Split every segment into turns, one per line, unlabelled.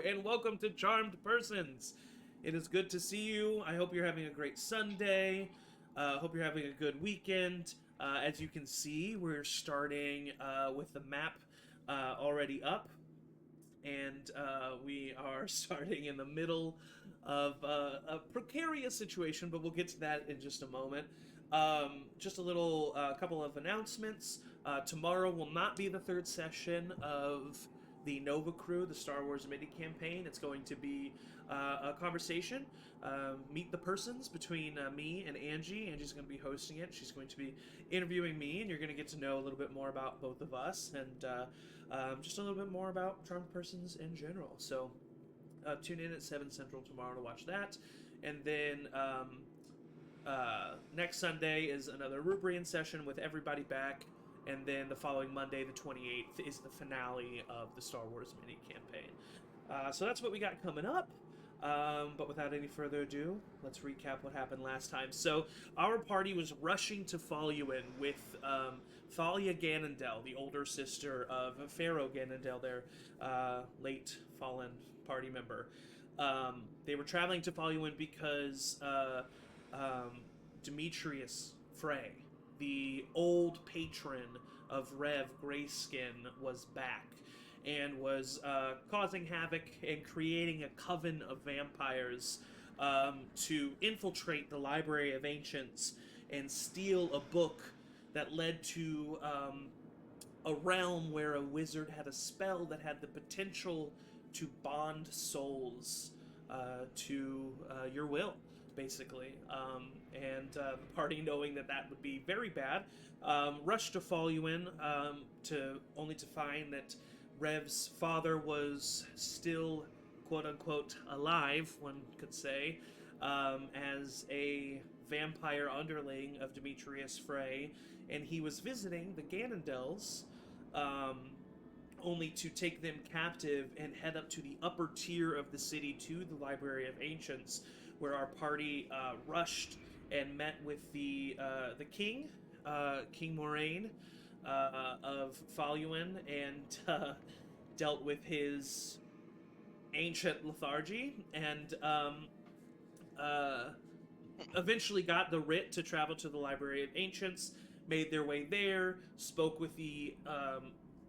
and welcome to Charmed Persons. It is good to see you. I hope you're having a great Sunday. Hope you're having a good weekend. As you can see, we're starting with the map already up, and we are starting in the middle of a precarious situation, but we'll get to that in just a moment. Just a little couple of announcements. Tomorrow will not be the third session of the Nova Crew, the Star Wars mini campaign. It's going to be a conversation, meet the persons between me and Angie. Angie's going to be hosting it. She's going to be interviewing me, and you're going to get to know a little bit more about both of us and just a little bit more about Charmed Persons in general. So tune in at 7 Central tomorrow to watch that. And then next Sunday is another Erubrion session with everybody back. And then the following Monday, the 28th, is the finale of the Star Wars mini campaign. So that's what we got coming up. But without any further ado, let's recap what happened last time. So our party was rushing to Faluin with Thalia Ganondel, the older sister of Pharaoh Ganondel, their late fallen party member. They were traveling to Faluin because Demetrius Frey, the old patron of Rev Grayskin, was back and was causing havoc and creating a coven of vampires to infiltrate the Library of Ancients and steal a book that led to a realm where a wizard had a spell that had the potential to bond souls to your will, basically. And the party, knowing that that would be very bad, rushed to Faluin only to find that Rev's father was still, quote-unquote, alive, one could say, as a vampire underling of Demetrius Frey, and he was visiting the Ganondels, only to take them captive and head up to the upper tier of the city to the Library of Ancients, where our party rushed and met with the king, King Moraine of Faluin, and dealt with his ancient lethargy, and eventually got the writ to travel to the Library of Ancients, made their way there, spoke with the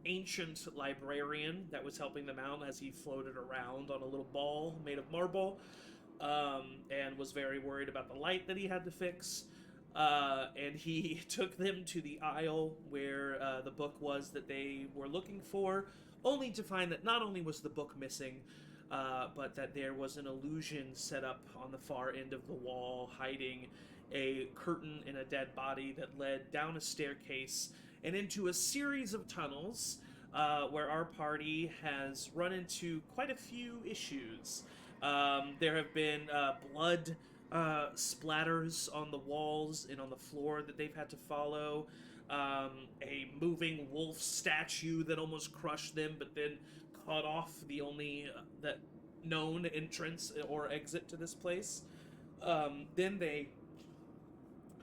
ancient librarian that was helping them out as he floated around on a little ball made of marble, and was very worried about the light that he had to fix. And he took them to the aisle where the book was that they were looking for, only to find that not only was the book missing, but that there was an illusion set up on the far end of the wall, hiding a curtain and a dead body that led down a staircase and into a series of tunnels where our party has run into quite a few issues. There have been blood splatters on the walls and on the floor that they've had to follow. A moving wolf statue that almost crushed them, but then cut off the only that known entrance or exit to this place. Then they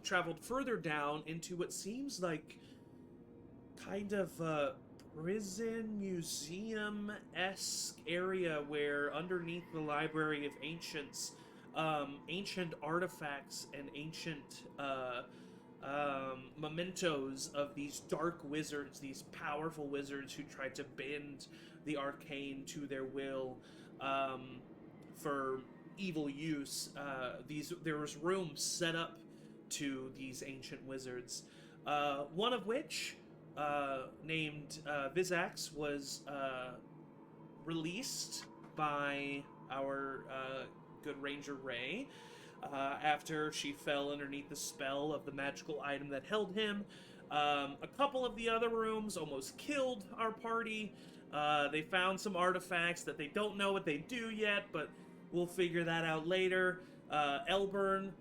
traveled further down into what seems like kind of a prison museum-esque area where underneath the Library of Ancients, ancient artifacts and ancient mementos of these dark wizards, these powerful wizards who tried to bend the arcane to their will for evil use. There was rooms set up to these ancient wizards, one of which, named Vizax, was released by our good Ranger Ray after she fell underneath the spell of the magical item that held him. A couple of the other rooms almost killed our party. They found some artifacts that they don't know what they do yet, but we'll figure that out later. Elburn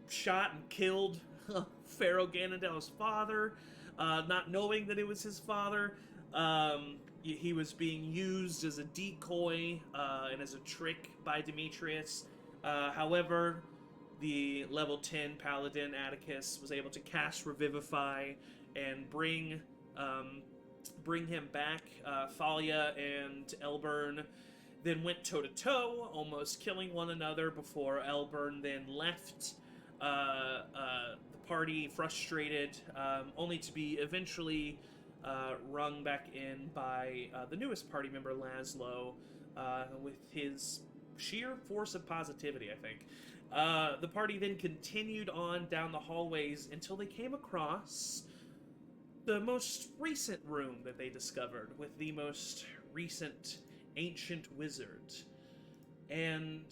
shot and killed Pharaoh Ganondel's father, not knowing that it was his father. He was being used as a decoy and as a trick by Demetrius. However, the level 10 paladin Atticus was able to cast Revivify and bring him back. Thalia and Elburn then went toe to toe, almost killing one another before Elburn then left the party frustrated, only to be eventually rung back in by the newest party member, Laszlo, with his sheer force of positivity, I think. The party then continued on down the hallways until they came across the most recent room that they discovered with the most recent ancient wizard. And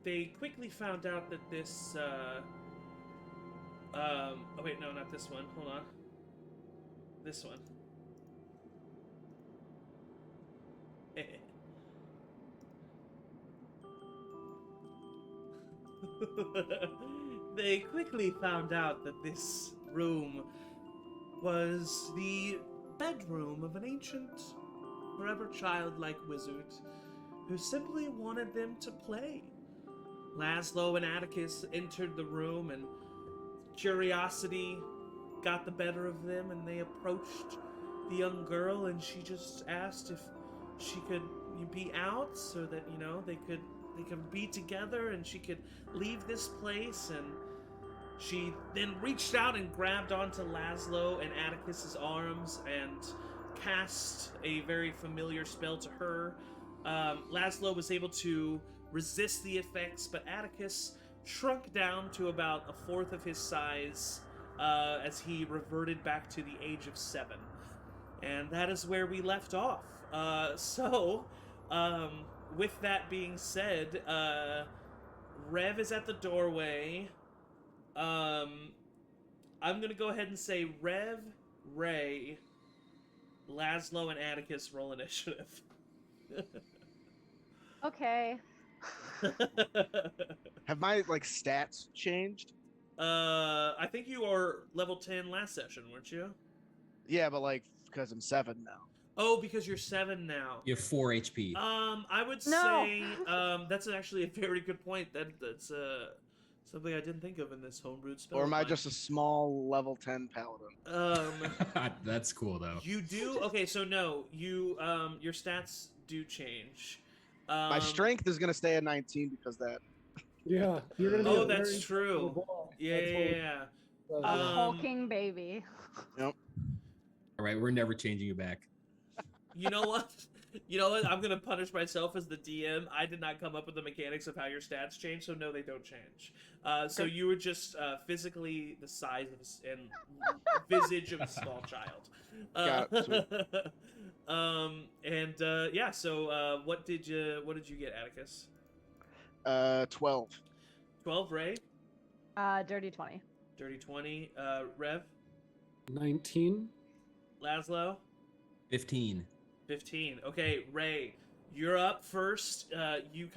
they quickly found out that this, oh wait, no, not this one. Hold on. This one. They quickly found out that this room was the bedroom of an ancient, forever childlike wizard who simply wanted them to play. Laszlo and Atticus entered the room, and curiosity got the better of them, and they approached the young girl, and she just asked if she could be out so that, you know, they could be together and she could leave this place. And she then reached out and grabbed onto Laszlo and Atticus's arms and cast a very familiar spell to her. Laszlo was able to resist the effects, but Atticus shrunk down to about a fourth of his size as he reverted back to the age of 7. And that is where we left off. With that being said, Rev is at the doorway. I'm gonna go ahead and say Rev, Ray, Laszlo, and Atticus roll initiative.
Okay.
Have my stats changed?
I think you are level 10 last session, weren't you?
Yeah, but because I'm 7 now.
Oh, because you're 7 now.
You have 4 HP.
I would say that's actually a very good point. That's something I didn't think of in this homebrewed spell.
Or am I just a small level 10 paladin?
That's cool though.
You do so no, you your stats do change.
My strength is gonna stay at 19 because that.
Yeah, you're gonna be
Oh, that's true. Yeah.
A hulking baby.
Yep.
All right, we're never changing you back.
You know what? I'm gonna punish myself as the DM. I did not come up with the mechanics of how your stats change, so no, they don't change. So you were just physically the size of and visage of a small child.
Got it.
So what did you get, Atticus?
12.
12, Ray?
Dirty 20.
Dirty 20. Rev?
19.
Laszlo?
15.
15. Okay, Ray, you're up first. You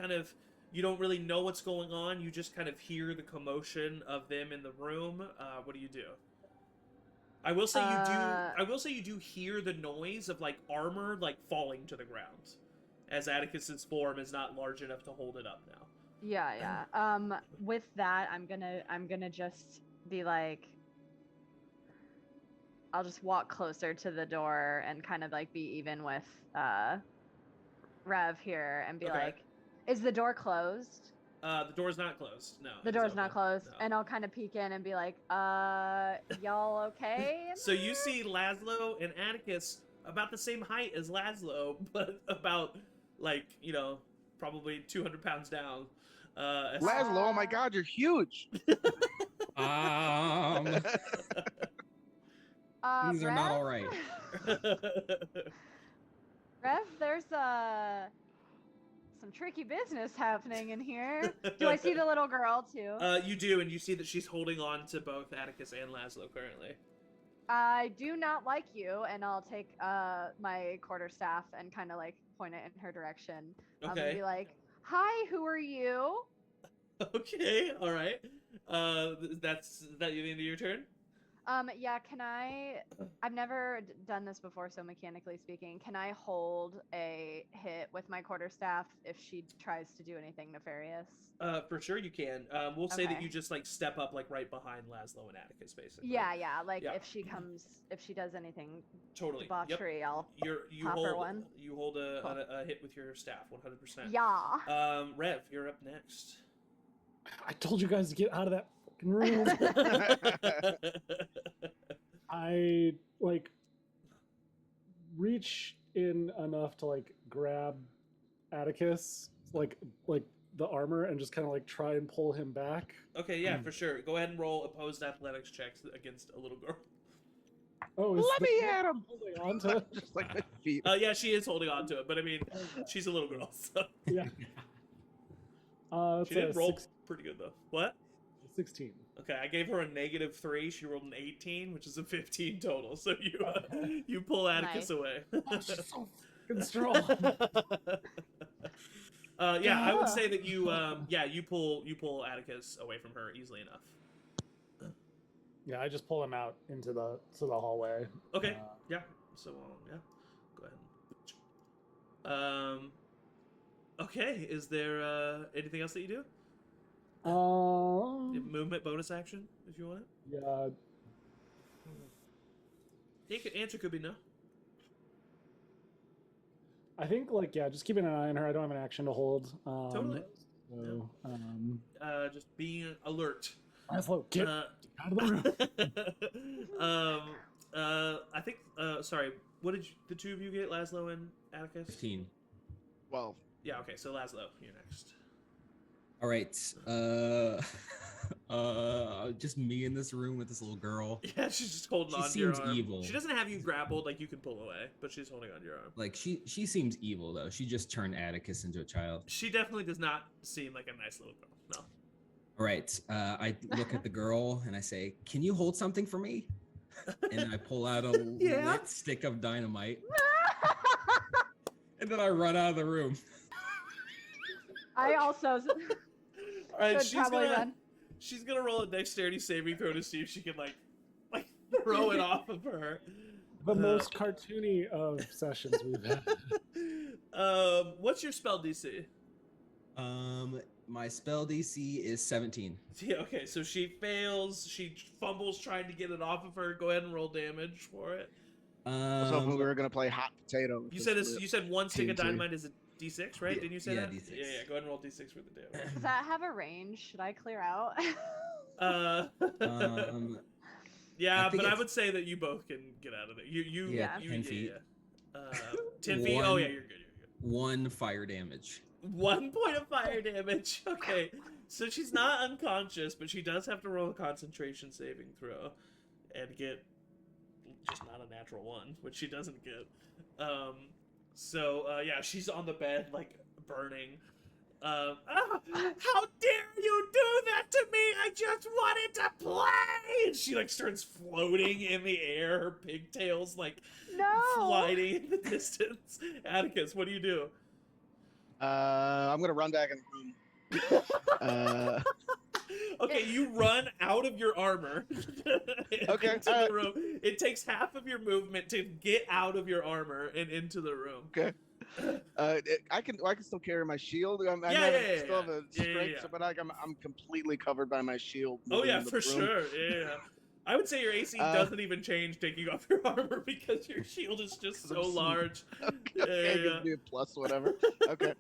don't really know what's going on. You just kind of hear the commotion of them in the room. What do you do? I will say you do hear the noise of armor falling to the ground, as Atticus's form is not large enough to hold it up now.
Yeah. With that, I'm gonna just be I'll just walk closer to the door and kind of be even with Rev here and be like, is the door closed?
The door's not closed. No.
The door's not closed.
No.
And I'll kind of peek in and be like, y'all okay?
So you see Laszlo and Atticus about the same height as Laszlo, but about probably 200 pounds down.
Laszlo, oh my God, you're huge.
These are not all right.
Rev, there's some tricky business happening in here. Do I see the little girl too?
You do, and you see that she's holding on to both Atticus and Laszlo currently.
I do not like you, and I'll take my quarterstaff and kind of point it in her direction.
Okay.
And be like, "Hi, who are you?"
Okay, all right. That's the end of your turn.
Yeah, can I've never done this before, so mechanically speaking, can I hold a hit with my quarterstaff if she tries to do anything nefarious?
For sure you can. We'll say that
Okay.
you just like step up like right behind Laszlo and Atticus, basically.
Yeah, like
Yeah.
if she does anything
Totally.
debauchery, I'll
You
pop
hold
her one.
you hold
Cool.
a hit with your staff, 100%.
Yeah.
Rev, you're up next.
I told you guys to get out of that fucking room. I like reach in enough to like grab Atticus, like the armor, and just kind of like try and pull him back.
Okay, yeah, for sure. Go ahead and roll opposed athletics checks against a little girl.
Oh,
Let me at him.
holding on to it?
Just like my feet.
Yeah, she is holding on to it, but I mean, she's a little girl, so
Yeah.
she did roll pretty good though. What?
16.
Okay, I gave her a -3. She rolled an 18, which is a 15 total. So you pull Atticus
Nice.
away.
Oh, she's so fucking strong.
Yeah, I would say that you you pull Atticus away from her easily enough.
Yeah, I just pull him out into the hallway.
Okay. Yeah. So yeah, go ahead. Okay. Is there anything else that you do? You have movement bonus action if you want it.
Yeah.
Answer could be no.
I think like just keeping an eye on her. I don't have an action to hold.
Totally.
So,
Just being alert.
Laszlo, get out of the room.
I think. Sorry. What did the two of you get? Laszlo and Atticus.
15.
12.
Yeah. Okay. So Laszlo, you're next.
All right. Just me in this room with this little girl.
Yeah, she's just holding
She
on to your
seems
arm.
evil.
She doesn't have you grappled like you can pull away, but she's holding on to your arm.
Like she seems evil though. She just turned Atticus into a child.
She definitely does not seem like a nice little girl. No.
All right. I look at the girl and I say, "Can you hold something for me?" And I pull out a
Yeah.
lit stick of dynamite. And then I run out of the room.
I also
All right,
should probably run.
she's gonna roll a dexterity saving throw to see if she can like throw it off of her.
The most cartoony of sessions we've had.
What's your spell DC?
My spell DC is 17.
Yeah, okay, so she fails. She fumbles trying to get it off of her. Go ahead and roll damage for it.
I was hoping we were gonna play hot potato.
You said one stick of
TNT.
dynamite is a D6, right?
Yeah,
Didn't you say
yeah,
that?
D6.
Yeah, go ahead and roll D6 for the damage.
Does that have a range? Should I clear out?
Yeah,
I think
but I
it's-
would say that you both can get out of it. You
10 feet.
Yeah. 10 feet. Oh
One-
yeah, you're good.
1 fire damage.
1 point of fire damage. Okay, so she's not unconscious, but she does have to roll a concentration saving throw, and get just not a natural 1, which she doesn't get. Yeah, she's on the bed like burning. How dare you do that to me? I just wanted to play! And she like starts floating in the air, her pigtails like
No.
gliding in the distance. Atticus, what do you do?
I'm gonna run back in the room.
Okay, you run out of your armor.
Okay,
into the
alright.
room. It takes half of your movement to get out of your armor and into the room.
Okay. I can still carry my shield. I still have a
Yeah,
strength,
yeah.
but I'm completely covered by my shield.
Oh
moving
yeah,
into
for
the room.
sure. Yeah. I would say your AC doesn't even change taking off your armor because your shield is just so large.
Okay,
Yeah.
gives me a plus whatever. Okay.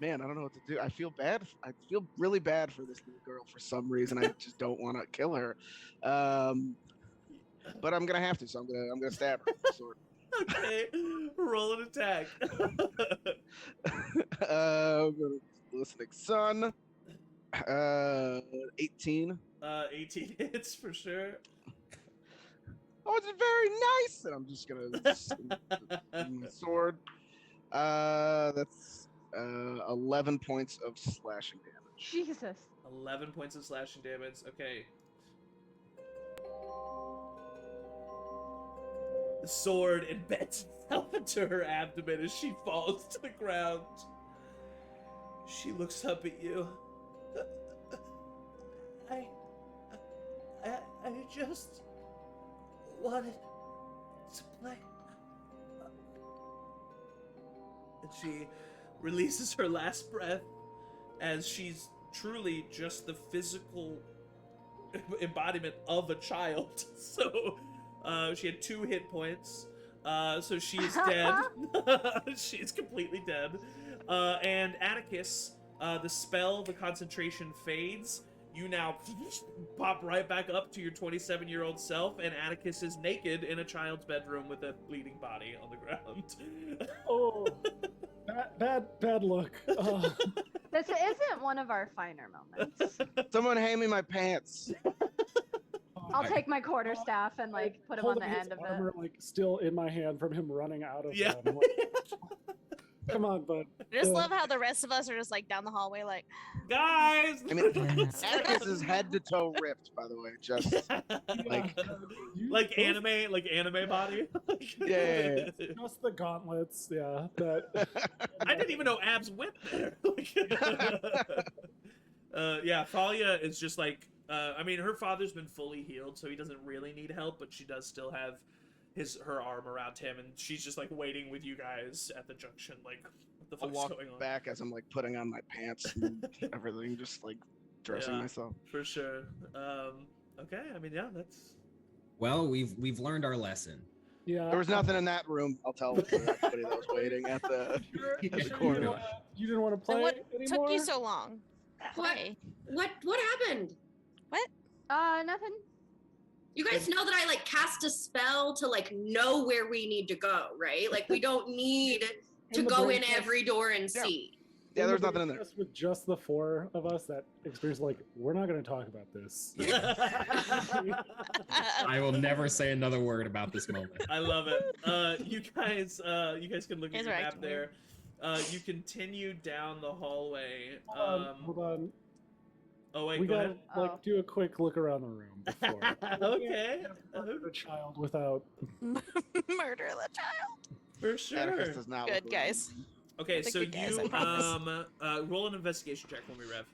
Man, I don't know what to do. I feel bad. I feel really bad for this little girl for some reason. I just don't want to kill her. But I'm gonna have to, so I'm gonna stab her with the sword.
Okay, roll an attack.
I'm gonna listening son. 18.
18 hits for sure.
Oh, it's very nice. And I'm just gonna sword. That's 11 points of slashing damage.
Jesus.
11 points of slashing damage. Okay. The sword embeds itself into her abdomen as she falls to the ground. She looks up at you. I just wanted to play. And she releases her last breath as she's truly just the physical embodiment of a child. So she had 2 hit points. So she's dead. She's completely dead. And Atticus, the spell, the concentration fades. You now pop right back up to your 27-year-old self, and Atticus is naked in a child's bedroom with a bleeding body on the ground.
Oh, bad look.
This isn't one of our finer moments.
Someone hand me my pants.
I'll take my quarterstaff and like put him on the
Holding his
end of
armor,
it.
like still in my hand from him running out of
Yeah.
them. Like, come on, bud.
I just love how the rest of us are just like down the hallway, like.
Guys!
I mean, Atticus is head to toe ripped, by the way. Just like,
like anime body.
Yeah.
Just the gauntlets, yeah. That
I didn't even know abs went there. Yeah, Thalia is just like, I mean, her father's been fully healed, so he doesn't really need help, but she does still have her arm around him, and she's just like waiting with you guys at the junction, like, what the
I'll
fuck's
walk
going on?
back as I'm like putting on my pants and everything, just like dressing
Yeah.
myself.
For sure. Okay, I mean, yeah, that's...
Well, we've learned our lesson.
yeah.
There was nothing in that room. I'll tell everybody that was waiting at the
You
at the
sure
corner.
you didn't want to play
And what
anymore?
took you so long?
What?
Play.
What happened?
Nothing.
You guys know that I like cast a spell to like know where we need to go, right? Like we don't need to
In the
go
brain
in
trust-
every door and
Yeah.
see.
Yeah, there's
the
nothing in there.
just with just the 4 of us, that experience, like, we're not going to talk about this.
I will never say another word about this moment.
I love it. You guys can look at
Guys
your
are
map
acting
there. You continue down the hallway.
Hold on.
Oh wait,
We
go
gotta
ahead.
Oh.
like do a quick look around the room before.
Okay,
A child without.
Murder the child.
for sure.
Atticus does not
Good
look
guys.
Okay,
The
so
good guys, I
you
promise.
roll an investigation check when we rev.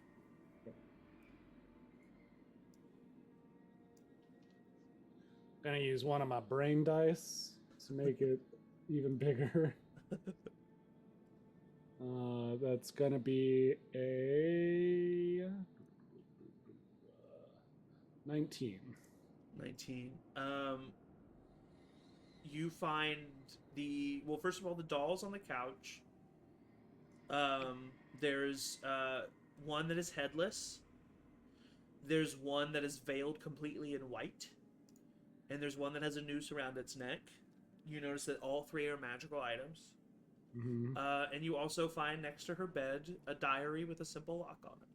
Gonna use one of my brain dice to make it even bigger. That's gonna be a 19.
19. You find well, first of all, the dolls on the couch. There's one that is headless. There's one that is veiled completely in white. And there's one that has a noose around its neck. You notice that all 3 are magical items.
Mm-hmm.
And you also find next to her bed a diary with a simple lock on it.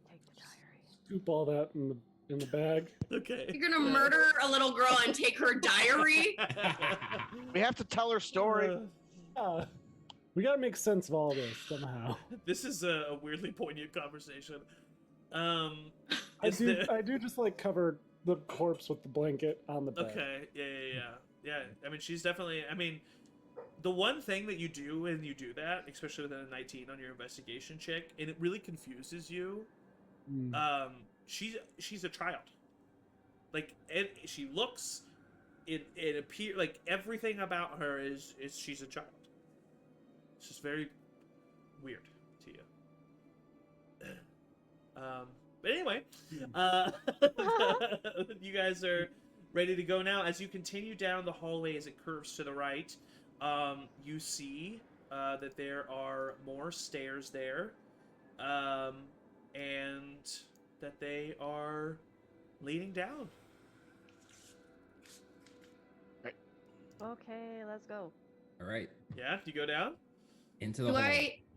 Take the diary.
Scoop all that in the bag.
Okay.
You're gonna murder a little girl and take her diary?
We have to tell her story.
We gotta make sense of all this somehow.
This is a weirdly poignant conversation.
I
is
do just like cover the corpse with the blanket on the bed.
Okay, yeah. I mean, she's definitely. I mean, the one thing that you do when you do that, especially with a 19 on your investigation check, and it really confuses you.
Mm.
She's a child. Like, she looks. It appears like everything about her is she's a child. It's just very weird to you. But anyway, you guys are ready to go now. As you continue down the hallway, as it curves to the right, you see that there are more stairs there, and that they are leading down.
Okay, let's go.
All right,
Yeah, you go down.
into the
Do
hall.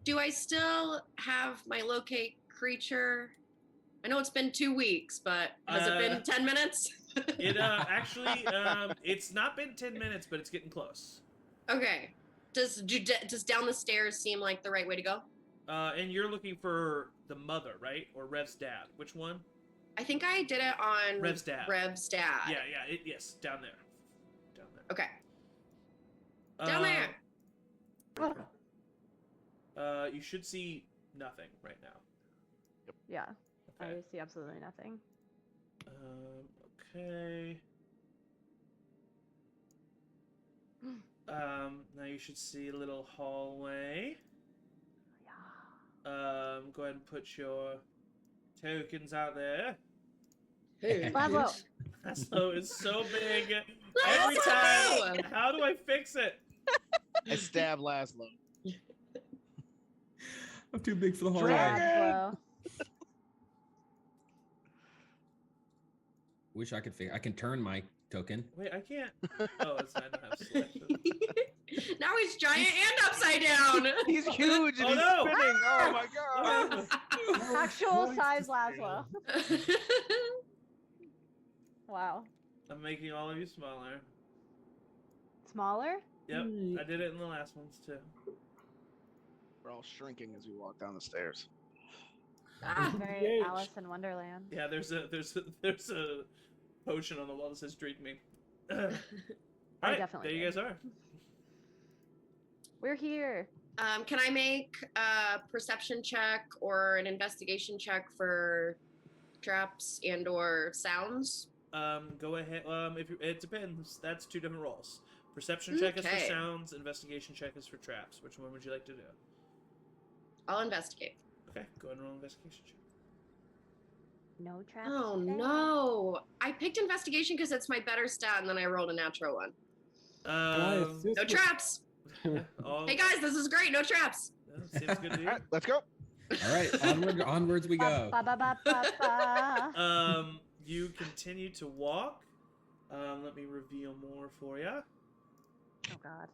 do I still have my locate creature? I know it's been 2 weeks, but has it been 10 minutes?
It actually, it's not been 10 minutes, but it's getting close.
Okay. Does down the stairs seem like the right way to go?
And you're looking for the mother, right? Or Rev's dad? Which one?
I think I did it on
Rev's dad.
Rev's dad.
Yeah, yes, down there. Down there.
Okay. Down there.
You should see nothing right now.
Yeah,
Okay.
I see absolutely nothing.
Okay. you should see a little hallway.
Yeah.
Go ahead and put your tokens out there.
Hey,
Laszlo.
Laszlo is so big.
Laszlo!
Every time. How do I fix it?
I stab Laszlo.
I'm too big for the hallway.
Laszlo.
Wish I could figure. I can turn my token.
Wait, I can't. Oh, it's I don't have selection.
Now he's giant and upside down.
He's huge and
Oh,
he's
no!
spinning. Oh my
What
god.
happened?
Actual
Christ,
size
this
Laszlo.
man.
Wow.
I'm making all of you smaller.
Smaller?
Yep, I did it in the last ones too.
We're all shrinking as we walk down the stairs.
Ah,
Very
PH.
Alice in Wonderland.
Yeah, there's a potion on the wall that says "Drink me." Alright,
definitely
there you
did.
guys are.
We're here.
can I make a perception check or an investigation check for traps and or sounds?
Go ahead. It depends. That's 2 different rolls. Perception check is for
Okay.
sounds. Investigation check is for traps. Which one would you like to do?
I'll investigate.
Okay, go ahead and roll an investigation check.
No traps.
Oh
today.
no! I picked investigation because it's my better stat, and then I rolled a natural one.
Can I
Um,
assist
No
with-
traps.
yeah, all,
Hey guys, this is great. No traps.
yeah, seems good to
All
you.
right, let's go.
All right, onwards we go.
Ba, ba, ba, ba, ba.
You continue to walk. Let me reveal more for you.
Oh god.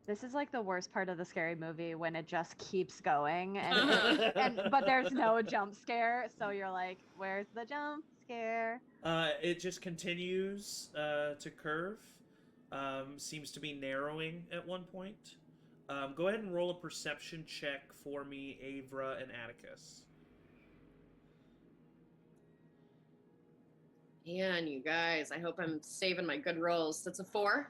This is like the worst part of the scary movie when it just keeps going but there's no jump scare, so you're like, where's the jump scare?
It just continues to curve. Seems to be narrowing at one point. Go ahead and roll a perception check for me, Avra and Atticus.
Man, you guys, I hope I'm saving my good rolls. That's a 4.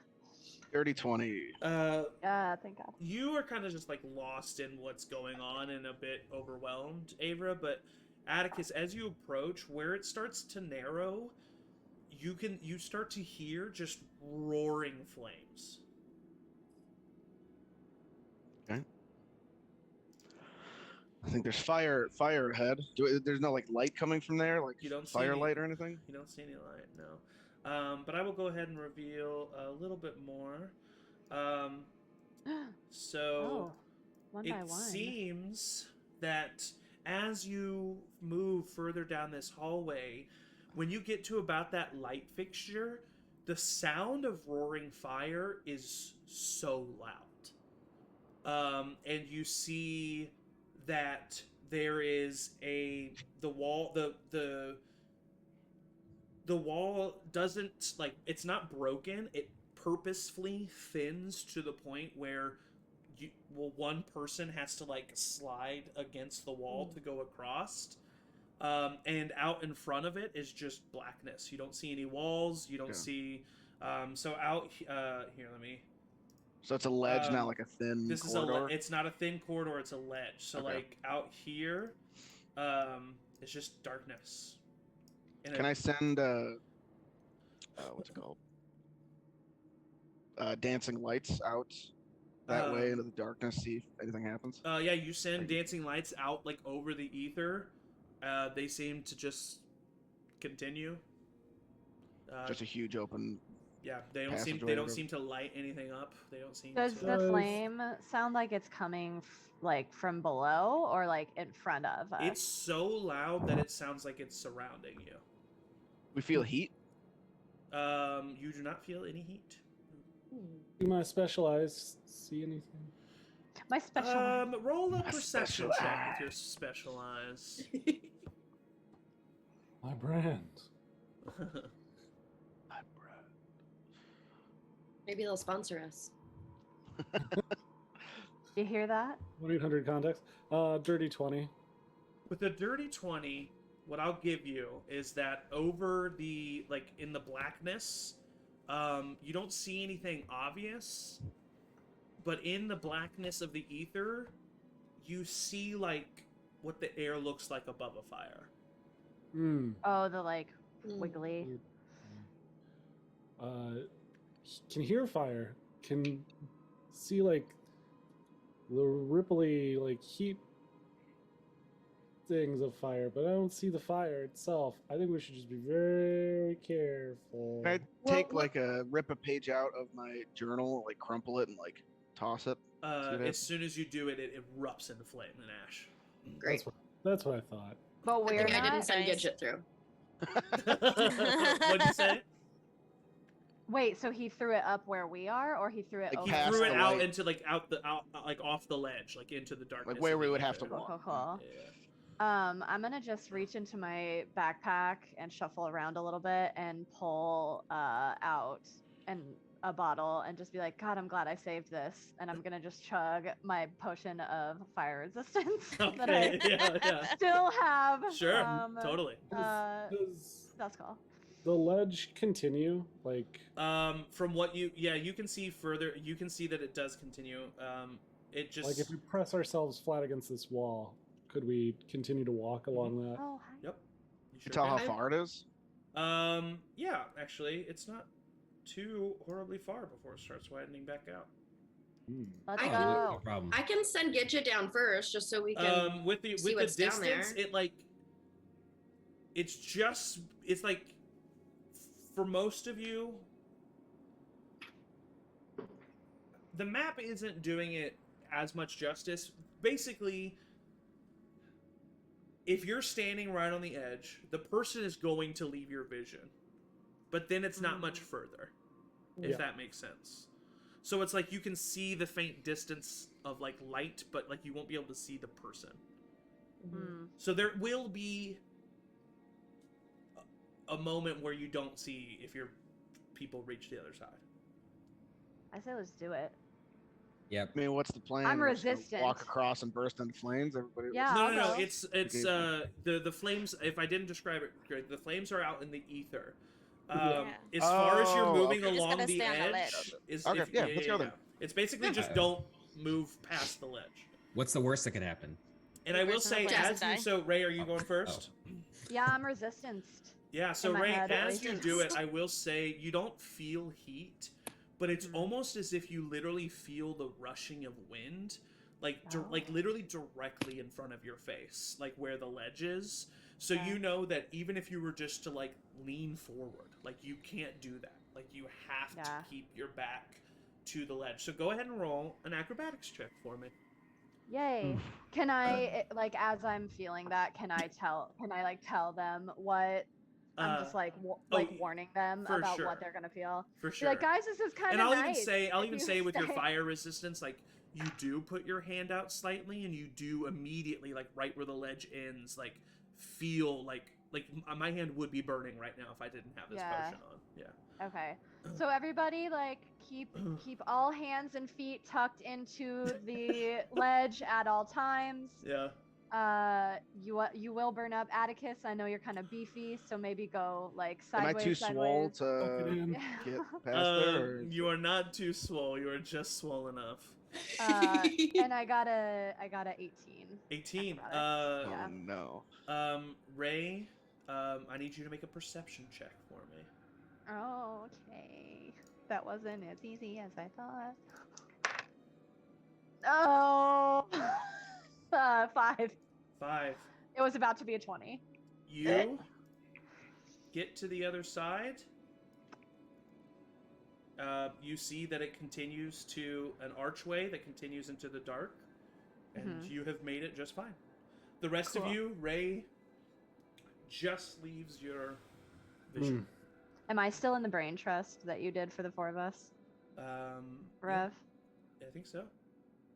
Dirty 20.
Thank god.
You are kind of just like lost in what's going on and a bit overwhelmed, Avra, but Atticus, as you approach where it starts to narrow, you start to hear just roaring flames.
I think there's fire ahead. There's no like light coming from there, like
You don't see
firelight or anything.
You don't see any light, no. But I will go ahead and reveal a little bit more. So
Oh, one by
it
one.
seems that as you move further down this hallway, when you get to about that light fixture, the sound of roaring fire is so loud. And you see that there is the wall doesn't, like, it's not broken. It purposefully thins to the point where one person has to like slide against the wall to go across. And out in front of it is just blackness. You don't see any walls. You don't see. So out here, let me.
So it's a ledge, not like a thin
This
corridor.
it's not a thin corridor. It's a ledge. So
Okay.
like out here, it's just darkness. And
Can I send what's it called? Dancing lights out that way into the darkness, see if anything happens.
Yeah, you send dancing lights out like over the ether. They seem to just continue.
Just a huge open.
Yeah, they don't
passageway.
seem to light anything up. They don't seem
Does
to.
the
Does-
flame sound like it's coming like from below or like in front of us?
It's so loud that it sounds like it's surrounding you.
We feel heat.
You do not feel any heat.
Do my specialized see anything?
My special.
Roll a
My
perception
special
check
eye.
with your special eyes.
My brand.
Maybe they'll sponsor us.
You hear that?
1-800 contacts. Dirty 20.
With a dirty 20, what I'll give you is that over the, like, in the blackness, you don't see anything obvious, but in the blackness of the ether, you see, like, what the air looks like above a fire.
Hmm.
Oh, the like
Mm.
wiggly.
Uh, can hear fire, can see like the ripply like heat things of fire, but I don't see the fire itself. I think we should just be very careful.
Can I
Well,
take like rip a page out of my journal, like crumple it and like toss it? See what
As
happens?
soon as you do it, it erupts into flame and ash.
Great.
That's what I thought.
But
I
we're
think I
not.
didn't send
Nice.
Gidget through.
What'd you say?
Wait, so he threw it up where we are, or he threw it
Like
over?
He
past
threw it
the
out
light.
into like like off the ledge, like into the darkness.
where
of
we
the
would have to
ether.
Cool,
walk.
cool, cool.
Yeah.
I'm gonna just reach into my backpack and shuffle around a little bit and pull out a bottle and just be like, God, I'm glad I saved this. And I'm gonna just chug my potion of fire resistance that I
Okay. Yeah.
still have.
Sure. Totally.
Does
That's cool.
the ledge continue? Like,
From what you can see further, you can see that it does continue. It just
like if we press ourselves flat against this wall, could we continue to walk along that?
Oh, hi.
Yep. You
You tell how
can.
far it is?
Yeah, actually, it's not too horribly far before it starts widening back out.
Hmm.
Let's
I
Oh,
can-
go.
no problem.
I can send Gidget down first, just so we can.
With the
see what's down
distance,
there.
it like it's like for most of you, the map isn't doing it as much justice. Basically, if you're standing right on the edge, the person is going to leave your vision, but then it's not much further, if
Yeah.
that makes sense. So it's like you can see the faint distance of like light, but like you won't be able to see the person.
Hmm.
So there will be a moment where you don't see if your people reach the other side.
I say let's do it.
Yep.
I mean, what's the plan?
I'm
We're just gonna
resistant.
Walk across and burst into flames. Everybody.
Yeah.
No,
I'll
no, no.
go.
It's the flames. If I didn't describe it great, the flames are out in the ether.
Yeah.
As far as you're
Oh,
moving
okay.
Just
along
gotta
the
stay on the
edge,
ledge.
is
Okay, yeah, let's go then.
It's basically just
Yeah.
don't move past the ledge.
What's the worst that could happen?
And
The
I will
person
say,
that plays
as you
die.
so Ray, are you going first?
Yeah, I'm resistanced.
Yeah, so
my
Ray,
head, at
as you
least.
do it, I will say you don't feel heat, but it's
Mhm.
almost as if you literally feel the rushing of wind, like
Oh.
like literally directly in front of your face, like where the ledge is. So
Yeah.
you know that even if you were just to like lean forward, like you can't do that. Like you have
Yeah.
to keep your back to the ledge. So go ahead and roll an acrobatics check for me.
Yay. Can I like as I'm feeling that, can I like tell them what I'm just like warning them
for
about
sure.
what they're gonna feel?
For
Be
sure.
like, guys, this is kind
And
of
I'll
nice.
I'll
if
even
you
say with your
stay."
fire resistance, like you do put your hand out slightly, and you do immediately, like right where the ledge ends, like feel like my hand would be burning right now if I didn't have this
Yeah.
potion on. Yeah.
Okay. So everybody like keep all hands and feet tucked into the ledge at all times.
Yeah.
You will burn up. Atticus, I know you're kind of beefy, so maybe go like
Am I
sideways.
too swole
Poke it
to
in.
get past there? Or
You are not too swole. You are just swole enough.
And I got a 18.
18.
Acrobatics. Yeah.
Oh no.
Ray, I need you to make a perception check for me.
Oh, okay. That wasn't as easy as I thought. Oh, 5.
5.
It was about to be a 20.
You get to the other side. You see that it continues to an archway that continues into the dark, and
Mhm.
you have made it just fine. The rest of
Cool.
you, Ray, just leaves your vision.
Am I still in the brain trust that you did for the 4 of us,
Yeah,
Rev?
I think so.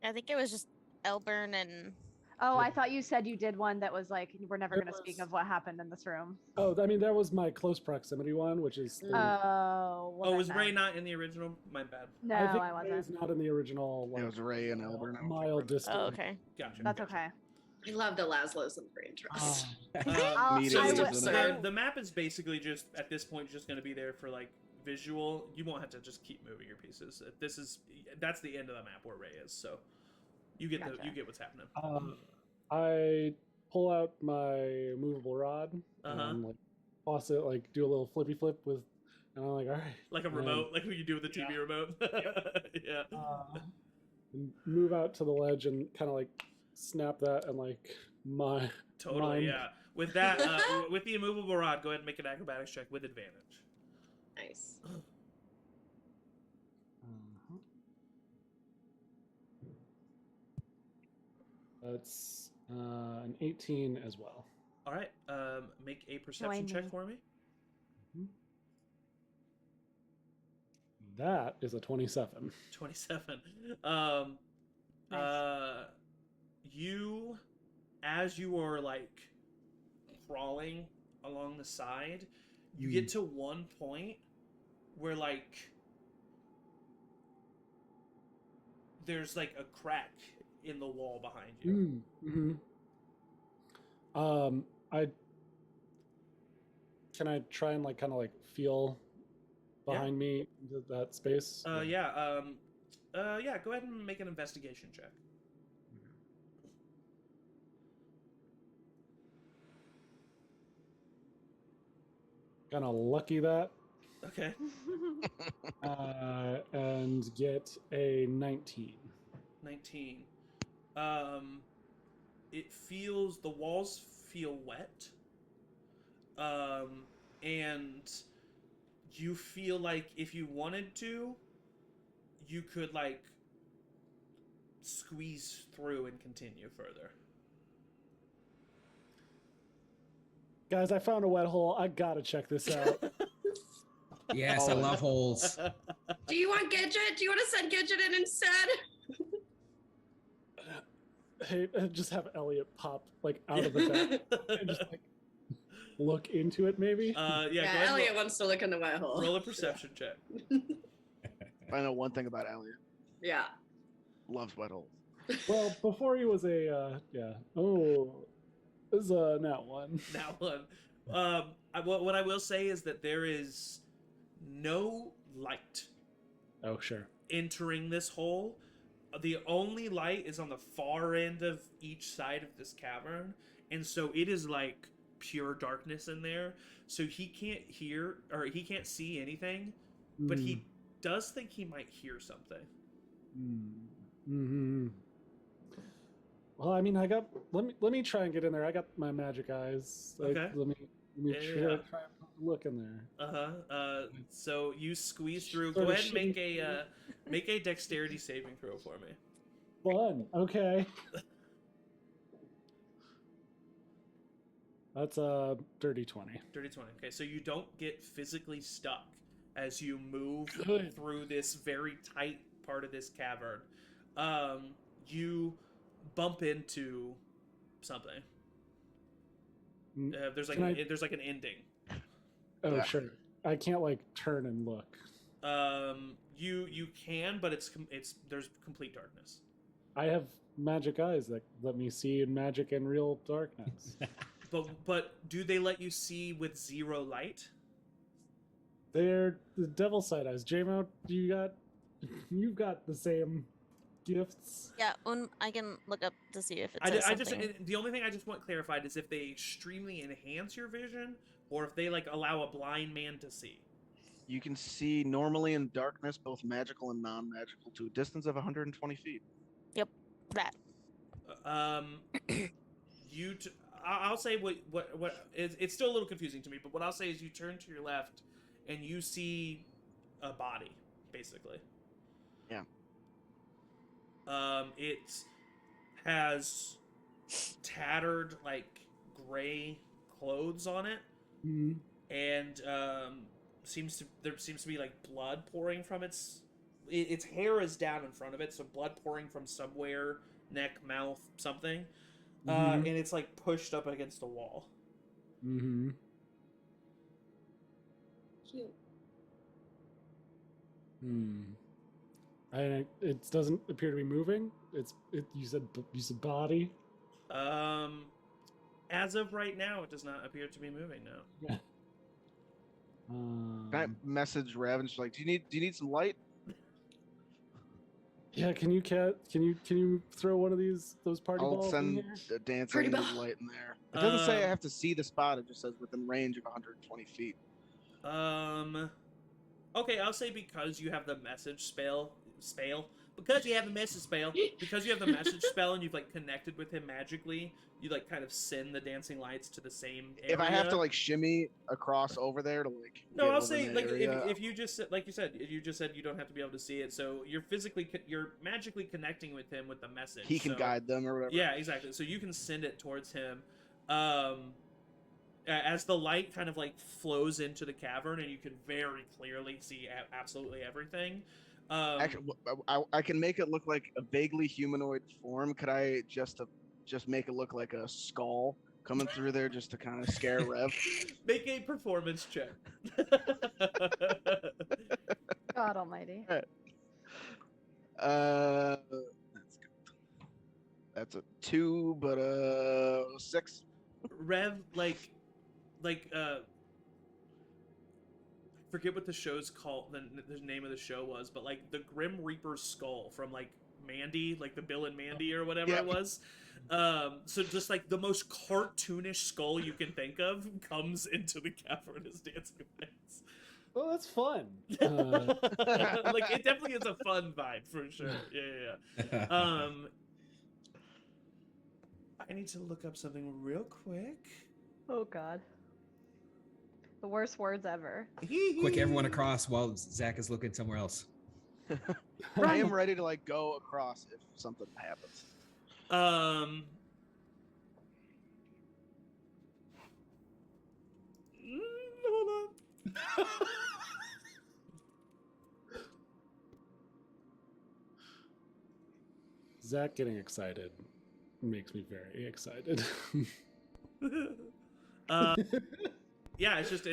I think it was just Elburn and
Oh, I thought you said you did one that was like, we're never
It
going to speak
was-
of what happened in this room.
Oh, I mean that was my close proximity one, which is. the-
Oh, well,
Oh,
then
was Ray
that-
not in the original? My bad.
No,
I think
I
Ray is
wasn't.
not in the original.
It
Like,
was Ray and Elburn. I don't
mile
think Ray-
distant.
oh, okay.
Gotcha.
That's
gotcha.
okay.
I love the Laszlo's and brain trust.
I'll-
Meeting
I
is
would-
absurd.
the map is basically just at this point just going to be there for like visual. You won't have to just keep moving your pieces. That's the end of the map where Ray is. So you get
Gotcha.
you get what's happening.
I pull out my movable rod
Uh-huh.
and like toss it, like do a little flippy flip with And I'm like, all right.
Like a
and,
remote, like what you do with the TV
Yeah.
remote. Yeah.
And move out to the ledge and kind of like snap that and like my
Totally,
mime.
yeah. With that, with the immovable rod, go ahead and make an acrobatics check with advantage.
Nice.
That's an 18 as well.
All right, make a perception check
me.
for me.
That is a 27.
27.
Nice.
You, as you are like crawling along the side, you get to one point where like there's like a crack in the wall behind you.
Can I try and like kind of like feel behind me into that space?
Yeah. Go ahead and make an investigation check.
Kind of lucky that.
Okay.
And get a 19.
19. It feels, the walls feel wet. And you feel like if you wanted to, you could like squeeze through and continue further.
Guys, I found a wet hole. I gotta check this out.
Yes, I love holes.
Do you want Gidget? Do you want to send Gidget in instead?
Hey, just have Elliot pop like out of the back and just like look into it, maybe.
Go ahead
Yeah,
and
Elliot wants to look in the wet hole.
roll a perception check.
I know one thing about Elliot.
Yeah.
Loves wet holes.
Well, before he was a Oh, this is a nat one.
That one. What I will say is that there is no light
Oh, sure.
entering this hole. The only light is on the far end of each side of this cavern, and so it is like pure darkness in there. So he can't hear or he can't see anything, but he does think he might hear something.
Well, I mean, let me try and get in there. I got my magic eyes. Like,
Okay.
Let me
Yeah.
try and look in there.
So you squeeze through.
Sort
Go
of
ahead and
shitty
make a dexterity saving throw for me.
Fun. Okay. That's a dirty 20.
Dirty 20. Okay, so you don't get physically stuck as you move
Good.
through this very tight part of this cavern. You bump into something. There's like there's like an ending.
Oh,
Yeah.
sure. I can't like turn and look.
You can, but there's complete darkness.
I have magic eyes that let me see in magic and real darkness.
But do they let you see with zero light?
They're the devil side eyes. JMO, you've got the same gifts.
Yeah, I can look up to see if it says something.
The only thing I just want clarified is if they extremely enhance your vision, or if they like allow a blind man to see.
You can see normally in darkness, both magical and non-magical, to a distance of 120 feet.
Yep, that.
I'll say what it's still a little confusing to me, but what I'll say is you turn to your left and you see a body, basically.
Yeah.
It has tattered like gray clothes on it, and there seems to be like blood pouring from its hair is down in front of it, so blood pouring from somewhere, neck, mouth, something. And it's like pushed up against the wall.
Cute.
It doesn't appear to be moving. You said body.
As of right now, it does not appear to be moving now.
Can I message Ravage like, do you need some light?
Yeah, can you throw one of those party
I'll
balls in
send
here?
a dance
Pretty
light
ball.
in there. It doesn't say I have to see the spot. It just says within range of 120 feet.
Okay, I'll say because you have the message spell, because you have the message spell, and you've like connected with him magically, you like kind of send the dancing lights to the same area.
If I have to like shimmy across over there to like.
No,
get
I'll
over
say
in
like
that area,
if you just like you said you don't have to be able to see it, so you're you're magically connecting with him with the message.
he can
so,
guide them or whatever.
Yeah, exactly. So you can send it towards him. As the light kind of like flows into the cavern, and you can very clearly see absolutely everything.
Actually, I can make it look like a vaguely humanoid form. Could I just make it look like a skull coming through there just to kind of scare Rev?
Make a performance check.
God Almighty.
All right. That's good. That's a 2, but 6.
Rev, like forget what the show's called, the name of the show was, but like the Grim Reaper's skull from like Mandy, like the Bill and Mandy or whatever it was. So just like the most cartoonish skull you can think of comes into the cavernous dancing lights.
Oh, that's fun.
Like it definitely is a fun vibe for sure. Yeah. I need to look up something real quick.
Oh God. The worst words ever.
Quick, everyone across while Zach is looking somewhere else.
I am ready to like go across if something happens.
Hold on.
Zach getting excited makes me very excited.
Yeah, it's just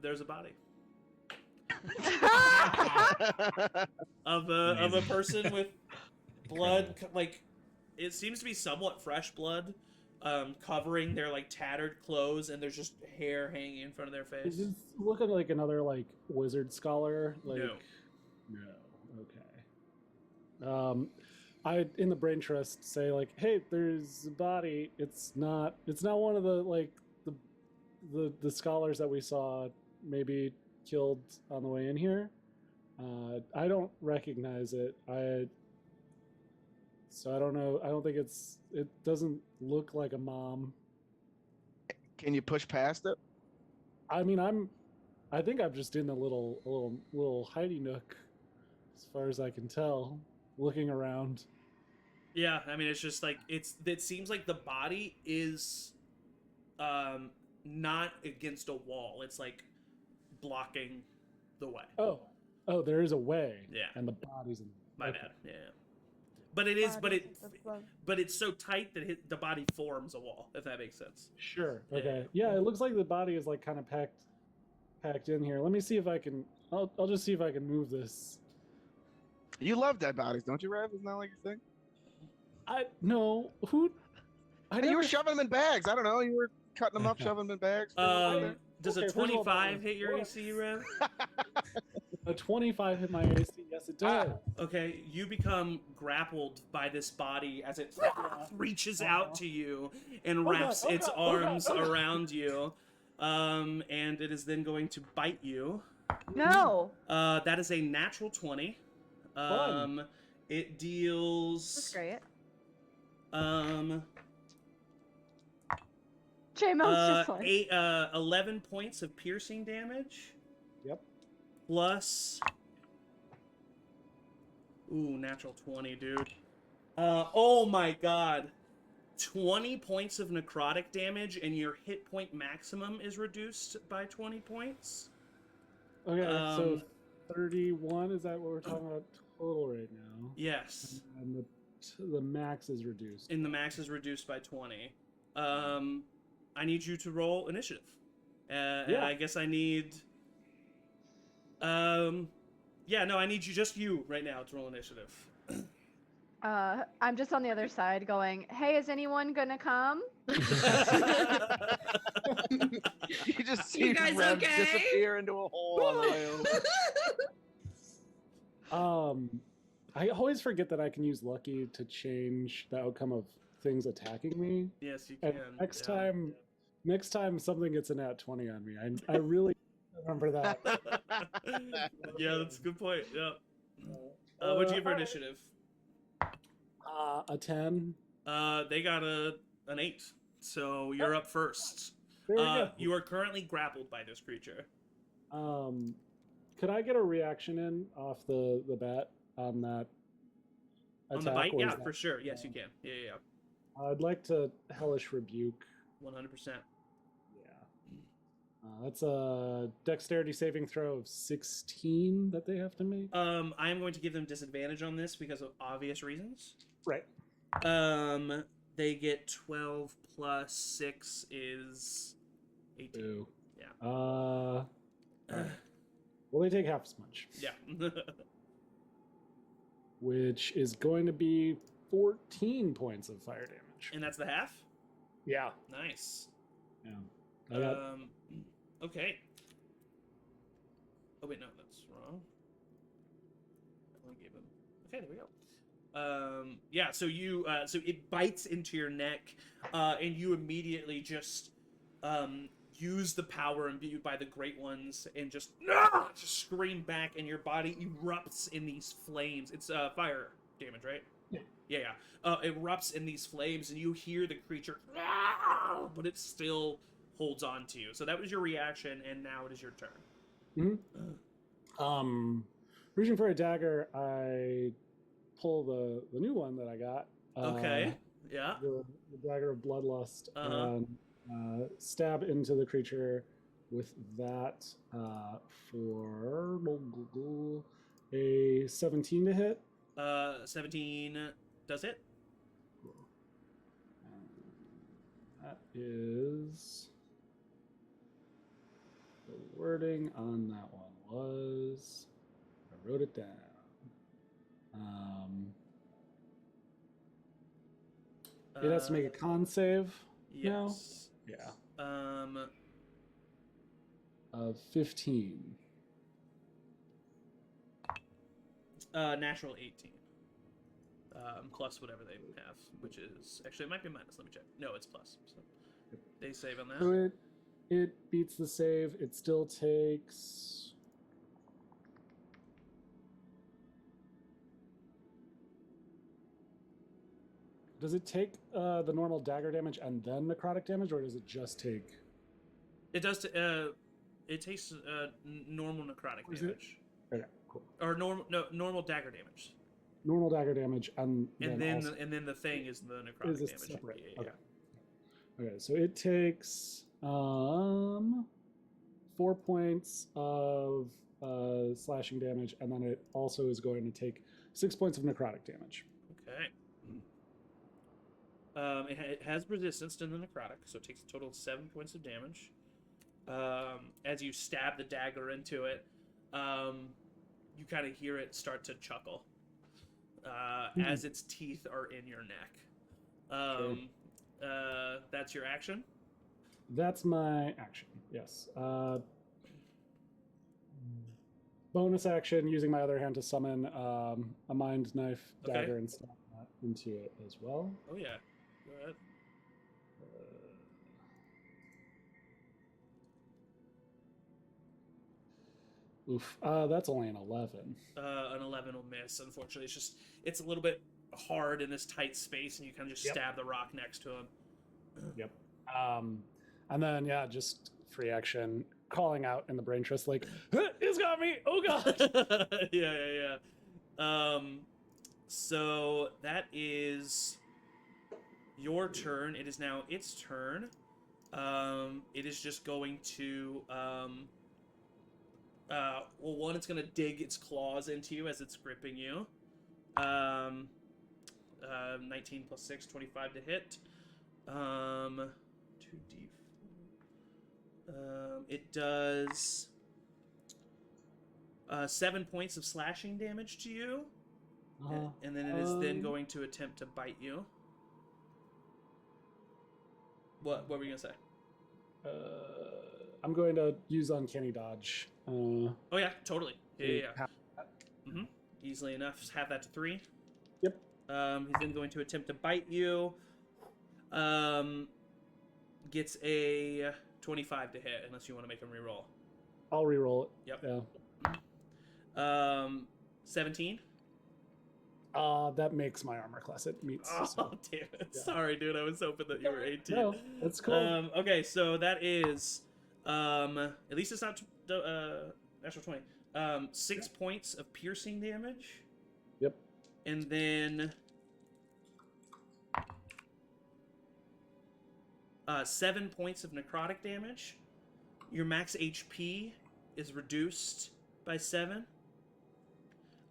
there's a body of a person with blood, like it seems to be somewhat fresh blood, covering their like tattered clothes, and there's just hair hanging in front of their face.
Is this looking like another like wizard scholar? Like, no. Okay. I in the brain trust say like, hey, there's a body. It's not one of the like the scholars that we saw maybe killed on the way in here. I don't recognize it. So I don't know. I don't think it doesn't look like a mom.
Can you push past it?
I mean, I think I'm just in a little hidey nook, as far as I can tell, looking around.
Yeah, I mean, it's just like it seems like the body is not against a wall. It's like blocking the way.
Oh, there is a way.
Yeah.
And the body's in.
My
okay.
bad. Yeah. But it's so tight that the body forms a wall, if that makes sense.
Sure. Okay. Yeah, it looks like the body is like kind of packed in here. Let me see if I can. I'll just see if I can move this.
You love dead bodies, don't you, Rev? Isn't that like your thing?
No. Who?
You were shoving them in bags. I don't know. You were cutting them up, shoving them in bags.
Does a 25 hit your AC, Rev?
A 25 hit my AC. Yes, it does.
Okay, you become grappled by this body as it reaches out to you and wraps its arms around you, and it is then going to bite you.
No.
That is a natural 20. It deals.
That's great. J-Mo's just like
11 points of piercing damage.
Yep.
Plus. Ooh, natural 20, dude. Oh my god. 20 points of necrotic damage, and your hit point maximum is reduced by 20 points.
Okay, so 31, is that what we're talking about total right now?
Yes.
And the max is reduced.
And the max is reduced by 20. I need you to roll initiative. And I guess I need... I need you right now to roll initiative.
I'm just on the other side going, hey, is anyone gonna come?
You just see
You guys
Rev
okay?
disappear into a hole on the way over.
I always forget that I can use Lucky to change the outcome of things attacking me.
Yes, you
And
can.
next time something gets a nat 20 on me, I really Remember that.
Yeah, that's a good point. Yeah. What'd you give for
alright.
initiative?
A 10.
They got an 8, so you're up first.
Very good.
You are currently grappled by this creature.
Could I get a reaction in off the bat on that attack?
On the bite?
or is
Yeah,
that-
for sure. Yes, you can. Yeah.
I'd like to Hellish Rebuke.
100%.
Yeah. That's a dexterity saving throw of 16 that they have to make.
I am going to give them disadvantage on this because of obvious reasons.
Right.
They get 12 plus 6 is 18.
Ooh.
Yeah.
Alright. Well, they take half as much,
Yeah.
which is going to be 14 points of fire damage.
And that's the half?
Yeah.
Nice.
Yeah. I got
Okay. Oh wait, no, that's wrong. I only gave him. Okay, there we go. Yeah, so you so it bites into your neck, and you immediately just use the power imbued by the Great Ones and just scream back, and your body erupts in these flames. It's fire damage, right?
Yeah.
Yeah. It erupts in these flames, and you hear the creature, but it still holds on to you. So that was your reaction, and now it is your turn.
Reaching for a dagger, I pull the new one that I got.
Okay. Yeah.
The dagger of bloodlust,
Uh-huh.
and stab into the creature with that for a 17 to hit.
17 does it.
That is the wording on that one was, I wrote it down. It has to make a con save.
Yes.
Yeah. Of 15.
Natural 18. Plus whatever they have, which is actually it might be minus. Let me check. No, it's plus. So they save on that.
So it beats the save. It still takes. Does it take the normal dagger damage and then necrotic damage, or does it just take?
It does. It takes normal necrotic
Is it?
damage,
Okay, cool.
or normal dagger damage,
Normal dagger damage and
and
also
then the thing is the necrotic
is this
damage.
separate?
Yeah.
Okay. Okay, so it takes 4 points of slashing damage, and then it also is going to take 6 points of necrotic damage.
Okay. It has resistance to the necrotic, so it takes a total of 7 points of damage. As you stab the dagger into it, you kind of hear it start to chuckle as its teeth are in your neck. That's your action?
That's my action, yes. Bonus action, using my other hand to summon a mind knife
Okay.
dagger and stab that into it as well.
Oh, yeah. Go ahead.
That's only an 11.
An 11 will miss, unfortunately. It's a little bit hard in this tight space, and you kind of just
Yep.
stab the rock next to him.
Yep. And then, yeah, just free action, calling out in the brain trust, like, he's got me! Oh, God!
Yeah. So that is your turn. It is now its turn. It is just going to well, one, it's going to dig its claws into you as it's gripping you. 19 plus 6, 25 to hit. 2d4. It does 7 points of slashing damage to you. And then it is then going to attempt to bite you. What were you going to say?
I'm going to use Uncanny Dodge.
Oh, yeah, totally. Yeah.
Half-
Easily enough. Just have that to 3.
Yep.
He's then going to attempt to bite you. Gets a 25 to hit, unless you want to make him reroll.
I'll re-roll it.
Yep.
Yeah.
17.
That makes my armor class. It meets.
Oh,
so.
damn it.
Yeah.
Sorry, dude. I was hoping that you were 18.
No, that's cool.
Okay, so that is, at least it's not natural 20. 6 points of piercing damage.
Yep.
And then 7 points of necrotic damage. Your max HP is reduced by 7.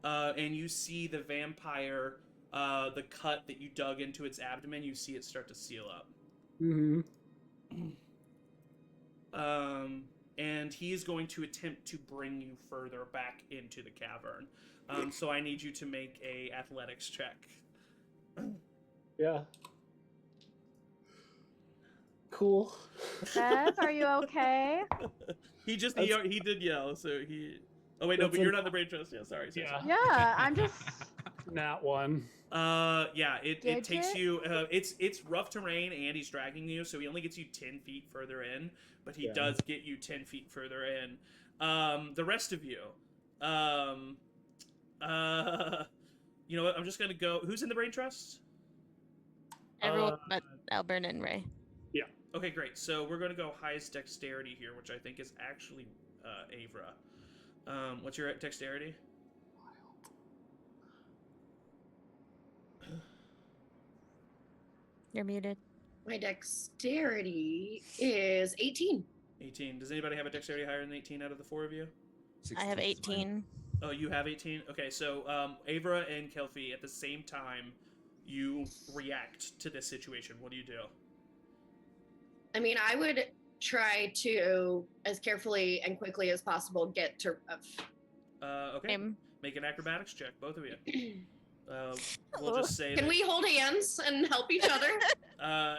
And you see the vampire, the cut that you dug into its abdomen, you see it start to seal up.
Mm-hmm.
And he is going to attempt to bring you further back into the cavern. So I need you to make a athletics check.
Yeah. Cool.
Bev, are you okay?
He did yell, so he. Oh wait, no, but you're not the brain trust. Yeah, sorry.
Yeah.
Yeah, I'm just.
Nat 1.
Yeah, it takes
Digit?
you. It's rough terrain, and he's dragging you, so he only gets you 10 feet further in, but he
Yeah.
does get you 10 feet further in. The rest of you, you know what? I'm just gonna go. Who's in the brain trust?
Everyone but Albert and Ray.
Okay, great. So we're gonna go highest dexterity here, which I think is actually Avra. What's your dexterity?
You're muted.
My dexterity is 18.
18. Does anybody have a dexterity higher than 18 out of the 4 of you?
I have
16 is mine.
18.
Oh, you have 18? Okay, so Avra and Kelfi, at the same time, you react to this situation. What do you do?
I mean, I would try to, as carefully and quickly as possible, get to Rev.
Okay.
Same.
Make an acrobatics check, both of you. We'll just say
Can
that,
we hold hands and help each other?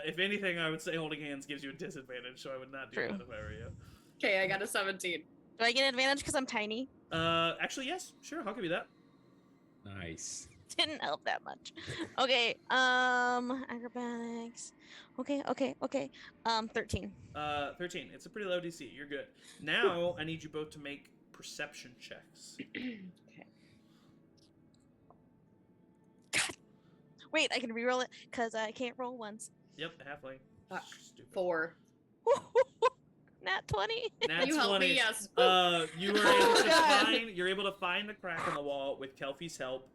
if anything, I would say holding hands gives you a disadvantage, so I would not do
True.
that if I were you.
Okay, I got a 17.
Do I get an advantage because I'm tiny?
Actually, yes. Sure, I'll give you that.
Nice.
Didn't help that much. Okay. Acrobatics. Okay. 13.
13. It's a pretty low DC. You're good. Now, I need you both to make perception checks.
Wait, I can reroll it because I can't roll once.
Yep, halfling.
Fuck.
Stupid.
4.
Nat 20.
Nat
You help
20.
me, yes.
You're able to find the crack in the wall with Kelfi's help.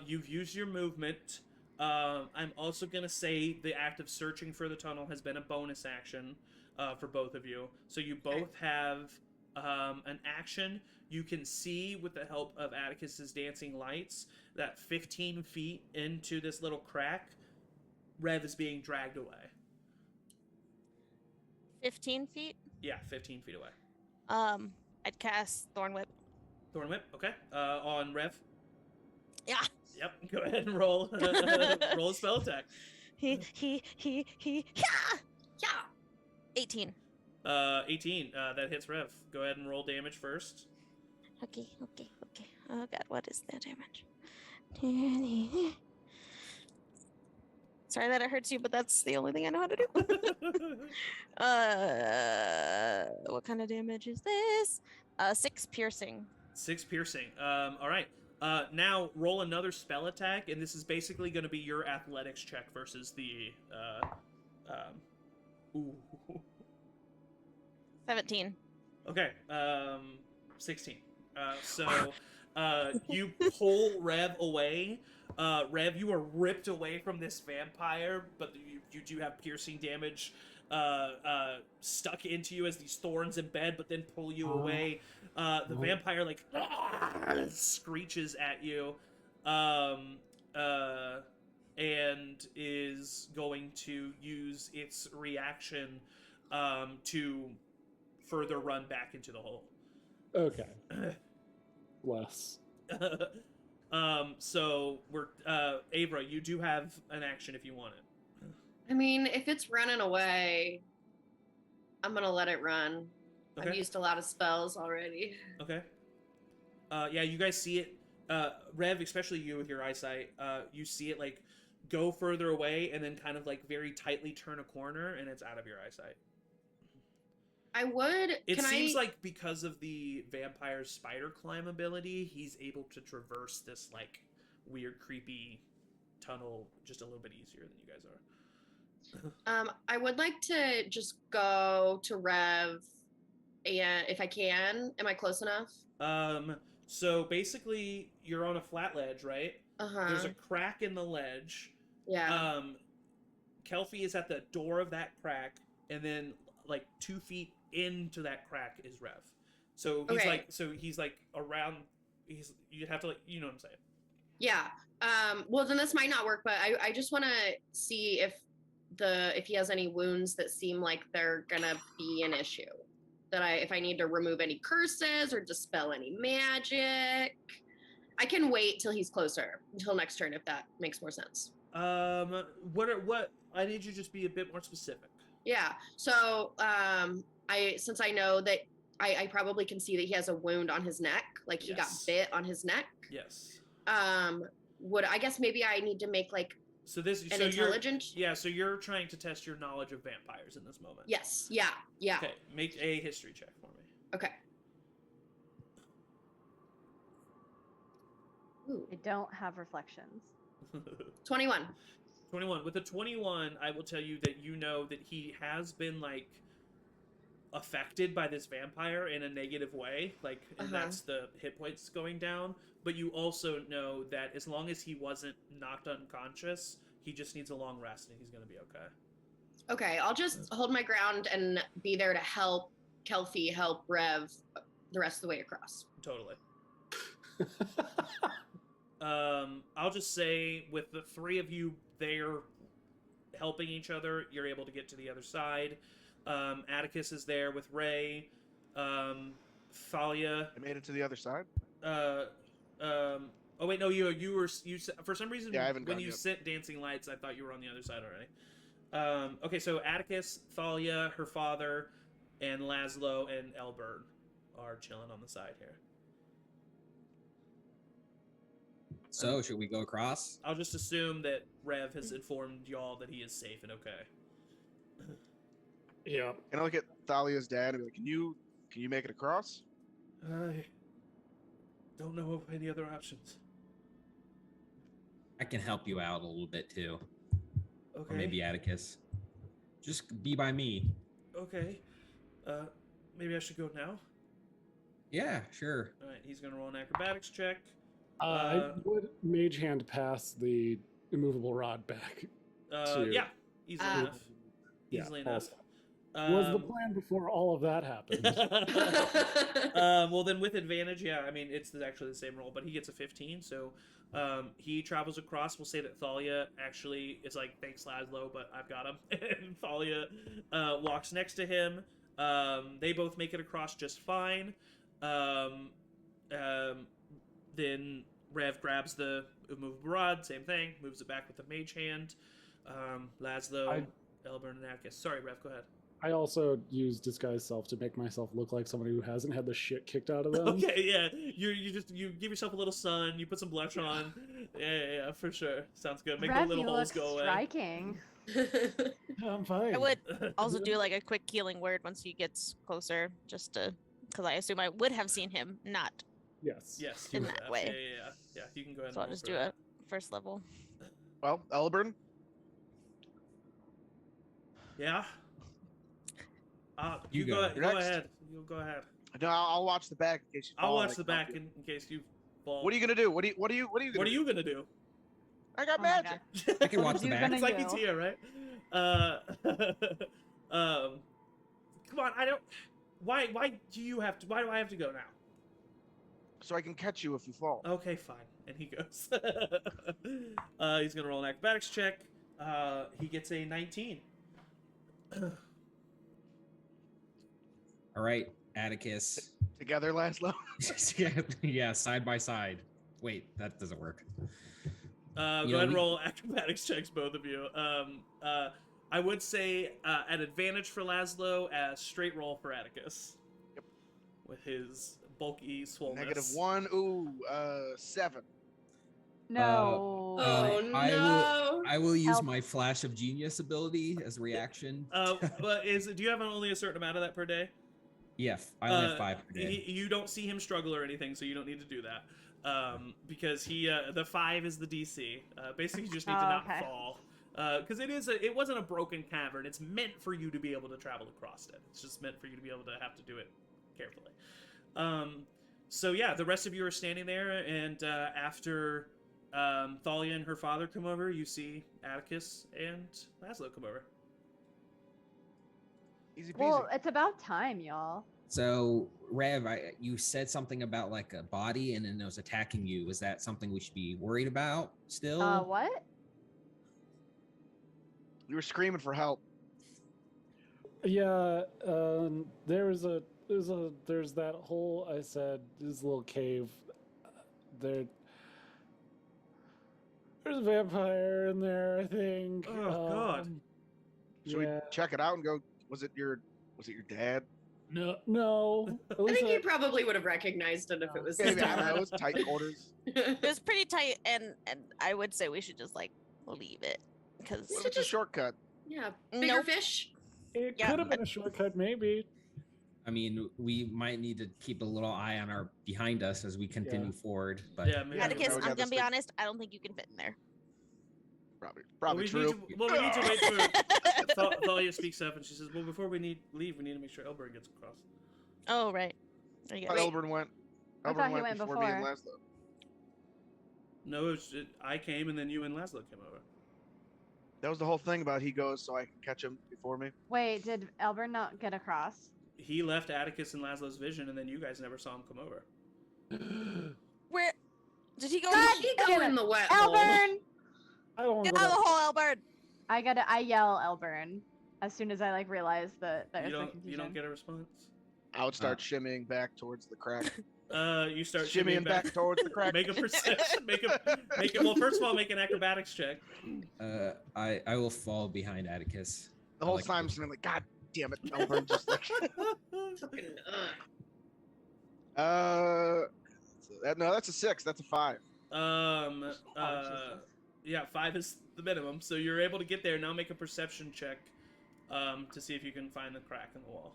You've used your movement. I'm also gonna say the act of searching for the tunnel has been a bonus action for both of you. So you both have an action. You can see with the help of Atticus's dancing lights that 15 feet into this little crack, Rev is being dragged away.
15 feet.
Yeah, 15 feet away.
I'd cast Thorn Whip.
Thorn Whip, okay. On Rev.
Yeah.
Yep. Go ahead and roll. Roll a spell attack.
Yeah.
Yeah.
18.
18. That hits Rev. Go ahead and roll damage first.
Okay. Oh god, what is the damage? Sorry that it hurts you, but that's the only thing I know how to do. What kind of damage is this? 6 piercing.
6 piercing. All right. Now roll another spell attack, and this is basically going to be your athletics check versus the. Ooh.
17.
Okay. 16. So you pull Rev away. Rev, you are ripped away from this vampire, but you do have piercing damage stuck into you as these thorns embed, but then pull you away. The vampire like screeches at you, and is going to use its reaction to further run back into the hole.
Okay. Bless.
So we're Avra, you do have an action if you want it.
I mean, if it's running away, I'm gonna let it run.
Okay.
I've used a lot of spells already.
Okay. Yeah, you guys see it. Rev, especially you with your eyesight, you see it like go further away and then kind of like very tightly turn a corner, and it's out of your eyesight.
I would.
It
can
seems
I?
like because of the vampire's spider climb ability, he's able to traverse this like weird, creepy tunnel just a little bit easier than you guys are.
I would like to just go to Rev, and if I can, am I close enough?
So basically, you're on a flat ledge, right? There's
Uh-huh.
a crack in the ledge.
Yeah.
Kelpie is at the door of that crack, and then like 2 feet into that crack is Rev. So
Okay.
he's like around. You'd have to like, you know what I'm saying?
Yeah. Well, then this might not work, but I just want to see if he has any wounds that seem like they're gonna be an issue. If I need to remove any curses or dispel any magic. I can wait till he's closer, until next turn, if that makes more sense.
What I need you to just be a bit more specific.
Yeah. So, since I know that I probably can see that he has a wound on his neck, like he got
Yes.
bit on his neck.
Yes.
I guess maybe I need to make like
So this
an intelligence.
Yeah, so you're trying to test your knowledge of vampires in this moment.
Yes. Yeah. Yeah.
Okay, make a history check for me.
Okay. Ooh,
I don't have reflections.
21.
21. With a 21, I will tell you that you know that he has been like affected by this vampire in a negative way, like, and that's the hit points going down. But you also know that as long as he wasn't knocked unconscious, he just needs a long rest and he's gonna be okay.
Okay, I'll just hold my ground and be there to help Kelpie help Rev the rest of the way across.
Totally. I'll just say with the three of you there helping each other, you're able to get to the other side. Atticus is there with Ray. Thalia.
I made it to the other side.
Oh wait, no, you for some reason
Yeah, I haven't
when
gone
you
yet.
sent dancing lights, I thought you were on the other side already. Okay, so Atticus, Thalia, her father, and Laszlo and Elbert are chilling on the side here.
So, should we go across?
I'll just assume that Rev has informed y'all that he is safe and okay.
Yeah.
And I look at Thalia's dad and be like, "Can you make it across?"
I don't know of any other options.
I can help you out a little bit too.
Okay.
Or maybe Atticus. Just be by me.
Okay. Maybe I should go now?
Yeah, sure.
Alright, he's gonna roll an acrobatics check.
I would mage hand pass the immovable rod back. to-
Yeah, easily
Ah.
enough.
Yeah,
Easily enough.
also. Was the plan before all of that happened?
Well, then with advantage, yeah, I mean, it's actually the same roll, but he gets a 15, so he travels across. We'll say that Thalia actually is like, thanks, Laszlo, but I've got him. And Thalia walks next to him. They both make it across just fine. Then Rev grabs the immovable rod, same thing, moves it back with the mage hand. Laszlo, Elbern, and Atticus. Sorry, Rev, go ahead.
I also use disguise self to make myself look like somebody who hasn't had the shit kicked out of them.
Okay, yeah. You give yourself a little sun. You put some blush on. Yeah, for sure. Sounds good. Make
Rev,
the little
you
holes
look
go away.
striking.
I'm fine.
I would also do like a quick healing word once he gets closer, just to, because I assume I would have seen him, not.
Yes.
Yes,
in
you
that
have.
way.
Yeah. You can go ahead.
So
and
I'll just
roll
do
for
it first level.
Well, Elburn,
Yeah.
You
You go.
go.
Go
You're next.
ahead. You go ahead.
no, I'll watch the back in case you
I'll
fall.
watch
I
the
can help
back
you.
in case you fall.
What are you gonna do? What are you gonna
What are
do?
you gonna do?
I got
Oh my
magic.
I can
What
watch
are
the
you
back.
gonna
It's like
do?
it's here, right? Come on. I don't. Why do you have to? Why do I have to go now?
So I can catch you if you fall.
Okay, fine. And he goes. He's gonna roll an acrobatics check. He gets a 19.
All right, Atticus.
Together, Laszlo.
Yeah, side by side. Wait, that doesn't work.
Go ahead and roll acrobatics checks, both of you. I would say at advantage for Laszlo, straight roll for Atticus.
Yep.
With his bulky swollenness.
-1. Ooh, 7.
No.
Oh
I
no.
I will use
Help.
my flash of genius ability as a reaction.
But do you have only a certain amount of that per day?
Yeah, I only have 5 per day.
You don't see him struggle or anything, so you don't need to do that. Because the 5 is the DC. Basically, you just need to
Oh,
not
okay.
fall. Because it wasn't a broken cavern. It's meant for you to be able to travel across it. It's just meant for you to be able to have to do it carefully. So yeah, the rest of you are standing there, and after Thalia and her father come over, you see Atticus and Laszlo come over.
Easy peasy.
Well, it's about time, y'all.
So, Rev, you said something about like a body and then it was attacking you. Is that something we should be worried about still?
What?
You were screaming for help.
Yeah, there's that hole. I said this little cave. There, there's a vampire in there. I think.
Oh, God.
Should we check it out and go? Was it your dad?
No. At
I
least
think he probably would have recognized it if it was his
Maybe, I don't know. It
dad.
was tight quarters.
It was pretty tight, and I would say we should just like leave it because
What if it's a shortcut?
Yeah, bigger
Nope.
fish.
it
Yeah.
could have been a shortcut, maybe.
I mean, we might need to keep a little eye on our behind us as we continue forward. But
Yeah, maybe.
Atticus,
we got
I'm
this
gonna be
thing.
honest. I don't think you can fit in there.
Probably
we
true.
Need to wait for Thalia speaks up and she says, "Well, before we leave, we need to make sure Elbert gets across."
Oh right. There you
I
go.
thought Elburn went.
I thought he went
before me and
before.
Laszlo.
No, I came and then you and Laszlo came over.
That was the whole thing about he goes so I can catch him before me.
Wait, did Elbert not get across?
He left Atticus and Laszlo's vision, and then you guys never saw him come over.
Where did he go?
God
He
damn
go in
it.
the wet hole.
Elburn!
I don't want
Get
to
out
go
of the
back.
hole, Albert.
I yell Elburn as soon as I like realize that there's the
You
confusion.
don't get a response.
I would start shimmying back towards the crack.
You start
Shimmying back towards the crack.
Make a perception. Make it. Well, first of all, make an acrobatics check.
I will fall behind Atticus.
The whole
like
time I'm saying like, God damn it, Elburn, just like.
Fucking,
No, that's a 6. That's a 5.
Yeah, 5 is the minimum, so you're able to get there. Now make a perception check, to see if you can find the crack in the wall.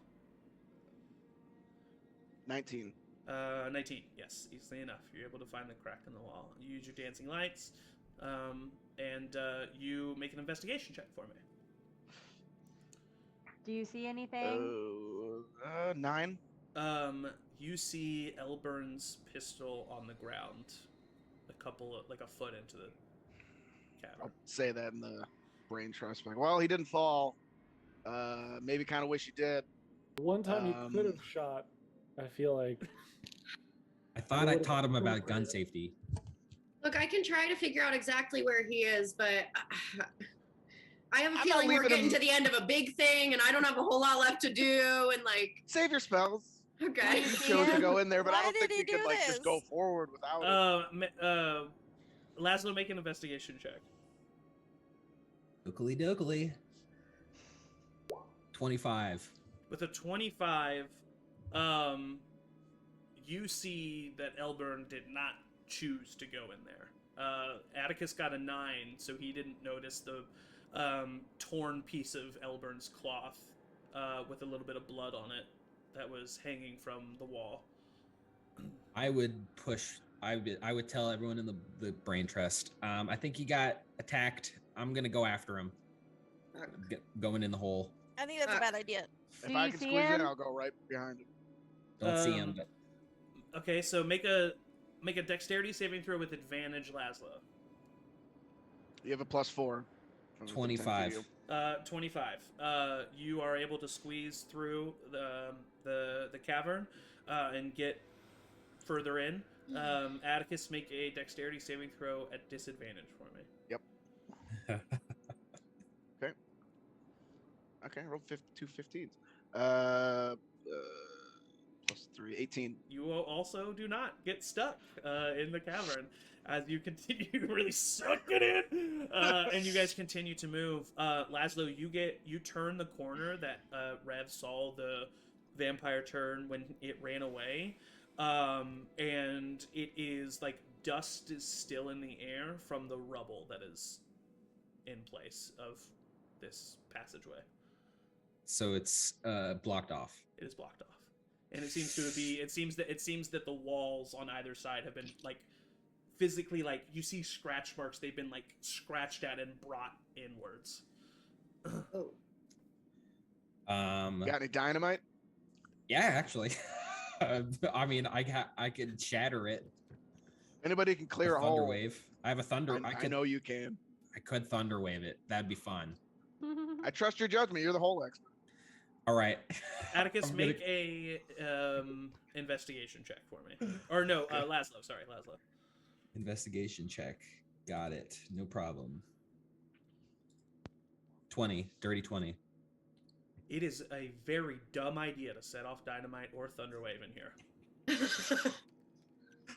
19.
19. Yes, easily enough. You're able to find the crack in the wall. You use your dancing lights, and you make an investigation check for me.
Do you see anything?
9.
You see Elburn's pistol on the ground, a foot into the cavern.
I'll say that in the brain trust. Like, well, he didn't fall. Maybe kind of wish he did.
One time he could have shot. I feel like.
I thought I taught him about gun safety.
Look, I can try to figure out exactly where he is, but I have a
I'm
feeling
not
we're
leaving
getting
him-
to the end of a big thing, and I don't have a whole lot left to do. And like,
Save your spells.
okay,
He chose to go in there, but I
Why
don't
did
think
he
he could
do
like just go
this?
forward without it.
Laszlo, make an investigation check.
Dokily dokily. 25.
With a 25, you see that Elburn did not choose to go in there. Atticus got a 9, so he didn't notice the torn piece of Elburn's cloth with a little bit of blood on it that was hanging from the wall.
I would push. I would tell everyone in the brain trust. I think he got attacked. I'm gonna go after him. Going in the hole.
I think that's a bad idea.
If
Do
I
you
can
see
squeeze in,
him?
I'll go right behind him.
Don't see him. But
Okay, so make a dexterity saving throw with advantage, Laszlo.
You have a +4. from the 10
25.
feet.
25. You are able to squeeze through the cavern and get further in. Atticus, make a dexterity saving throw at disadvantage for me.
Okay, roll 2 15s. +3, 18.
You will also do not get stuck in the cavern as you continue to really suck it in, and you guys continue to move. Laszlo, you turn the corner that Rev saw the vampire turn when it ran away, And it is like dust is still in the air from the rubble that is in place of this passageway.
So it's blocked off.
It is blocked off, and it seems that the walls on either side have been like physically, like, you see scratch marks. They've been like scratched at and brought inwards.
Oh.
Got any dynamite?
Yeah, actually. I mean, I could shatter it.
Anybody can clear a
thunder
hole.
wave. I have a thunder.
I know you can.
I could thunder wave it. That'd be fun.
I trust your judgment. You're the hole expert.
All right.
Atticus,
I'm
make a investigation check for me. Or no, Laszlo. Sorry, Laszlo.
Investigation check. Got it. No problem. 20. Dirty 20.
It is a very dumb idea to set off dynamite or thunderwave in here.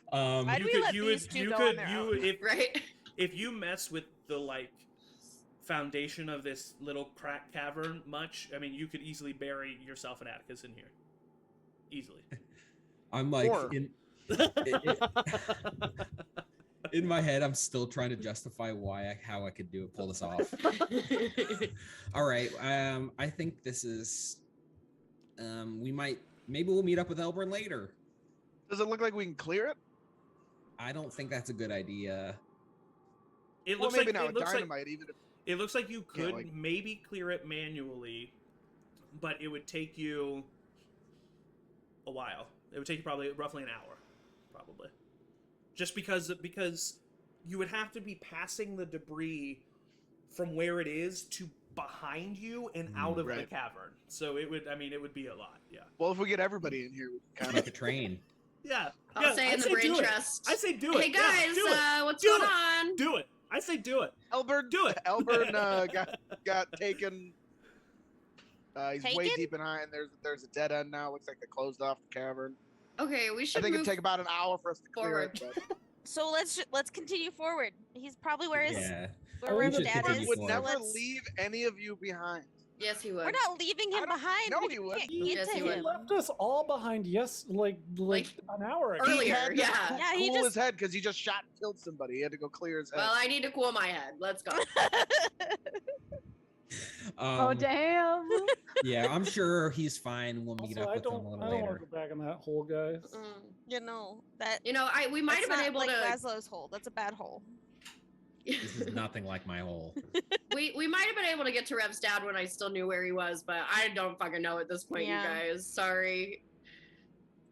Why do we let these two go on their own?
Right?
If you mess with the like foundation of this little crack cavern much, I mean, you could easily bury yourself and Atticus in here, easily.
I'm like
Or-
in my head. I'm still trying to justify how I could pull this off. All right. I think this is. Maybe we'll meet up with Elburn later.
Does it look like we can clear it?
I don't think that's a good idea.
It
Well,
looks
maybe
like
not
it
with
looks like
dynamite. Even if
it looks like you could
like-
maybe clear it manually, but it would take you a while. It would take you probably roughly an hour, probably. Just because you would have to be passing the debris from where it is to behind you and out of the
Right.
cavern. So it would be a lot. Yeah.
well, if we get everybody in here, we can kind
Like
of.
a train.
Yeah.
I'll
yeah,
say
I'd
in the brain
do it.
trust.
I say do it.
Hey
Yeah,
guys,
do it.
what's
Do
going
it.
on?
Do it. I say do it.
Elburn,
Do it.
Elburn got taken. He's way
Taken?
deep behind. There's a dead end now. Looks like they closed off the cavern.
Okay, we
I
should
think
move
it'd take about an hour for us to clear
forward.
it. But
So let's continue forward. He's probably where his
Yeah.
where
We
Riv's
should
dad
continue
is.
would
so
never
let's-
leave any of you behind.
Yes, he would.
We're not leaving
I
him
don't-
behind.
no,
we
he would.
can't
Yes,
get
he
to
would.
him.
left us all behind. Yes, like an hour ago.
Earlier,
had to
yeah.
Yeah, he
Cool
just
his head because he just shot and killed somebody. He had to go clear his head.
Well, I need to cool my head. Let's go.
Oh damn!
Yeah, I'm sure he's fine. We'll meet
Also,
up with him a
I
little
don't want
later.
to go back in that hole, guys.
you know that.
You know, we might have
that's
been
not
able
like
to.
Laszlo's hole. That's a bad hole.
This is nothing like my hole.
we might have been able to get to Rev's dad when I still knew where he was, but I don't fucking know at this point,
Yeah.
you guys. Sorry.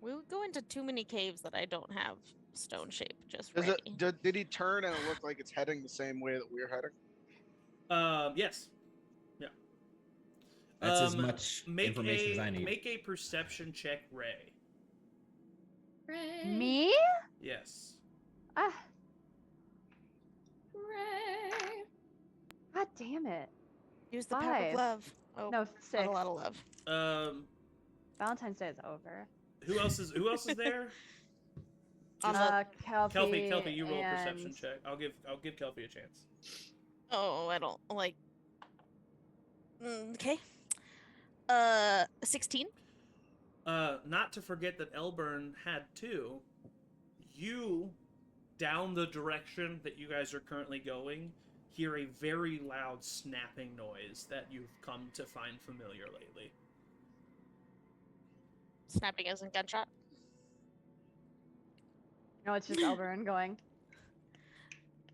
We would go into too many caves that I don't have stone shape just
Does
ready.
did he turn and it looked like it's heading the same way that we're heading?
Yes. Yeah.
That's as much information as I need.
Make a perception check, Ray.
Ray.
Me?
Yes.
Ah,
Ray.
god damn it!
Use the power
5.
of love. Oh,
No,
not
6.
a lot of love.
Valentine's Day is over.
Who else is there?
On the-
Kelpie.
Kelpie, you roll a perception
and-
check. I'll give Kelpie a chance.
Oh, I don't like. Okay. 16.
Not to forget that Elburn had 2. You, down the direction that you guys are currently going, hear a very loud snapping noise that you've come to find familiar lately.
Snapping as in gunshot.
No, it's just Elburn going.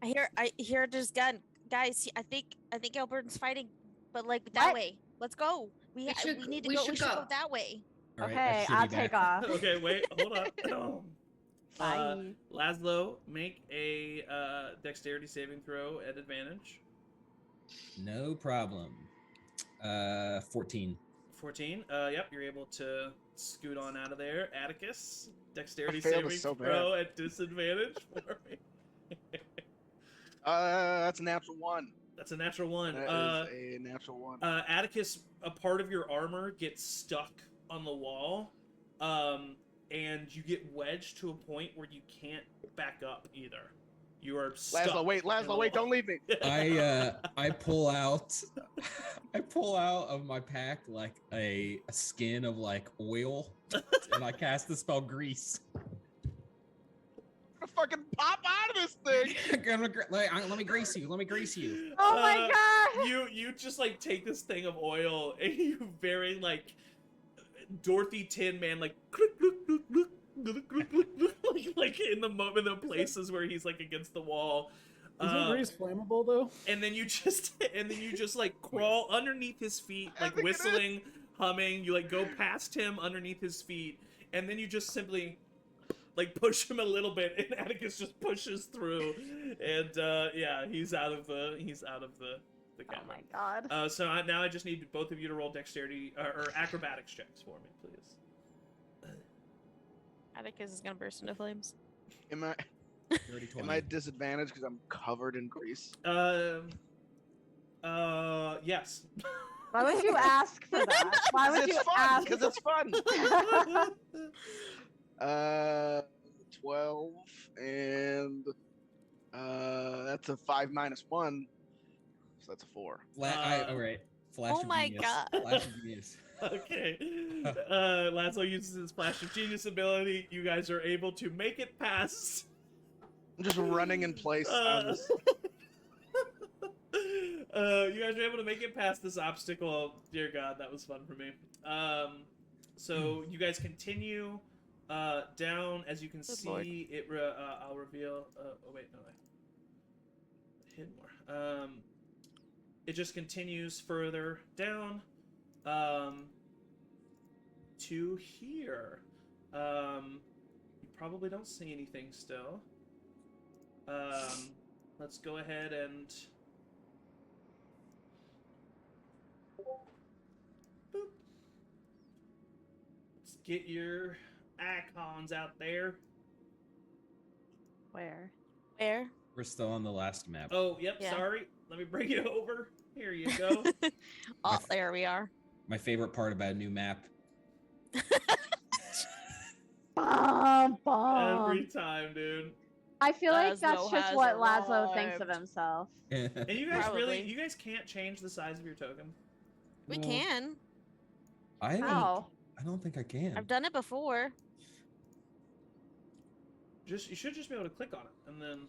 I hear there's gun. Guys, I think Albert's fighting, but like that
What?
way. Let's go. We need to
we
go.
should
We should
go.
go that way.
All right,
Okay,
I
I'll
should be
take
back.
off.
Okay, wait, hold on.
Bye.
Laszlo, make a dexterity saving throw at advantage.
No problem. 14.
14. Yep, you're able to scoot on out of there. Atticus, dexterity
failed
saving
is so
throw at disadvantage for me.
That's a natural 1.
That's a natural 1.
That is a natural 1.
Atticus, a part of your armor gets stuck on the wall, and you get wedged to a point where you can't back up either. You are stuck.
Laszlo, wait,
in the
don't
wall.
leave me.
I pull out of my pack like a skin of like oil, and I cast the spell grease.
fucking pop out of this thing.
Let me grace you. Let me grace you.
Oh my god!
You just like take this thing of oil and you very like Dorothy Tin Man like like in the places where he's like against the wall.
Isn't grease flammable though?
And then you just like crawl underneath his feet, like whistling, humming. You like go past him underneath his feet, and then you just simply like push him a little bit, and Atticus just pushes through, and yeah, he's out of the
Oh
cavern.
my god.
So now I just need both of you to roll dexterity or acrobatics checks for me, please.
Atticus is gonna burst into flames.
Am I
Dirty 20.
am I at disadvantage because I'm covered in grease?
Yes.
Why would you ask for that? Why would
it's
you
fun,
ask?
because it's fun. 12 and that's a 5 minus 1, so that's a 4.
All right. Flash
Oh
of
my
genius.
God.
Flash of genius.
Okay. Laszlo uses his Flash of Genius ability. You guys are able to make it past.
I'm just running in place. on this.
You guys are able to make it past this obstacle. Dear God, that was fun for me. So you guys continue down. As you can
Good
see,
Lord.
I'll reveal. Oh wait, no, I hid more. It just continues further down. To here. You probably don't see anything still. Let's go ahead and boop. Let's get your icons out there.
Where?
Where?
We're still on the last map.
Oh, yep,
Yeah.
sorry. Let me bring it over. Here you go.
Oh, there we are.
My favorite part about a new map.
Bum, bum.
Every time, dude.
I feel like
Laszlo
that's just
has
what Laszlo thinks of
arrived.
himself.
And you guys
Probably.
you guys can't change the size of your token.
We
Well,
can.
How?
I don't think I can.
I've done it before.
You should just be able to click on it and then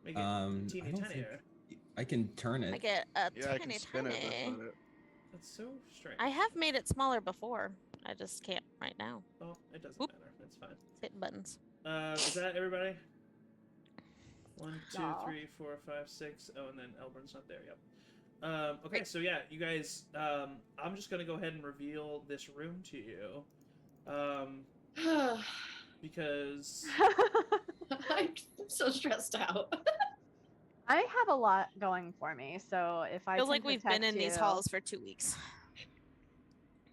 make it
I
teeny
don't
tinier.
think I can turn it.
I get a
Yeah, I can
tiny,
spin it. That's
tiny.
about it.
That's so strange.
I have made it smaller before. I just can't right now.
Oh, it doesn't
Whoop.
matter. It's fine.
It's hitting buttons.
Is that everybody? 1, 2,
Yeah.
3, 4, 5, 6. Oh, and then Elburn's not there. Yep. Okay, so yeah, you guys. I'm just gonna go ahead and reveal this room to you, because
I'm so stressed out.
I have a lot going for me, so if I
Feels
can
like we've been
protect
in these
you-
halls for 2 weeks.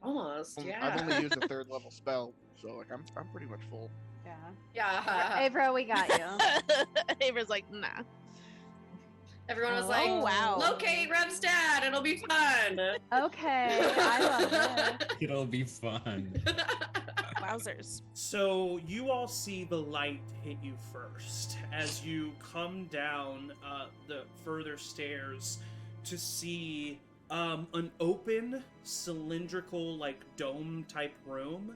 Almost, yeah.
I've only used a 3rd level spell, so like I'm pretty much full.
Yeah.
Yeah.
Avro, we got you.
Ava's like, nah.
Everyone was
Oh,
like,
wow.
locate Rev's dad, it'll be fun.
Okay, I love it.
It'll be fun.
Wowzers.
so you all see the light hit you first as you come down the further stairs to see an open cylindrical like dome type room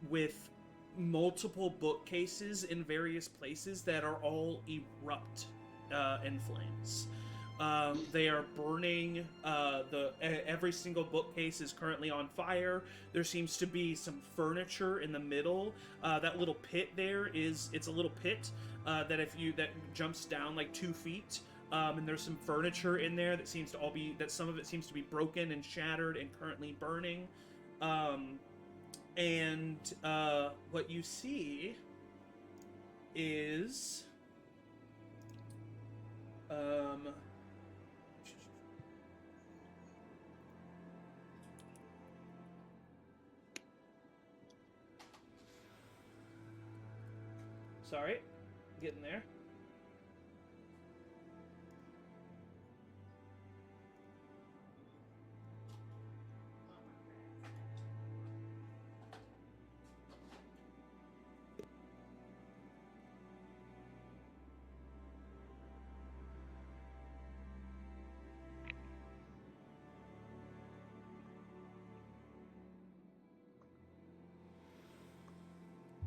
with multiple bookcases in various places that are all erupt in flames. They are burning. Every single bookcase is currently on fire. There seems to be some furniture in the middle. That little pit there it's a little pit that jumps down like 2 feet. And there's some furniture in there that some of it seems to be broken and shattered and currently burning. And what you see is sorry, getting there.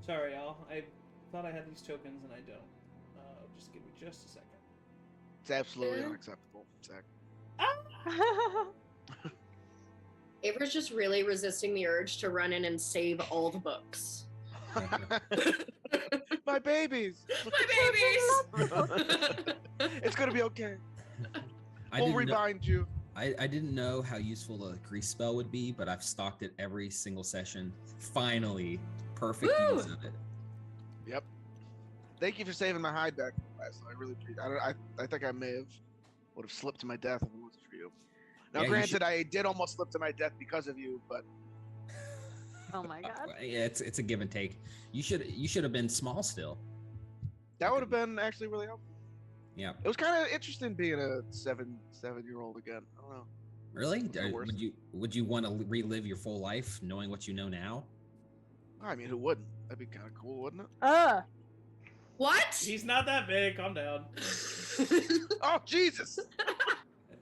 Sorry, y'all. I thought I had these tokens and I don't. Just give me just a second.
It's absolutely
Yeah.
unacceptable, Zach.
Ava's just really resisting the urge to run in and save all the books.
My babies.
My babies!
It's gonna be okay.
I
We'll
didn't know,
rebind you.
I didn't know how useful a grease spell would be, but I've stocked it every single session. Finally, perfect
Woo!
use of it.
Yep. Thank you for saving my hide back. I really appreciate. I think I would have slipped to my death if it wasn't for you. Now,
Yeah, you
granted,
should-
I did almost slip to my death because of you, but
Oh my god.
Yeah, it's a give and take. You should have been small still.
that would have been actually really helpful.
Yeah.
It was kind of interesting being a seven-year-old again. I don't know.
Really?
the worst.
Would you want to relive your full life knowing what you know now?
I mean, who wouldn't? That'd be kind of cool, wouldn't it?
What?
He's not that big. Calm down.
Oh, Jesus!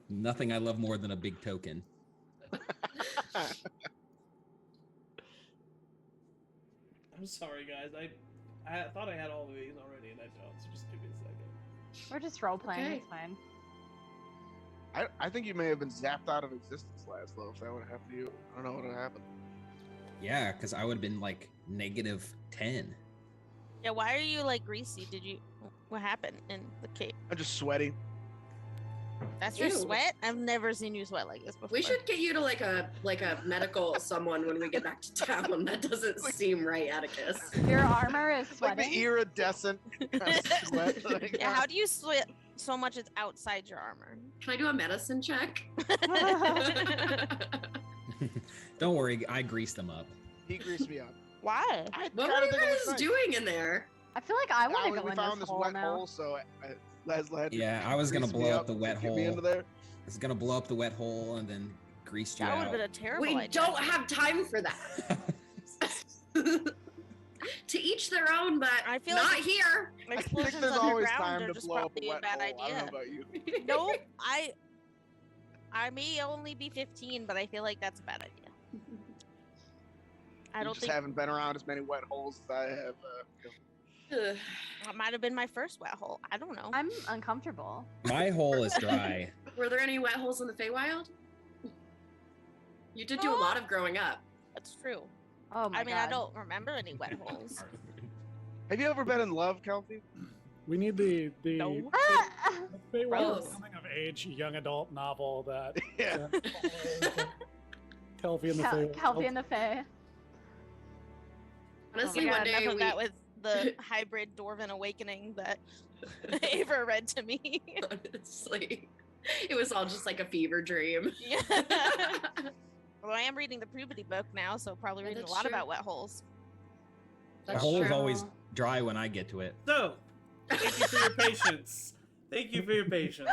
Nothing I love more than a big token.
I'm sorry, guys. I thought I had all of these already, and I don't. So just give me a second.
We're just role playing.
Okay.
It's fine.
I think you may have been zapped out of existence last, though. If that would have happened to you, I don't know what would have happened.
Yeah, because I would have been like -10.
Yeah, why are you like greasy? What happened in the cave?
I'm just sweaty.
That's your
Ew.
sweat? I've never seen you sweat like this before.
We should get you to like a medical someone when we get back to town. That doesn't seem right, Atticus.
Your armor is
It's like the
sweating.
iridescent kind of sweat. that I
Yeah,
got.
how do you sweat so much it's outside your armor?
Can I do a medicine check?
Don't worry, I greased them up.
He greased me up.
Why?
I
What
kinda
were you
think it
guys
looks nice.
doing in there?
I feel like I want to
we
go in
found
this
this
hole
wet
now.
hole, so Leslie had to
Yeah, I was gonna
grease me
blow up the wet
to get me
hole.
into there.
I was gonna blow up the wet hole and then greased you
That would
out.
have been a terrible
We
idea.
don't have time for that. To each their own, but
I feel
not
like-
here.
I think
Explosions
there's always
underground
time
are
to
just
blow up a
probably a
wet
bad
hole. I don't
idea.
know about you.
No, I may only be 15, but I feel like that's a bad idea. I
You
don't
just
think
haven't been around as many wet holes as I have.
Ugh.
it might have been my first wet hole. I don't know.
I'm uncomfortable.
My hole is dry.
Were there any wet holes in the Feywild? You did do a lot of growing up.
That's true.
Oh my
I mean,
god.
I don't remember any wet holes.
Have you ever been in love, Kelsey?
We need the
No.
Feywild
Gross.
coming of age young adult novel that
Yeah.
Kelpie and the Feywild.
Kelpie and the Fae.
Honestly,
Yeah,
one day
enough of
we
that with the hybrid dwarven awakening that Ava read to me.
honestly, it was all just like a fever dream.
Yeah. Well, I am reading the puberty book now, so probably
Yeah,
reading a
that's
lot
true.
about wet holes.
My
That's
hole is
true.
always dry when I get to it.
So, thank you for your patience. Thank you for your patience.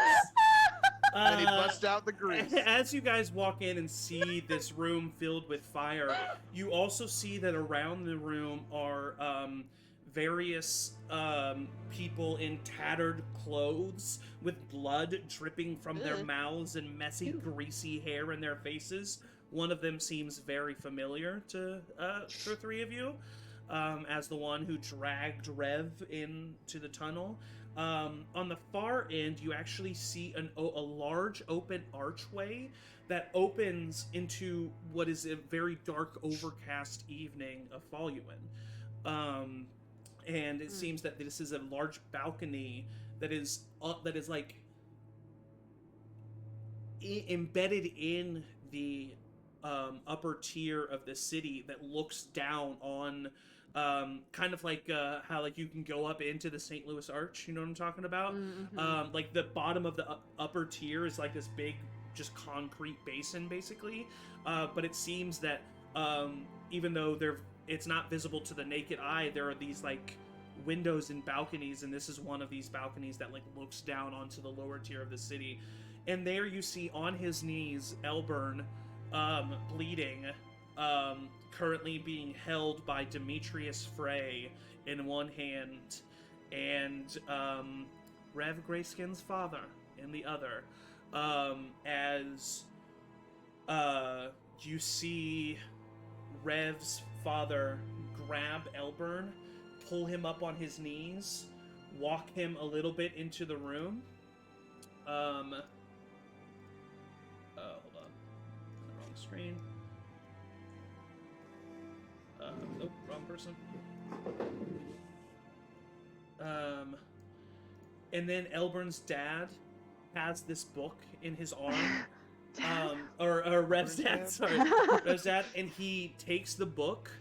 And he busts out the grease.
As you guys walk in and see this room filled with fire, you also see that around the room are various people in tattered clothes with blood dripping from their
Ugh.
mouths and messy, greasy hair in their faces. One of them seems very familiar to the three of you, as the one who dragged Rev into the tunnel. On the far end, you actually see a large open archway that opens into what is a very dark, overcast evening of Voluin. And it seems that this is a large balcony that is like embedded in the upper tier of the city that looks down on kind of like how like you can go up into the St. Louis Arch, you know what I'm talking about?
Mhm.
Like the bottom of the upper tier is like this big just concrete basin basically, but it seems that even though it's not visible to the naked eye, there are these like windows and balconies, and this is one of these balconies that like looks down onto the lower tier of the city. And there you see on his knees Elburn, bleeding, currently being held by Demetrius Frey in one hand, and Rev Grayskin's father in the other. As you see Rev's father grab Elburn, pull him up on his knees, walk him a little bit into the room. Hold on. Wrong screen. Nope, wrong person. And then Elburn's dad has this book in his arm. Or Rev's dad, sorry. Rev's dad, and he takes the book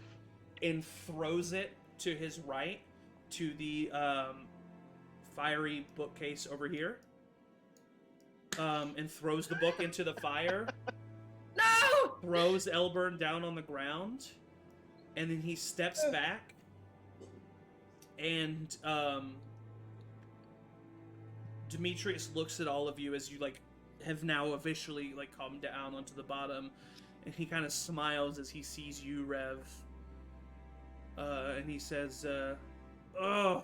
and throws it to his right to the fiery bookcase over here. And throws the book into the fire.
No!
Throws Elburn down on the ground. And then he steps back. And Demetrius looks at all of you as you like have now officially like come down onto the bottom, and he kind of smiles as he sees you, Rev. And he says, "Oh,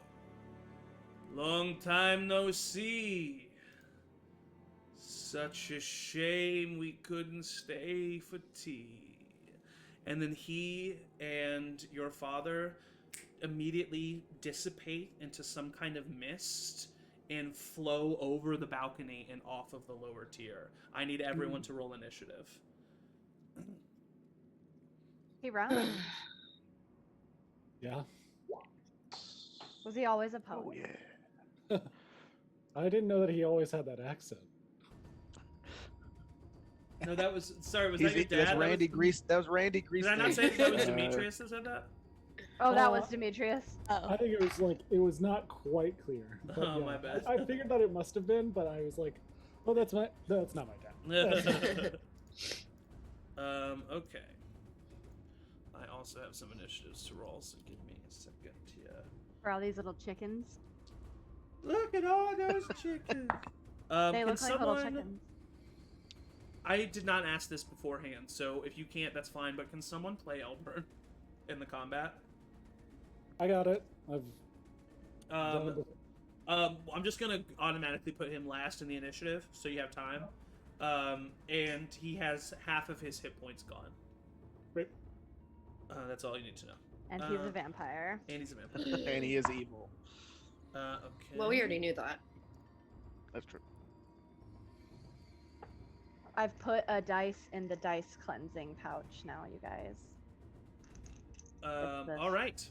long time no see. Such a shame we couldn't stay for tea." And then he and your father immediately dissipate into some kind of mist and flow over the balcony and off of the lower tier. I need everyone to roll initiative.
He runs.
Yeah.
Was he always a poet?
Oh yeah.
I didn't know that he always had that accent.
No, that was sorry. Was that your dad?
That's Randy Grease. That was Randy Grease.
Did I not say that was Demetrius that said that?
Oh, that was Demetrius.
I think it was not quite clear. But
Oh,
yeah,
my bad.
I figured that it must have been, but I was like, oh, that's not my dad.
Okay. I also have some initiatives to roll, so give me a second here.
For all these little chickens.
Look at all those chickens.
They
can
look like little
someone-
chickens.
I did not ask this beforehand, so if you can't, that's fine. But can someone play Elburn in the combat?
I got it. I've done it
Um,
before.
I'm just gonna automatically put him last in the initiative, so you have time. And he has half of his hit points gone.
Great.
That's all you need to know.
And he's
Uh,
a vampire.
And he's a vampire.
And he is evil.
Okay.
Well, we already knew that.
That's true.
I've put a dice in the dice cleansing pouch now, you guys. this.
All right.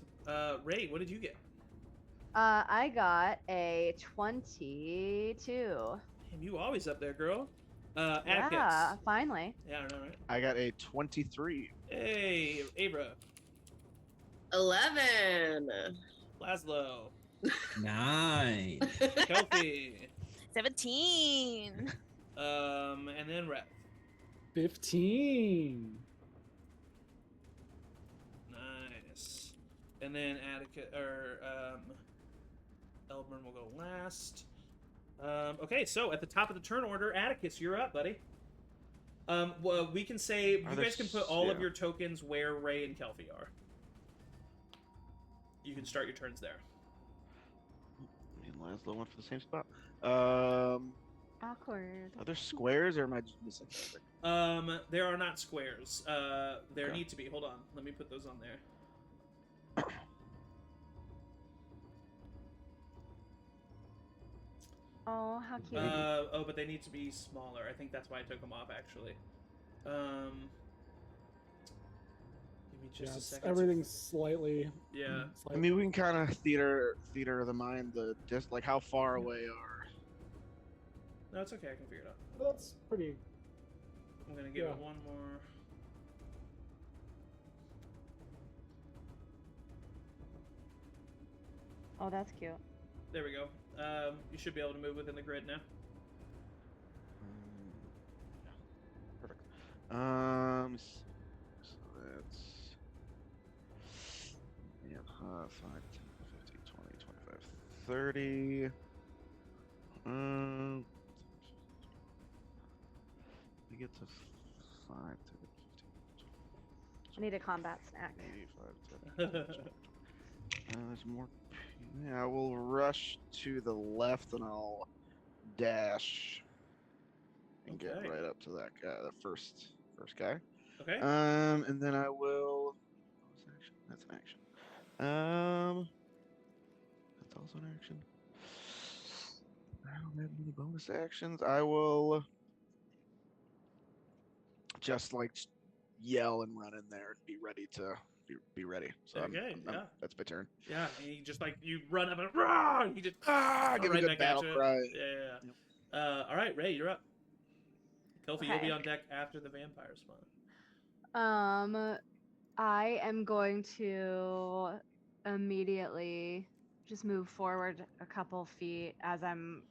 Ray, what did you get?
I got a 22.
Damn, you always up there, girl. Atticus.
Yeah, finally.
Yeah, I know, right?
I got a 23.
Hey, Abra,
11.
Laszlo,
9.
Kelpie,
17.
and then Rep.
15.
Nice. And then Atticus Elburn will go last. Okay, so at the top of the turn order, Atticus, you're up, buddy. Well, we can say you
there
guys can put all of
yeah.
your tokens where Ray and Kelpie are. You can start your turns there.
Me and Laszlo went for the same spot.
Awkward.
Are there squares or am I just missing something?
There are not squares. There
Okay.
need to be. Hold on. Let me put those on there.
Oh, how cute.
Oh, but they need to be smaller. I think that's why I took them off, actually. Give me just
Yeah,
a
it's-
second.
everything's slightly.
Yeah.
I mean, we can kind of theater of the mind, just like how far away are.
No, it's okay. I can figure it out.
That's pretty.
I'm gonna give
Yeah.
it one more.
Oh, that's cute.
There we go. You should be able to move within the grid now.
Perfect. So that's 5, 10, 15, 20, 25, 30. We get to 5, 10,
I need a combat snack.
10, 5, 10. There's more. Yeah, we'll rush to the left and I'll dash and get
Okay.
right up to that guy, the first guy.
Okay.
And then I will. What's action? That's an action. one action. I don't have any bonus actions. I will just like yell and run in there and be ready to be ready. So
Okay, yeah.
that's my turn.
Yeah, and you just like you run up and rah, and you just
Give a
right
good
back
battle
at you.
cry.
Yeah.
Yep.
All right, Ray, you're up. Kofi, you'll be
Okay.
on deck after the vampire spawn.
I am going to immediately just move forward a couple feet as I'm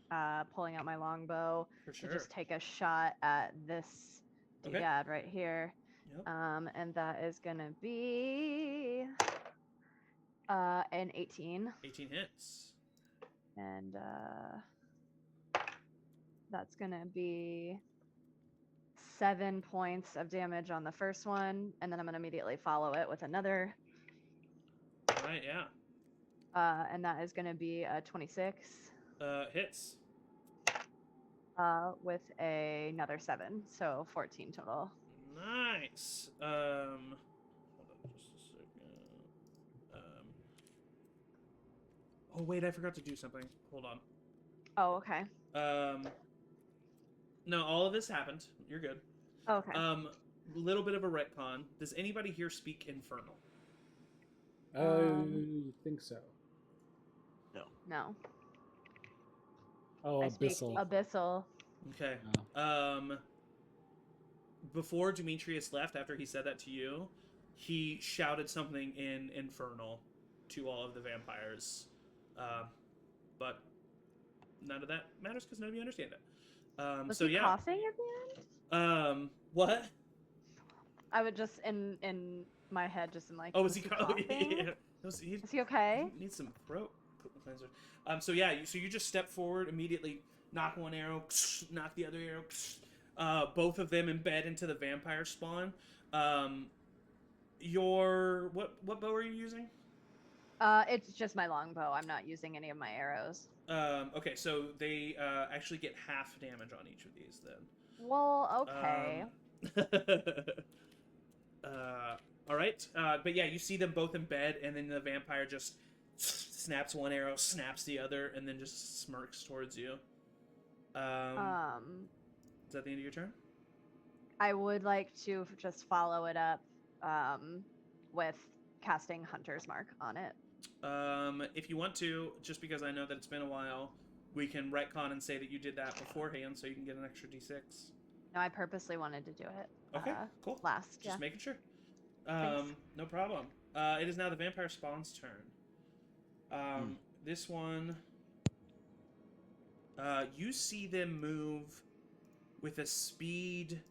pulling out my longbow
For
to
sure.
just take a shot at this
Okay.
doodad right here.
Yep.
And that is gonna be an 18,
18 hits.
and that's gonna be 7 points of damage on the first one, and then I'm gonna immediately follow it with another,
All right, yeah.
and that is gonna be a 26,
Hits.
with another 7, so 14 total.
Nice. Hold on just a second. Oh wait, I forgot to do something. Hold on.
Oh, okay.
No, all of this happened. You're good.
Okay.
Little bit of a retcon. Does anybody here speak Infernal?
I think so.
No.
Oh,
I speak
abyssal.
Abyssal.
Okay.
Oh.
Before Demetrius left, after he said that to you, he shouted something in Infernal to all of the vampires. But none of that matters because none of you understand it.
Was
so
he
yeah.
coughing at the end?
What?
I would just in my head just am like,
Oh,
was he coughing?
Yeah.
Is he okay?
He needs some throat cleanser. So yeah, you just step forward immediately, knock one arrow, knock the other arrow. Both of them embed into the vampire spawn. What bow are you using?
It's just my longbow. I'm not using any of my arrows.
Okay, so they actually get half damage on each of these then.
Well, okay.
All right. But yeah, you see them both in bed, and then the vampire just snaps one arrow, snaps the other, and then just smirks towards you. Is that the end of your turn?
I would like to just follow it up with casting Hunter's Mark on it.
If you want to, just because I know that it's been a while, we can retcon and say that you did that beforehand, so you can get an extra d6.
No, I purposely wanted to do it.
Okay, cool.
Last,
Just making sure.
Thanks.
No problem. It is now the vampire spawn's turn. This one, you see them move with a speed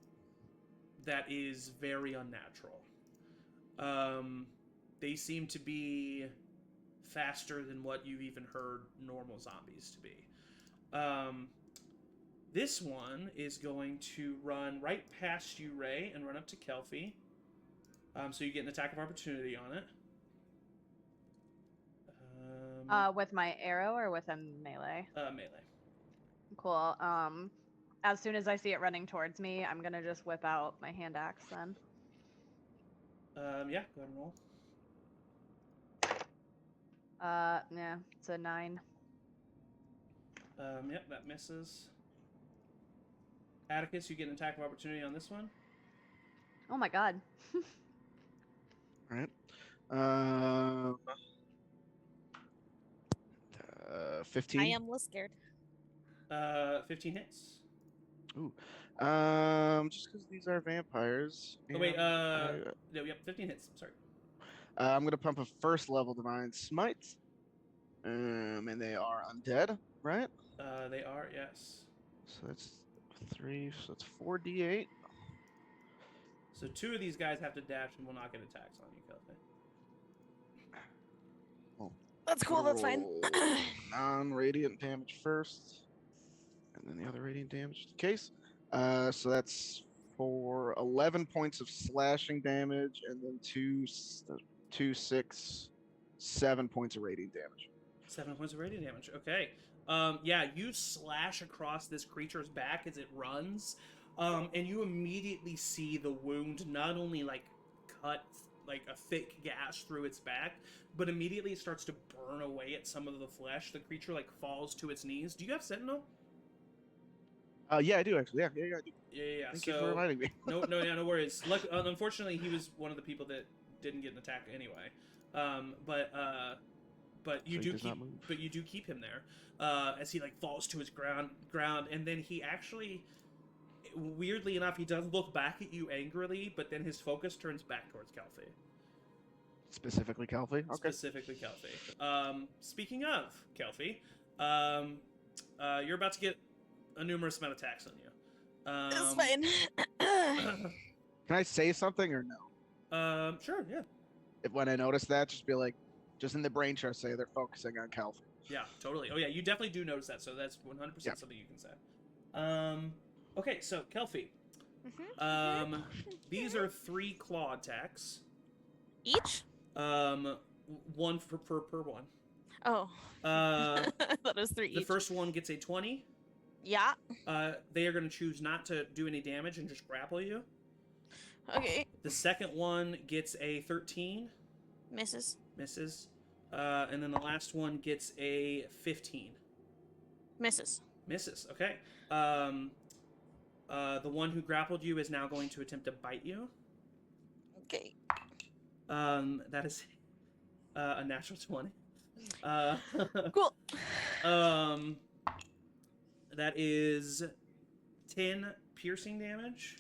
that is very unnatural. They seem to be faster than what you've even heard normal zombies to be. This one is going to run right past you, Ray, and run up to Kelpie. So you get an attack of opportunity on it.
With my arrow or with a melee?
Melee.
Cool. As soon as I see it running towards me, I'm gonna just whip out my hand axe then.
Yeah, go ahead and roll.
Yeah, it's a 9.
Yep, that misses. Atticus, you get an attack of opportunity on this one.
Oh my god.
All right. 15.
I am less scared.
15 hits.
Ooh. Just because these are vampires.
Oh wait,
and
no, yep, 15 hits. Sorry.
I'm gonna pump a first level divine smite. And they are undead, right?
They are, yes.
So that's 3. So that's 4d8.
So 2 of these guys have to dash and will not get attacks on you, Kelpie.
That's cool. That's fine.
Roll non-radiant damage first, and then the other radiant damage in case. So that's for 11 points of slashing damage, and then 2, 6, 7 points of radiant damage.
7 points of radiant damage. Okay. Yeah, you slash across this creature's back as it runs, and you immediately see the wound not only like cut like a thick gash through its back, but immediately it starts to burn away at some of the flesh. The creature like falls to its knees. Do you have Sentinel?
Yeah, I do actually. Yeah, I do.
Yeah.
Thank
So
you for reminding me.
no worries. Unfortunately, he was one of the people that didn't get an attack anyway. But you
So he
do
does not
keep,
move.
but you do keep him there as he like falls to his ground, and then he actually, weirdly enough, he does look back at you angrily, but then his focus turns back towards Kelpie.
Specifically, Calfee. Okay.
Specifically, Kelpie. Speaking of Kelpie, you're about to get a numerous amount of attacks on you.
It's fine.
Can I say something or no?
Sure, yeah.
If when I notice that, just be like, just in the brain trust, say they're focusing on Calfee.
Yeah, totally. Oh yeah, you definitely do notice that, so that's 100%
Yeah.
something you can say. Okay, so Kelpie. These are 3 claw attacks.
Each?
One per one.
Oh.
Uh,
I thought it was 3
the
each.
first one gets a 20.
Yeah.
They are going to choose not to do any damage and just grapple you.
Okay.
The second one gets a 13.
Misses.
Misses. And then the last one gets a 15.
Misses.
Misses. Okay. The one who grappled you is now going to attempt to bite you.
Okay.
That is a natural 20.
Cool.
That is 10 piercing damage.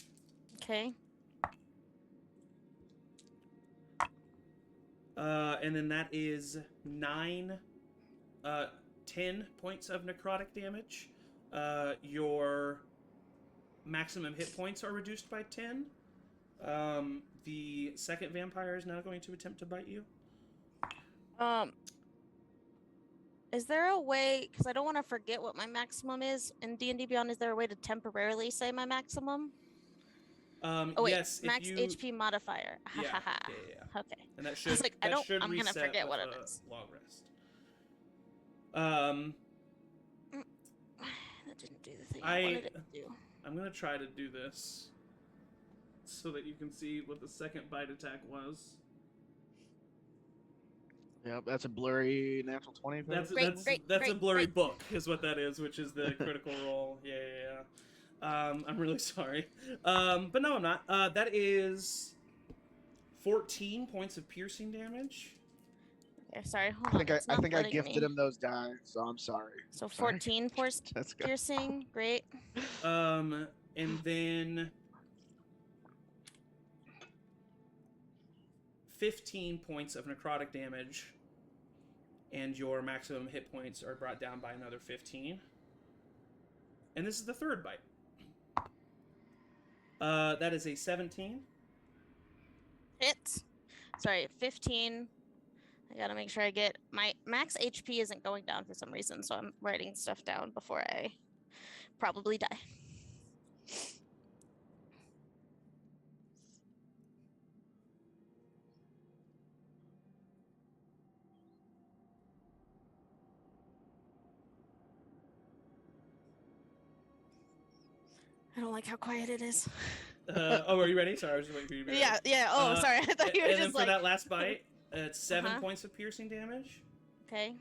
Okay.
And then that is 10 points of necrotic damage. Your maximum hit points are reduced by 10. The second vampire is now going to attempt to bite you.
Is there a way, because I don't want to forget what my maximum is in D&D Beyond, is there a way to temporarily say my maximum? Oh wait,
yes,
max
if you,
HP modifier. Ha
Yeah,
ha ha.
yeah.
Okay.
And that
I
should
was like,
I'm
gonna forget what it is.
Long rest.
That didn't do the thing I wanted it to do.
I'm gonna try to do this so that you can see what the second bite attack was.
Yeah, that's a blurry natural 20.
That's
Great,
a
great,
blurry
great.
book is what that is, which is the critical roll. Yeah. I'm really sorry. But no, I'm not. That is 14 points of piercing damage.
Okay, sorry. Hold
I
on.
think
it's
I
not
think I
letting
gifted
me.
him those die, so I'm sorry.
So
Sorry.
14
That's good.
piercing. Great.
And then 15 points of necrotic damage, and your maximum hit points are brought down by another 15. And this is the third bite. That is a 17.
Hit. Sorry, 15. I gotta make sure I get my max HP isn't going down for some reason, so I'm writing stuff down before I probably die. I don't like how quiet it is.
Are you ready? Sorry, I was just waiting for you to be ready.
Yeah. Oh, sorry. I thought you were
And then
just
for
like.
that last bite, it's 7
Uh-huh.
points of piercing damage,
Okay.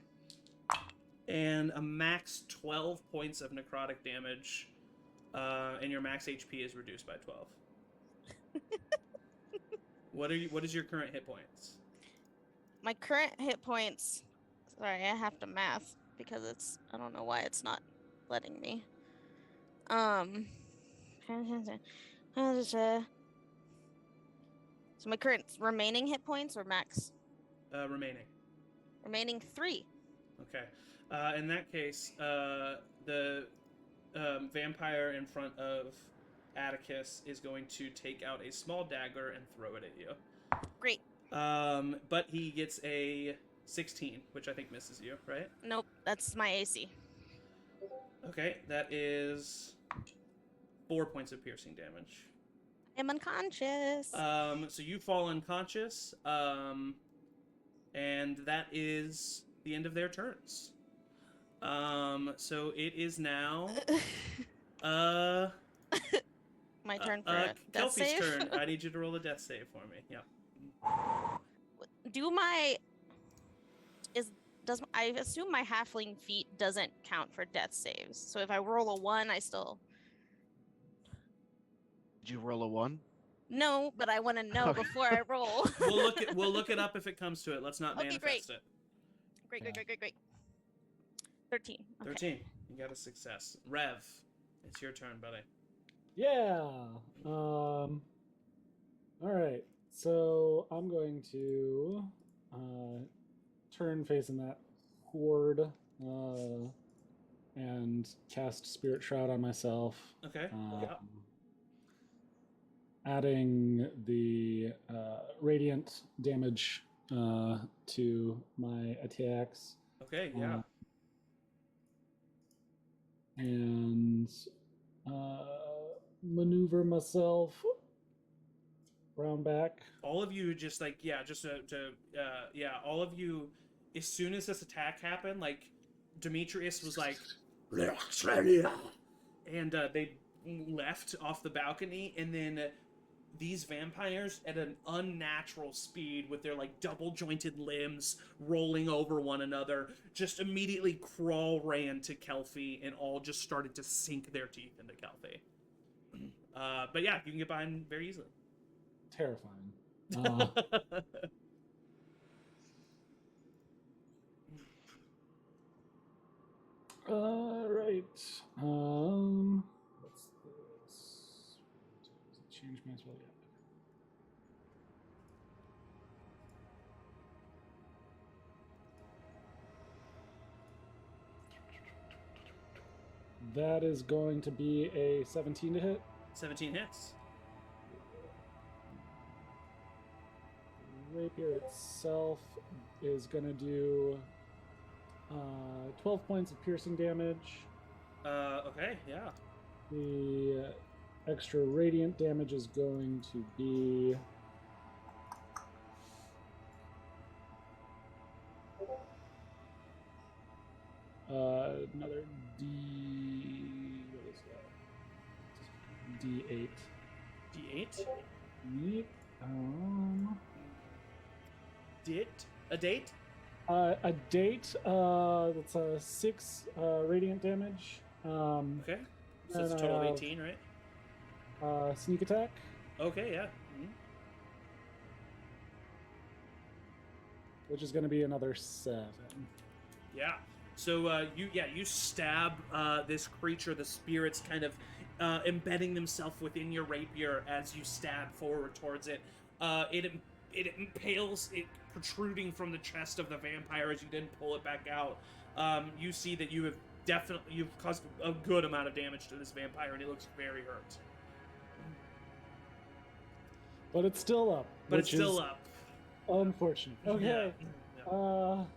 and a max 12 points of necrotic damage, and your max HP is reduced by 12. What is your current hit points?
My current hit points. Sorry, I have to math because I don't know why it's not letting me. So my current remaining hit points or max?
Remaining.
Remaining 3.
Okay. In that case, the vampire in front of Atticus is going to take out a small dagger and throw it at you.
Great.
But he gets a 16, which I think misses you, right?
Nope, that's my AC.
Okay, that is 4 points of piercing damage.
I'm unconscious.
So you fall unconscious, and that is the end of their turns. So it is now
My turn for a death
Kelpie's
save.
turn. I need you to roll a death save for me. Yep.
Do my does I assume my halfling feat doesn't count for death saves. So if I roll a 1, I still
Did you roll a 1?
no, but I want to know
Okay.
before I roll.
We'll look it up if it comes to it. Let's not
Okay, great.
manifest it.
Great. 13. Okay.
13. You got a success. Rev, it's your turn, buddy.
Yeah. All right. So I'm going to turn facing that horde and cast Spirit Shroud on myself.
Okay. Yeah.
Adding the radiant damage to my attacks.
Okay. Yeah.
And maneuver myself round back.
All of you just like all of you, as soon as this attack happened, like Demetrius was like, and they left off the balcony, and then these vampires at an unnatural speed with their like double jointed limbs rolling over one another just immediately ran to Kelpie and all just started to sink their teeth into Kelpie. But yeah, you can get behind very easily.
Terrifying. Right. What's this? Does it change my spell yet? That is going to be a 17 to hit.
17 hits.
Rapier itself is going to do 12 points of piercing damage.
Okay, yeah.
The extra radiant damage is going to be another what is that? D8.
D8?
Yep.
A date?
A date. That's a 6 radiant damage.
Okay. So it's a total of 18, right?
Sneak attack.
Okay, yeah.
Which is going to be another 7.
Yeah. So you stab this creature. The spirits kind of embedding themselves within your rapier as you stab forward towards it. It impales it protruding from the chest of the vampire as you then pull it back out. You see that you've caused a good amount of damage to this vampire, and it looks very hurt.
But it's still up.
But it's still up.
Unfortunate. Okay.
Yeah.
All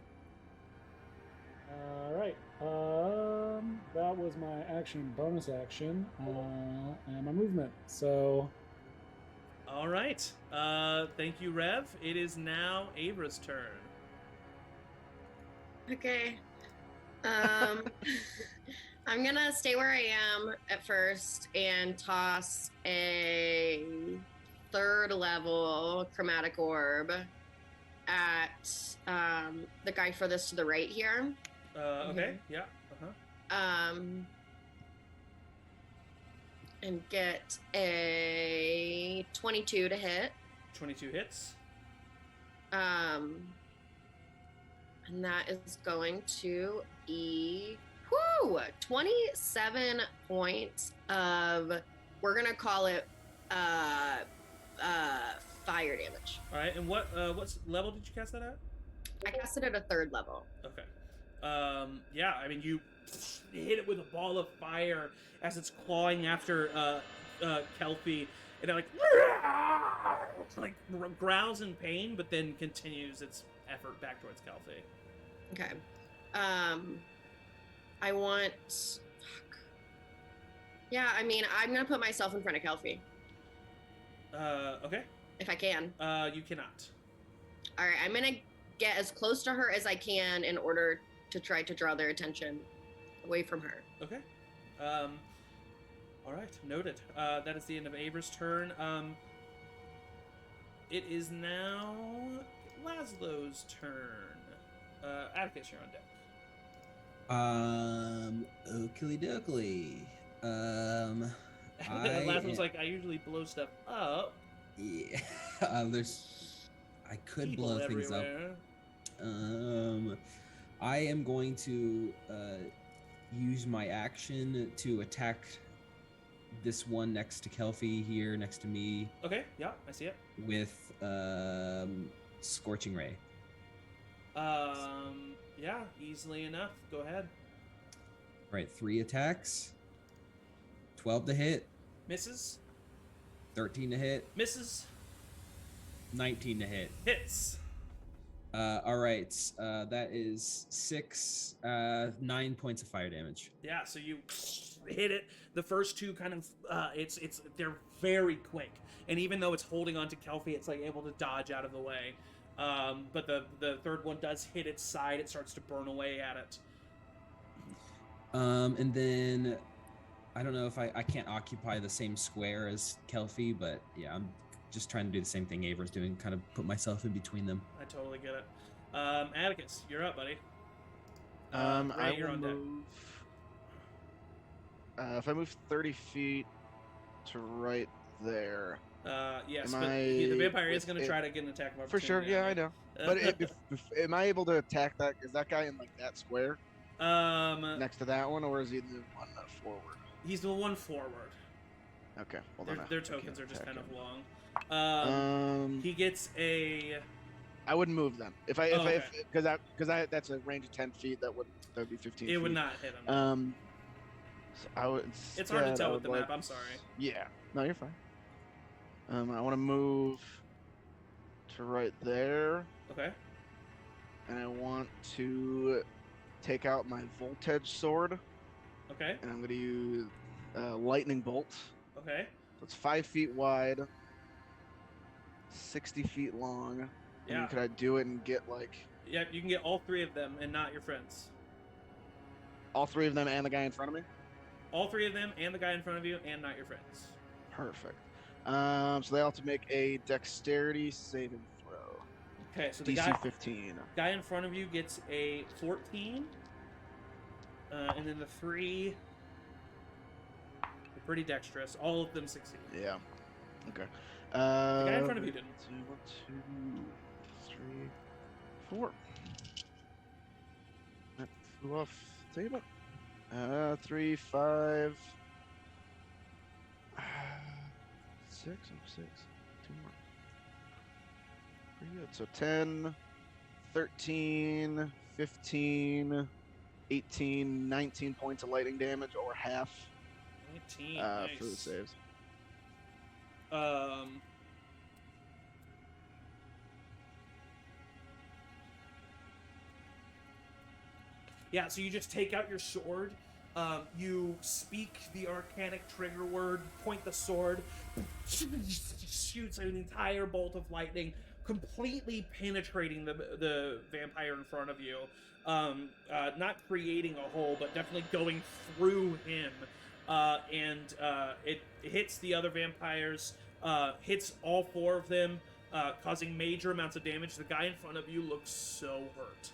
right. That was my action, bonus action, and my movement. So.
All right. Thank you, Rev. It is now Avra's turn.
Okay. I'm gonna stay where I am at first and toss a 3rd level chromatic orb at the guy furthest to the right here.
Okay. Yeah.
And get a 22 to hit.
22 hits.
And that is going to be 27 points of, we're gonna call it fire damage.
All right. And what level did you cast that at?
I cast it at a 3rd level.
Okay. Yeah, I mean, you hit it with a ball of fire as it's clawing after Kelpie, and it like growls in pain, but then continues its effort back towards Kelpie.
Okay. I want. Fuck. Yeah, I mean, I'm gonna put myself in front of Kelpie.
Okay.
If I can.
You cannot.
All right, I'm gonna get as close to her as I can in order to try to draw their attention away from her.
Okay. All right, noted. That is the end of Avra's turn. It is now Laszlo's turn. Atticus, you're on deck.
Oakley dokley.
Laszlo's like, I usually blow stuff up.
Yeah. I could
People
blow things up.
everywhere.
I am going to use my action to attack this one next to Kelpie here, next to me.
Okay, yeah, I see it.
With Scorching Ray.
Yeah, easily enough. Go ahead.
Right, 3 attacks. 12 to hit.
Misses.
13 to hit.
Misses.
19 to hit.
Hits.
All right, that is 9 points of fire damage.
Yeah, so you hit it. The first two kind of, they're very quick, and even though it's holding on to Kelpie, it's like able to dodge out of the way. But the third one does hit its side. It starts to burn away at it.
And then I don't know if I can't occupy the same square as Kelpie, but yeah, I'm just trying to do the same thing Ava's doing, kind of put myself in between them.
I totally get it. Atticus, you're up, buddy. Ray,
I
you're
will
on deck.
move. If I move 30 feet to right there.
Yes,
Am
but
I
the vampire is
with
going to
it-
try to get an attack of
For sure,
opportunity
yeah,
on
I
you.
know. But am I able to attack that? Is that guy in like that square next to that one, or is he the one forward?
He's the one forward.
Okay, well
Their
then
tokens are just kind of long.
long.
He gets a.
I wouldn't move then. If I
Oh, okay.
because that's a range of 10 feet. That would be 15.
It
feet.
would not hit him.
So I would.
It's hard to
instead, I
tell with
would
the
like-
map. I'm sorry.
Yeah, no, you're fine. I want to move to right there,
Okay.
and I want to take out my voltage sword,
Okay.
and I'm going to use lightning bolt.
Okay.
So it's 5 feet wide, 60 feet long.
Yeah.
And could I do it and get like
Yeah. You can get all three of them and not your friends.
all 3 of them and the guy in front of me?
All three of them and the guy in front of you and not your friends.
Perfect. So they all have to make a dexterity saving throw.
Okay. So the
DC 15.
guy in front of you gets a 14, and then the 3. They're pretty dexterous. All of them succeed.
Yeah. Okay.
The guy in front of you didn't.
2, 3, 4. That flew off the table. 3, 5. 6. I'm 6. 2 more. Pretty good. So 10, 13, 15, 18, 19 points of lightning damage, or half
19.
for the
Nice.
saves.
Yeah, so you just take out your sword, you speak the arcanic trigger word, point the sword, shoots an entire bolt of lightning, completely penetrating the vampire in front of you. Not creating a hole, but definitely going through him. It hits the other vampires, hits all 4 of them, causing major amounts of damage. The guy in front of you looks so hurt.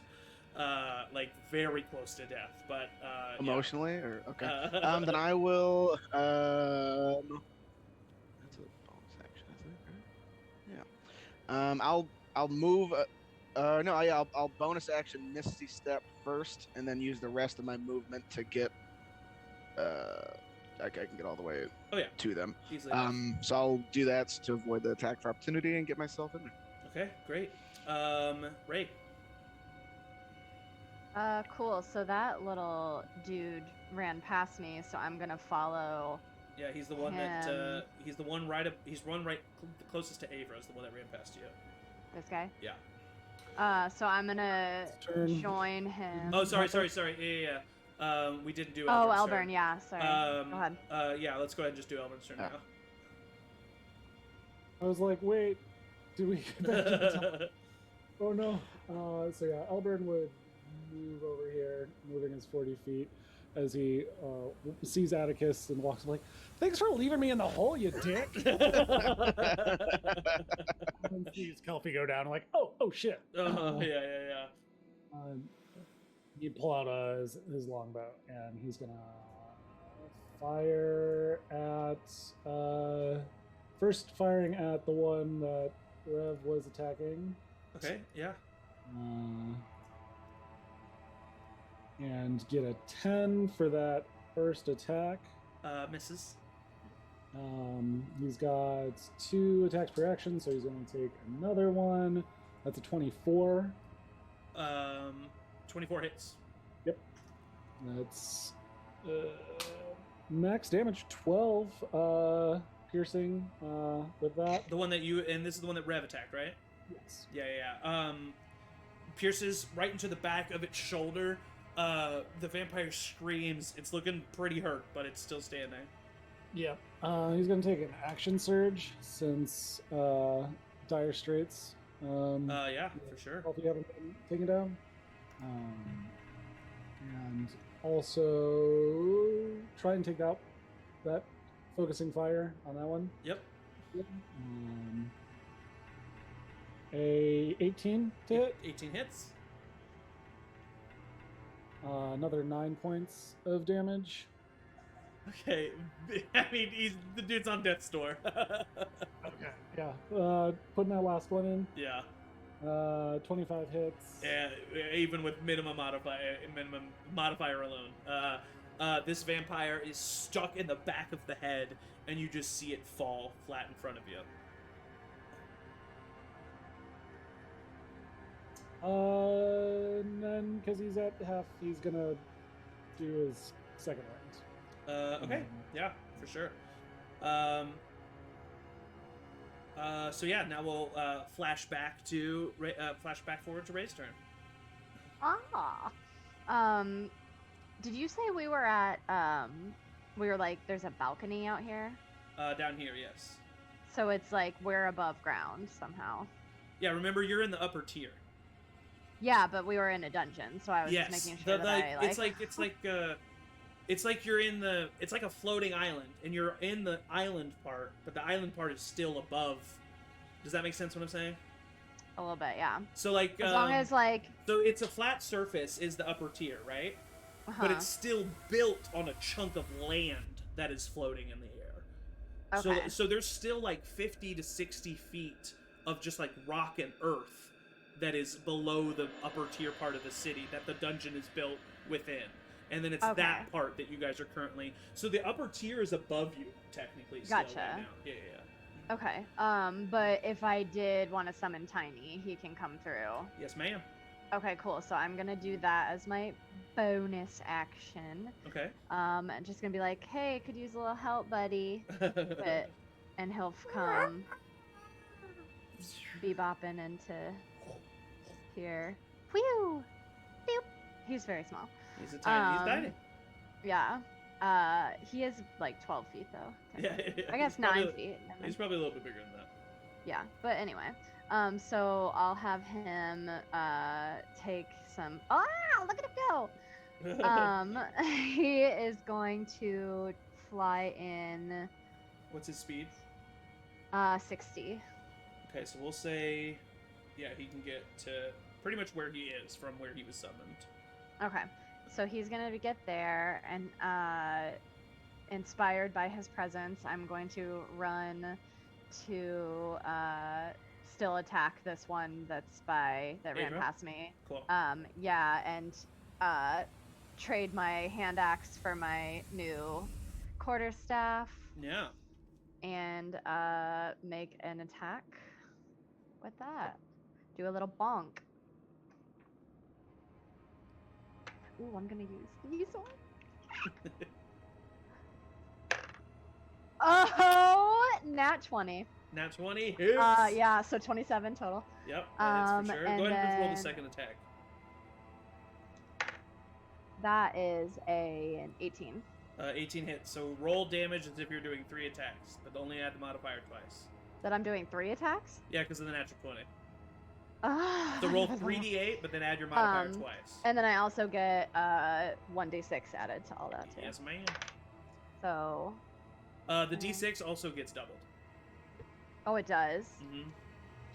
Like very close to death, but
Emotionally, or okay. Then I will. That's a bonus action, I think. Right? Yeah. I'll move. No, yeah. I'll bonus action Misty Step first, and then use the rest of my movement to get. I can get all the way
Oh, yeah.
to them.
easily enough.
So I'll do that to avoid the attack for opportunity and get myself in there.
Okay, great. Ray.
Cool. So that little dude ran past me, so I'm gonna follow.
Yeah, he's the one that
Him.
he's the one right up. He's one right the closest to Avra is the one that ran past you.
This guy.
Yeah.
So I'm gonna
Turn.
join him.
Oh, sorry. Yeah. We didn't do.
Oh,
Elburn's
Elburn.
turn.
Yeah. Sorry. Go ahead.
Yeah, let's go ahead and just do Elburn's turn
Ah.
I was like, wait, do we get back to the top? Oh no. So yeah, Elburn would move over here, moving his 40 feet. as he sees Atticus and walks like, "Thanks for leaving me in the hole, you dick." And sees Kelpie go down, like, "Oh shit."
Yeah.
You pull out his longbow, and he's gonna fire at first firing at the one that Rev was attacking.
Okay, yeah.
And get a 10 for that first attack.
Misses.
He's got 2 attacks per action, so he's going to take another one. That's a 24.
24 hits.
Yep. That's max damage 12 piercing with that.
The one that and this is the one that Rev attacked, right?
Yes.
Yeah. Pierces right into the back of its shoulder. The vampire screams. It's looking pretty hurt, but it's still standing.
Yeah. He's going to take an action surge since dire straits.
Yeah, for sure.
If you haven't been taken down. And also try and take out that focusing fire on that one.
Yep.
A 18 to hit.
18 hits.
Another 9 points of damage.
Okay. I mean, the dude's on death's door.
Okay. Yeah. Putting that last one in.
Yeah.
25 hits.
Yeah, even with minimum modifier alone. This vampire is stuck in the back of the head, and you just see it fall flat in front of you.
And then because he's at half, he's gonna do his second round.
Okay, yeah, for sure. So yeah, now we'll flash back forward to Ray's turn.
Did you say we were at we were like there's a balcony out here?
Down here, yes.
So it's like we're above ground somehow.
Yeah, remember you're in the upper tier.
Yeah, but we were in a dungeon, so I was just making sure
it's like you're in the it's like a floating island, and you're in the island part, but the island part is still above. Does that make sense what I'm saying?
A little bit, yeah.
So like
as long as like
so it's a flat surface is the upper tier, right? But it's still built on a chunk of land that is floating in the air.
Okay.
So there's still like 50 to 60 feet of just like rock and earth that is below the upper tier part of the city that the dungeon is built within. And then it's that part that you guys are currently... So the upper tier is above you, technically.
Gotcha.
Still right now. Yeah.
Okay. But if I did want to summon Tiny, he can come through.
Yes, ma'am.
Okay, cool. So I'm gonna do that as my bonus action.
Okay.
I'm just gonna be like, hey, could use a little help, buddy. And he'll come bebopping into here. Whew! Boop! He's very small.
He's a tiny. He's tiny.
Yeah. He is like 12 feet though.
Yeah.
I guess 9 feet.
He's probably a little bit bigger than that.
Yeah, but anyway. So I'll have him take some. Ah, look at him go! He is going to fly in.
What's his speed?
60.
Okay, so we'll say, yeah, he can get to pretty much where he is from where he was summoned.
Okay, so he's gonna get there, and inspired by his presence, I'm going to run to still attack this one that ran past me.
Cool.
Yeah, and trade my hand axe for my new quarterstaff.
Yeah.
And make an attack with that. Do a little bonk. Ooh, I'm gonna use these ones. Oh, nat 20.
Nat 20 hits.
Yeah, so 27 total.
Yep, that hits for sure. Go ahead and roll the
then-
second attack.
That is an 18.
18 hits. So roll damage as if you're doing 3 attacks, but only add the modifier twice.
That I'm doing 3 attacks?
Yeah, because of the natural 20. So roll 3d8, but then add your modifier
Um,
twice.
And then I also get 1d6 added to all that too.
Yes, ma'am.
So,
The d6 also gets doubled.
oh, it does.
Mm-hmm.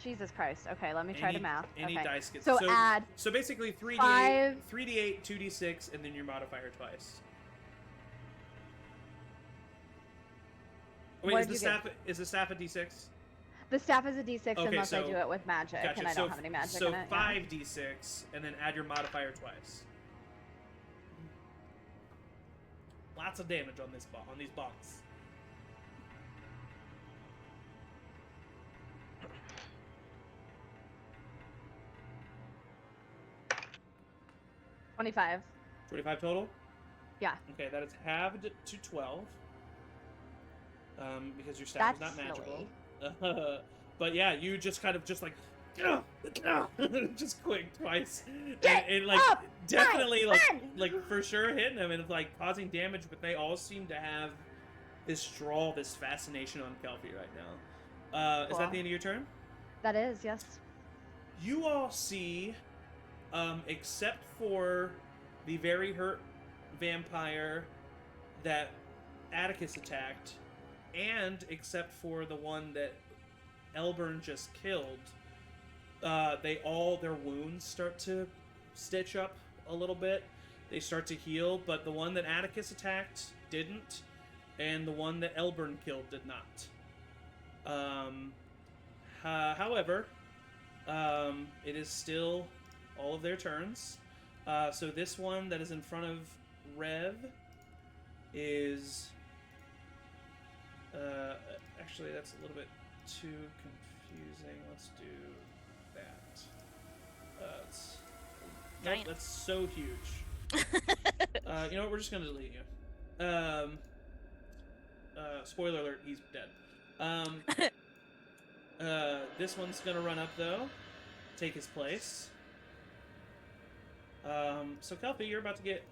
Jesus Christ. Okay, let me try to math.
Any
Okay.
dice gets
So add
So basically 3d8,
5.
3d8, 2d6, and then your modifier twice. Wait,
What
is
did
the
you get?
staff is the staff a d6?
The staff is a d6
Okay,
unless I
so-
do it with magic,
Gotcha.
and I
so,
don't have any magic
so
in it. yeah.
5d6, and then add your modifier twice. Lots of damage on this on these bonks.
$25.
25 total?
Yeah.
Okay, that is halved to 12. Because your staff
That's
is not magical.
silly.
But yeah, you just kind of just like just quick twice.
Get
And like
up,
definitely
my friend!
like for sure hitting them and like causing damage, but they all seem to have this draw, this fascination on Kelpie right now. Is that
Cool.
the end of your turn?
That is, yes.
You all see, except for the very hurt vampire that Atticus attacked, and except for the one that Elburn just killed, their wounds start to stitch up a little bit. They start to heal, but the one that Atticus attacked didn't, and the one that Elburn killed did not. However, it is still all of their turns. So this one that is in front of Rev is... actually, that's a little bit too confusing. Let's do that. Nope,
Giant.
that's so huge. You know what? We're just gonna delete you. Spoiler alert: he's dead. This one's gonna run up though, take his place. So Kelpie, you're about to get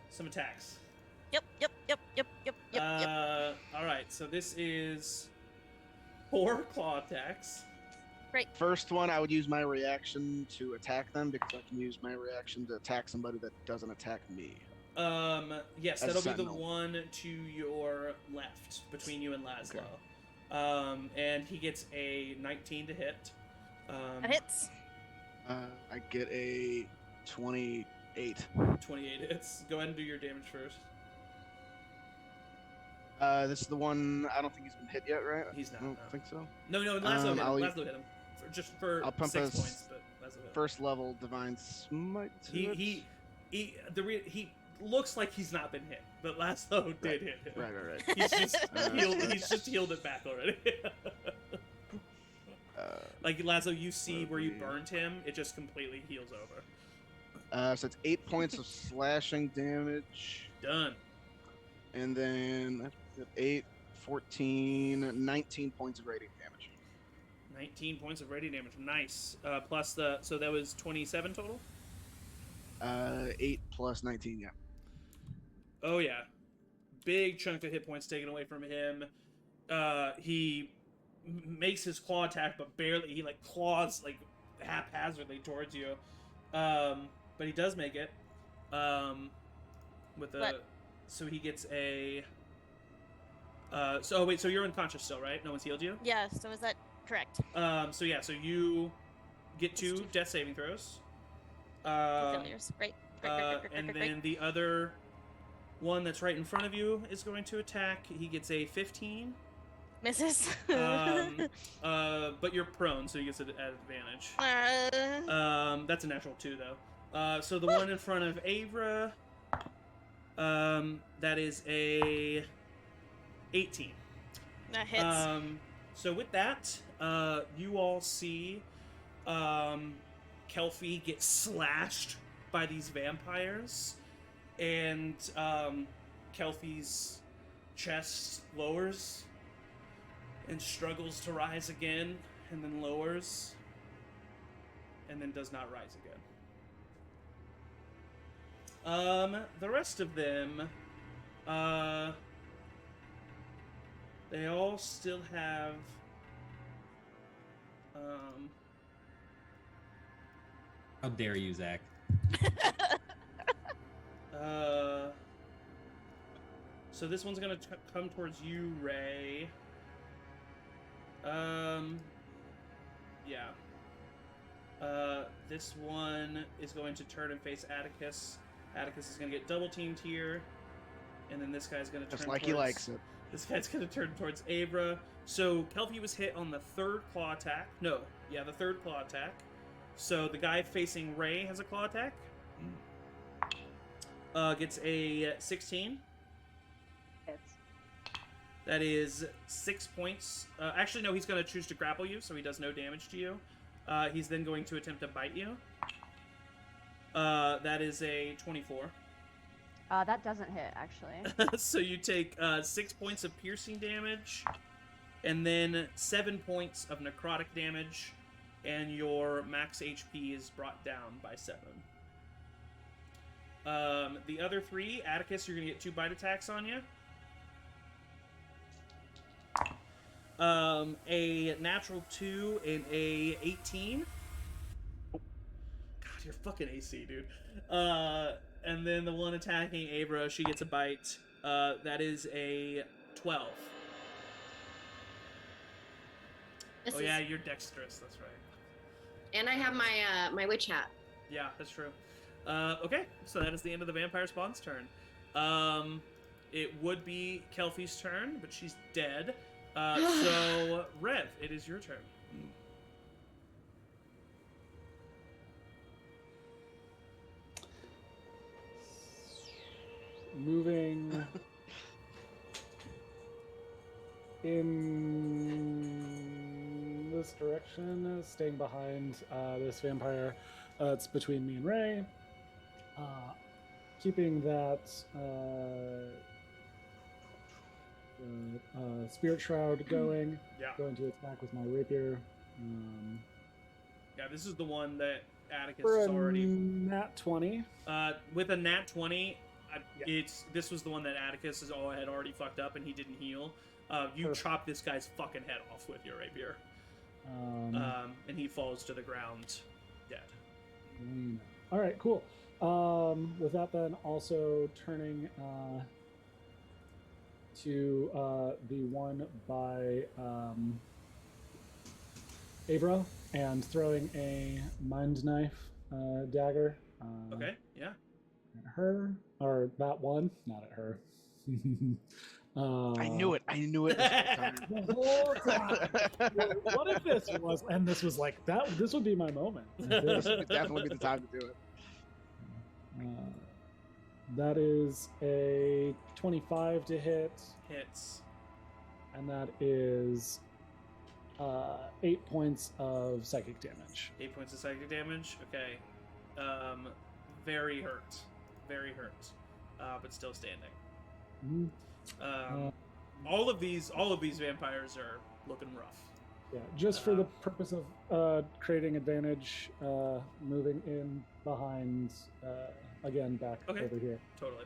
some attacks.
Yep.
All right. So this is 4 claw attacks.
First one, I would use my reaction to attack them because I can use my reaction to attack somebody that doesn't attack me.
Yes,
As
that'll be the
Sentinel.
one to your left, between you and Laszlo.
Okay.
And he gets a 19 to hit.
That hits.
I get a 28.
28 hits. Go ahead and do your damage first.
This is the one. I don't think he's been hit yet, right?
He's not,
I don't
no.
think so.
No, Laszlo hit him.
I'll-
Laszlo hit him. Just for
I'll pump
6
us
points, but Laszlo hit him.
First level divine smite. to it.
He looks like he's not been hit, but Laszlo did hit him.
Right.
He's just healed.
Okay.
He's just healed it back already. Like Laszlo, you see where you burned him. It just completely heals over.
So it's 8 points of slashing damage,
Done.
and then 8, 14, 19 points of radiant damage.
19 points of radiant damage. Nice. Plus so that was 27 total.
8 plus 19, yeah.
Oh yeah, big chunk of hit points taken away from him. He makes his claw attack, but barely. He like claws like haphazardly towards you, but he does make it. With a
What?
So he gets a. So wait, so you're unconscious still, right? No one's healed you.
Yeah. So is that correct?
So yeah, so you get 2
2
death saving throws.
Failures. Great.
And then the other one that's right in front of you is going to attack. He gets a 15.
Misses.
But you're prone, so he gets it at advantage. That's a natural 2, though. So the one in front of Avra, that is a 18.
That hits.
So with that, you all see Kelpie get slashed by these vampires, and Kelpie's chest lowers and struggles to rise again, and then lowers, and then does not rise again. The rest of them, they all still have
How dare you, Zach?
So this one's gonna come towards you, Ray. Yeah. This one is going to turn and face Atticus. Atticus is gonna get double teamed here, and then this guy's gonna turn.
Just like
towards,
he likes it.
This guy's gonna turn towards Abra. So Kelpie was hit on the third claw attack. No, yeah, the third claw attack. So the guy facing Ray has a claw attack. Gets a 16.
Hits.
That is 6 points. Actually, no, he's going to choose to grapple you, so he does no damage to you. He's then going to attempt to bite you. That is a 24.
That doesn't hit, actually.
So you take 6 points of piercing damage, and then 7 points of necrotic damage, and your max HP is brought down by 7. The other 3, Atticus, you're going to get 2 bite attacks on you. A natural 2 and a 18. God, you're fucking AC, dude. And then the one attacking Abra, she gets a bite. That is a 12. Oh yeah, you're dexterous. That's right.
And I have my my witch hat.
Yeah, that's true. Okay, so that is the end of the vampire spawn's turn. It would be Kelfie's turn, but she's dead. So, Rev, it is your turn.
Moving in this direction, staying behind this vampire. It's between me and Ray. Keeping that Spirit Shroud going.
Yeah.
Going to attack with my rapier.
Yeah, this is the one that Atticus
For
is
a
already...
nat 20.
With a nat 20,
Yeah.
this was the one that Atticus had already fucked up and he didn't heal. You
Perfect.
chop this guy's fucking head off with your rapier. And he falls to the ground dead.
All right, cool. With that, then also turning to the one by Abra and throwing a mind knife dagger.
Okay, yeah.
At her, or that one, not at her.
I knew it. I knew it.
The whole time. What if this was, and this was like that? This would be my moment.
This would definitely be the time to do it.
That is a 25 to hit,
Hits.
and that is 8 points of psychic damage.
8 points of psychic damage. Okay. Very hurt. Very hurt. But still standing.
Mhm.
All of these vampires are looking rough.
Yeah, just for the purpose of creating advantage, moving in behind, again, back
Okay.
over here.
Totally.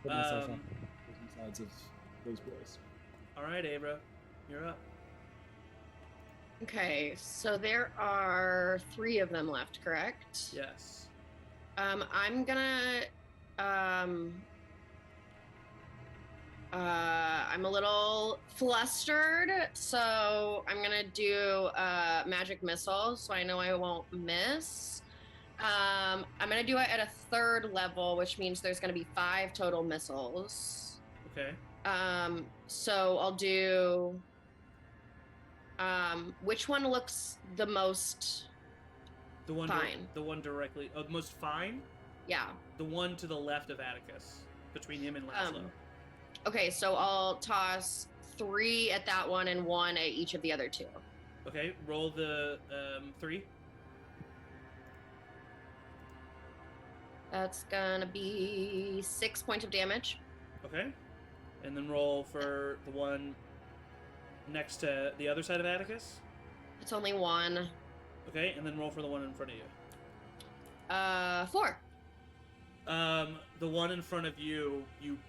Put myself on opposing sides of those boys.
All right, Abra, you're up.
Okay, so there are 3 of them left, correct?
Yes.
I'm gonna I'm a little flustered, so I'm gonna do magic missile, so I know I won't miss. I'm gonna do it at a 3rd level, which means there's gonna be 5 total missiles.
Okay.
So I'll do. Which one looks the most?
The one.
Fine.
The one directly. Oh, the most fine.
Yeah.
The one to the left of Atticus, between him and Laszlo.
Okay, so I'll toss 3 at that one and 1 at each of the other 2.
Okay, roll the 3.
That's gonna be 6 points of damage.
Okay, and then roll for the one next to the other side of Atticus.
It's only 1.
Okay, and then roll for the one in front of you.
4.
The one in front of you, you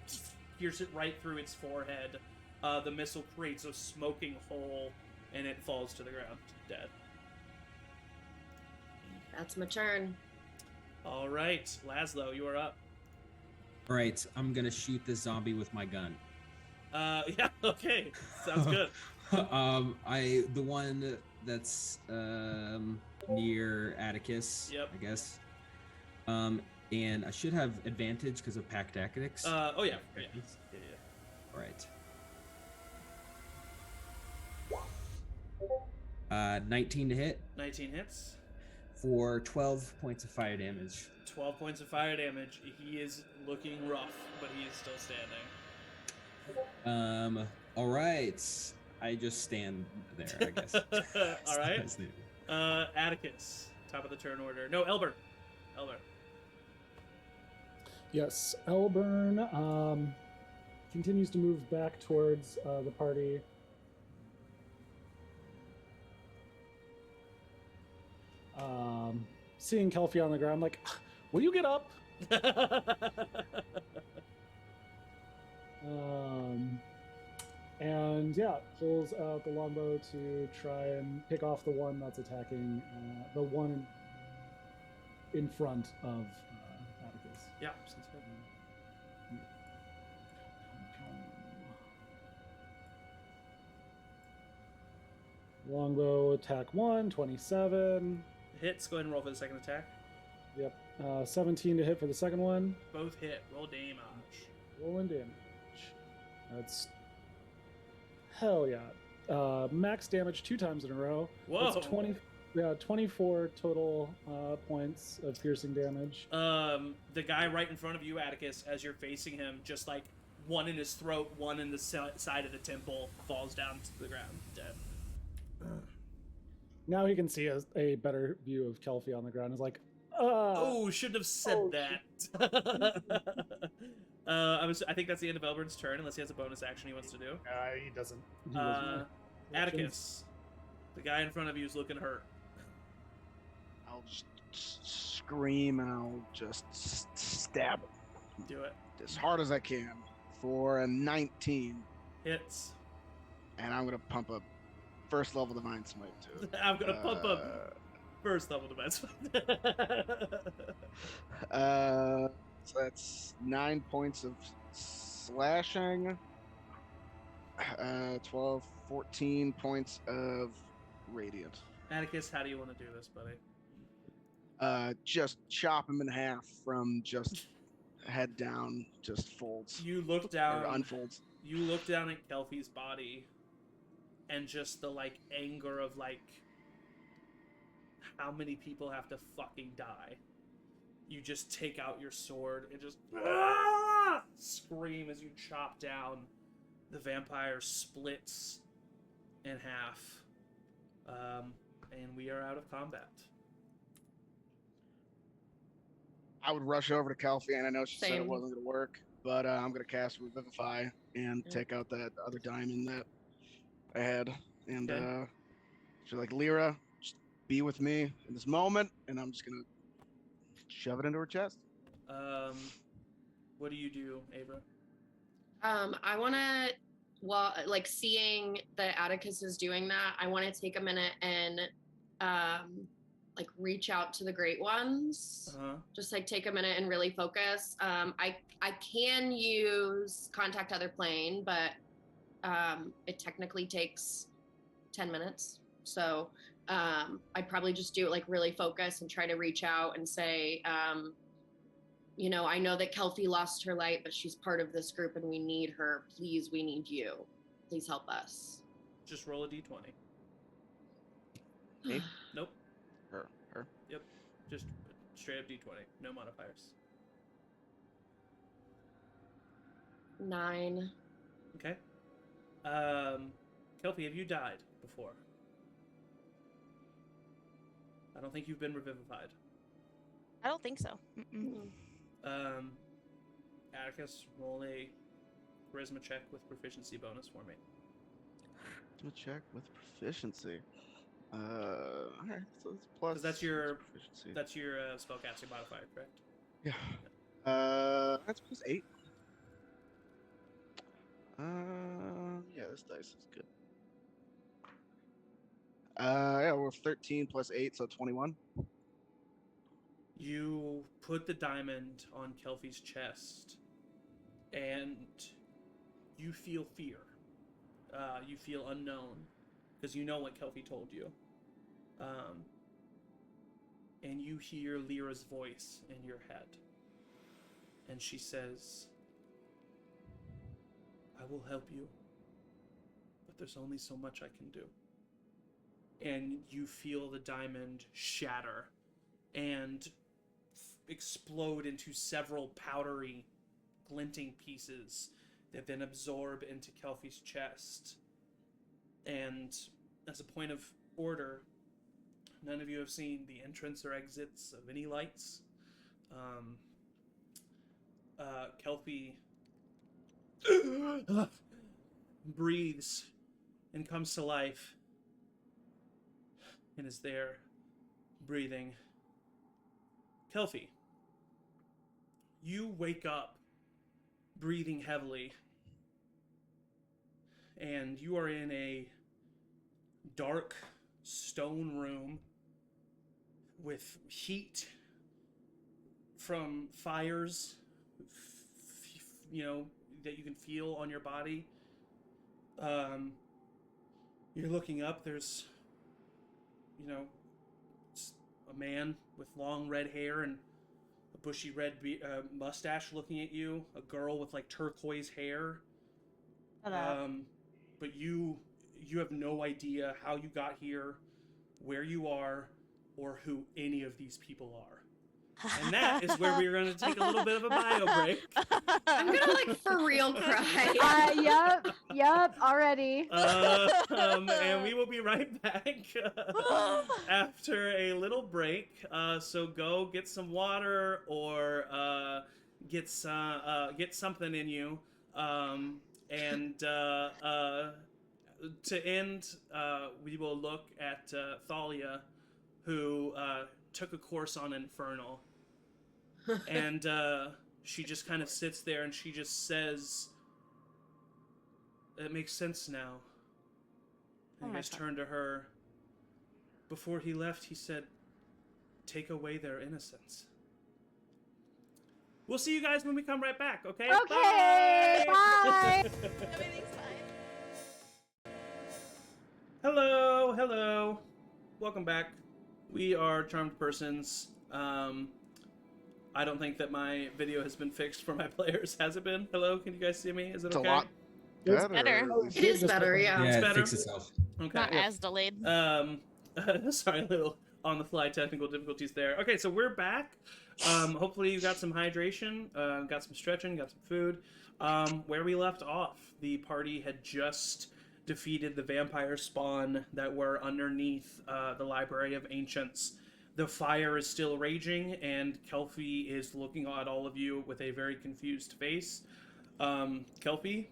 pierce it right through its forehead. The missile creates a smoking hole, and it falls to the ground, dead.
That's my turn.
All right, Laszlo, you are up.
All right, I'm gonna shoot this zombie with my gun.
Yeah, okay, sounds good.
The one that's near Atticus.
Yep.
I guess. And I should have advantage because of pack tactics.
Oh yeah, yeah.
All right. 19 to hit
19 hits.
for 12 points of fire damage.
12 points of fire damage. He is looking rough, but he is still standing.
All right. I just stand there, I guess.
All right. Atticus, top of the turn order. No, Elbert.
Yes, Elburn continues to move back towards the party. Seeing Kelpie on the ground, like, will you get up? And yeah, pulls out the longbow to try and pick off the one that's attacking the one in front of Atticus.
Yeah, sounds good.
Longbow attack 1, 27.
Hits. Go ahead and roll for the second attack.
Yep. 17 to hit for the second one.
Both hit. Roll damage.
Rolling damage. That's hell yeah. Max damage 2 times in a row.
Whoa.
That's 24 total points of piercing damage.
The guy right in front of you, Atticus, as you're facing him, just like one in his throat, one in the side of the temple, falls down to the ground, dead.
Now he can see a better view of Kelpie on the ground. He's like,
oh, shouldn't have said that. I think that's the end of Elburn's turn, unless he has a bonus action he wants to do.
He doesn't. He doesn't.
Atticus, the guy in front of you is looking hurt.
I'll just scream and I'll just stab him
Do it.
as hard as I can for a 19.
Hits.
And I'm gonna pump up first level divine smite too.
I'm gonna pump up first level defense.
So that's 9 points of slashing, 12, 14 points of radiant.
Atticus, how do you want to do this, buddy?
Just chop him in half from just head down, just folds.
You look down.
Or unfolds.
You look down at Kelpie's body, and just the like anger of like, how many people have to fucking die? You just take out your sword and just scream as you chop down. The vampire splits in half, and we are out of combat.
I would rush over to Kelpie, and I know she said it
Same.
wasn't going to work, but I'm going to cast Revivify and take out that other diamond that I had. And
Okay.
she's like, Lyra, just be with me in this moment, and I'm just going to shove it into her chest.
What do you do, Ava?
I want to, well, like seeing that Atticus is doing that, I want to take a minute and like reach out to the Great Ones. Just like take a minute and really focus. I can use Contact Other Plane, but it technically takes 10 minutes. So I'd probably just do it like really focus and try to reach out and say, you know, I know that Kelpie lost her light, but she's part of this group and we need her. Please, we need you. Please help us.
Just roll a d20.
Me?
Nope.
Her.
Yep. Just straight up d20. No modifiers.
9.
Okay. Kelpie, have you died before? I don't think you've been revivified.
I don't think so.
Atticus, roll a charisma check with proficiency bonus for me.
Check with proficiency. Alright, so it's plus.
'Cause that's your
proficiency.
That's your spellcasting modifier, correct?
Yeah. That's plus 8. Yeah, this dice is good. Yeah, we're 13 plus 8, so 21.
You put the diamond on Kelpie's chest, and you feel fear. You feel unknown, because you know what Kelpie told you. And you hear Lyra's voice in your head. And she says, I will help you, but there's only so much I can do. And you feel the diamond shatter and explode into several powdery, glinting pieces that then absorb into Kelpie's chest. And as a point of order, none of you have seen the entrance or exits of any lights. Kelpie breathes and comes to life and is there, breathing. Kelpie, you wake up breathing heavily, and you are in a dark stone room with heat from fires, that you can feel on your body. You're looking up, there's, a man with long red hair and a bushy red mustache looking at you, a girl with like turquoise hair. But you have no idea how you got here, where you are, or who any of these people are. And that is where we're going to take a little bit of a bio break.
I'm gonna like for real cry.
Yep, already.
And we will be right back after a little break. So go get some water or get something in you. And to end, we will look at Thalia, who took a course on Infernal. And she just kind of sits there and she just says, it makes sense now. And you guys turn to her. Before he left, he said, take away their innocence. We'll see you guys when we come right back, okay?
Okay, bye.
Everything's fine.
Hello. Welcome back. We are Charmed Persons. I don't think that my video has been fixed for my players. Has it been? Hello, can you guys see me? Is it
It's
okay?
a lot
It's
better.
better.
It is better, yeah.
Yeah,
It's
it
better.
fixed itself.
Okay.
Not as delayed.
Sorry, a little on-the-fly technical difficulties there. Okay, so we're back. Hopefully you got some hydration, got some stretching, got some food. Where we left off, the party had just defeated the vampire spawn that were underneath the Library of Ancients. The fire is still raging, and Kelpie is looking at all of you with a very confused face. Kelpie,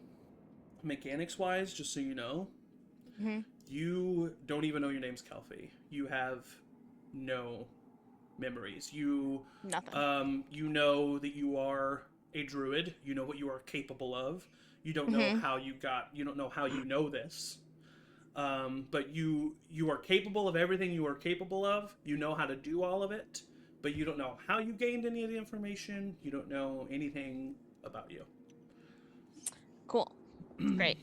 mechanics-wise, just so you know, you don't even know your name's Kelpie. You have no memories.
Nothing.
You know that you are a druid. You know what you are capable of. You don't know how you don't know how you know this. But you are capable of everything you are capable of. You know how to do all of it, but you don't know how you gained any of the information. You don't know anything about you.
Cool. Great.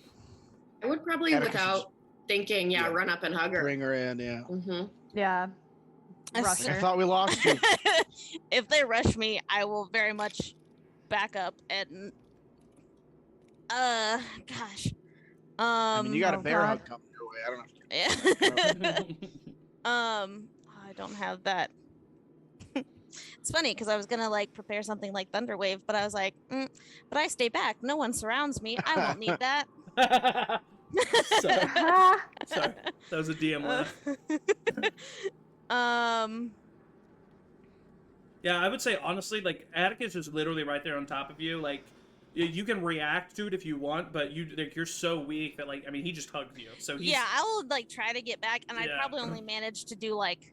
I would probably,
Atticus is-
without thinking,
Yeah.
run up and hug her.
Bring her in, yeah.
Mm-hmm.
Yeah.
I
Rush
s-
I
her.
thought we lost you.
If they rush me, I will very much back up and gosh.
I mean, you got a
oh
bear
God.
hug coming your way. I don't know.
I don't have that. It's funny because I was gonna like prepare something like Thunderwave, but I was like, but I stay back. No one surrounds me. I won't need that.
Sorry.
Ah,
Sorry, that was a DM laugh. Yeah, I would say honestly, like Atticus is literally right there on top of you. Like, you can react to it if you want, but you're so weak that like, I mean, he just hugged you. So he's,
yeah, I will like try to get back, and I'd
Yeah.
probably only manage to do like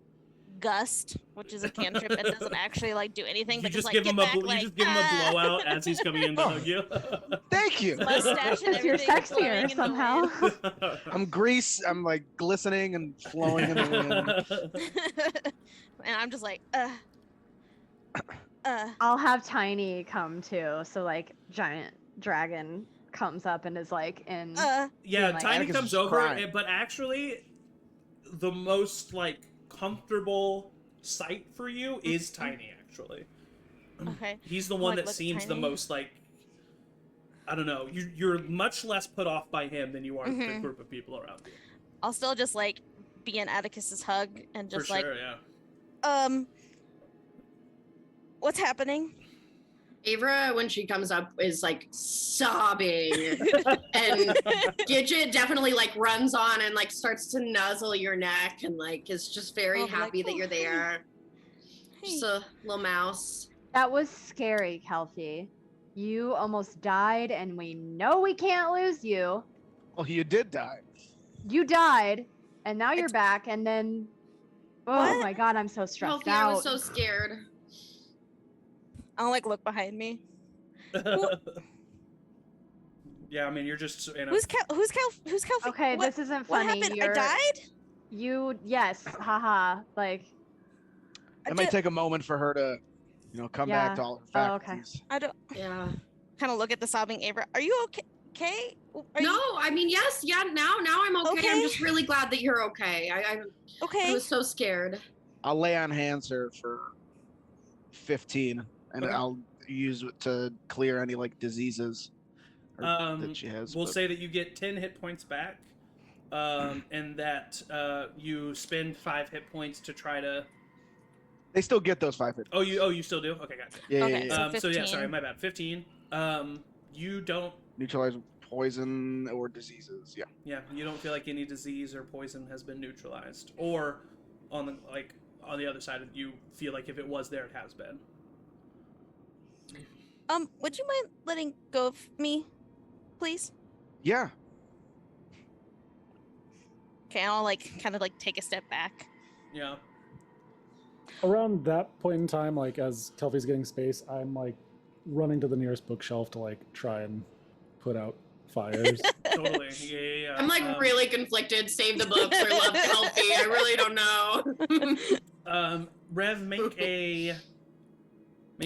Gust, which is a cantrip that doesn't actually like do anything,
you
but
just
like
give
get
him
back,
you
like,
just give him a blowout as he's coming in to hug you.
Thank you.
mustache and
Because you're
everything flowing
sexier
in the
somehow.
wind.
I'm grease. I'm like glistening and flowing in the wind.
And I'm just like,
I'll have Tiny come too. So like giant dragon comes up and is like in.
Yeah,
being like,
Tiny
Atticus
comes
is
over,
crying.
but actually, the most like comfortable sight for you is Tiny. Actually,
Okay.
he's the
I'll,
one
like,
that
look at
seems the
Tiny.
most like. I don't know. You're much less put off by him than you are the
Mhm.
group of people around you.
I'll still just like be in Atticus's hug and just
For
like,
sure, yeah.
what's happening?
Avra, when she comes up, is like sobbing, and Gidget definitely like runs on and like starts to nuzzle your neck and like is just very
I'll be like,
happy that
"Oh,
you're there.
Hey.
Just a little mouse.
That was scary, Kelpie. You almost died, and we know we can't lose you.
Well, you did die.
You died, and now you're
It's-
back, and then. Oh
What?
my god, I'm so stressed
Healthy,
out.
I was so scared.
I'll like look behind me.
Yeah, I mean, you're just
Who's Kelpie?
Okay,
what,
this isn't
what
funny.
happened?
You're,
I died?
yes, haha. Like,
I
It might
did-
take a moment for her to, come
Yeah.
back to all her
Oh, okay.
faculties.
I don't
Yeah.
kind of look at the sobbing Avra. Are you okay? Okay? Are
No,
you
I mean, yes, yeah. Now I'm okay.
Okay.
I'm just really glad that you're okay. I
okay?
was so scared.
I'll lay on hands her for 15, and
Okay.
I'll use it to clear any like diseases that she has.
We'll
but-
say that you get 10 hit points back, and that you spend 5 hit points to try to.
They still get those 5 hit.
Oh, you still do? Okay, gotcha.
Yeah,
Okay,
yeah, yeah.
so
So yeah,
15.
sorry, my bad. 15. You don't.
Neutralize poison or diseases. Yeah.
Yeah, you don't feel like any disease or poison has been neutralized, or on the other side, you feel like if it was there, it has been.
Would you mind letting go of me, please?
Yeah.
Okay, I'll like kind of like take a step back.
Yeah.
Around that point in time, like as Kelpie's getting space, I'm like running to the nearest bookshelf to like try and put out fires.
Totally. Yeah.
I'm like really conflicted. Save the books or love Healthy. I really don't know.
Rev, make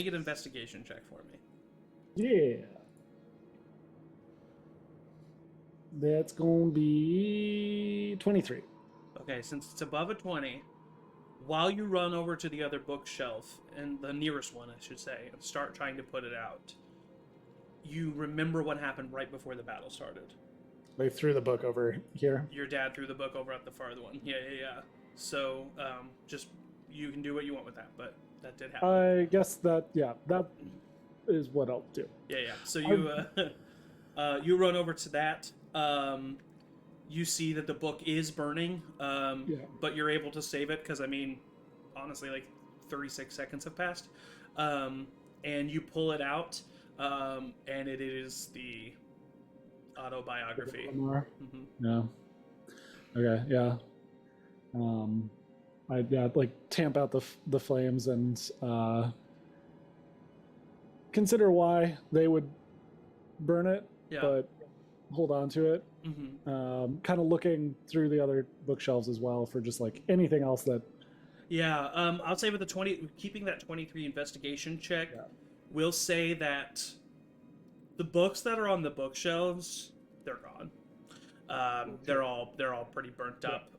an investigation check for me.
Yeah. That's gonna be 23.
Okay, since it's above a 20, while you run over to the other bookshelf, and the nearest one, I should say, and start trying to put it out, you remember what happened right before the battle started.
They threw the book over here.
Your dad threw the book over at the farther one. Yeah. So, just, you can do what you want with that, but that did happen.
I guess that is what I'll do.
Yeah. So you you run over to that. You see that the book is burning, but you're able to save it because, I mean, honestly, like 36 seconds have passed. And you pull it out, and it is the autobiography. Mm-hmm.
Yeah. Okay. Yeah. I like tamp out the flames and consider why they would burn it,
Yeah.
but hold on to it.
Mm-hmm.
Kind of looking through the other bookshelves as well for just like anything else that.
Yeah. I'll say with the keeping that 23 investigation check, we'll say that the books that are on the bookshelves, they're gone. They're all pretty burnt up.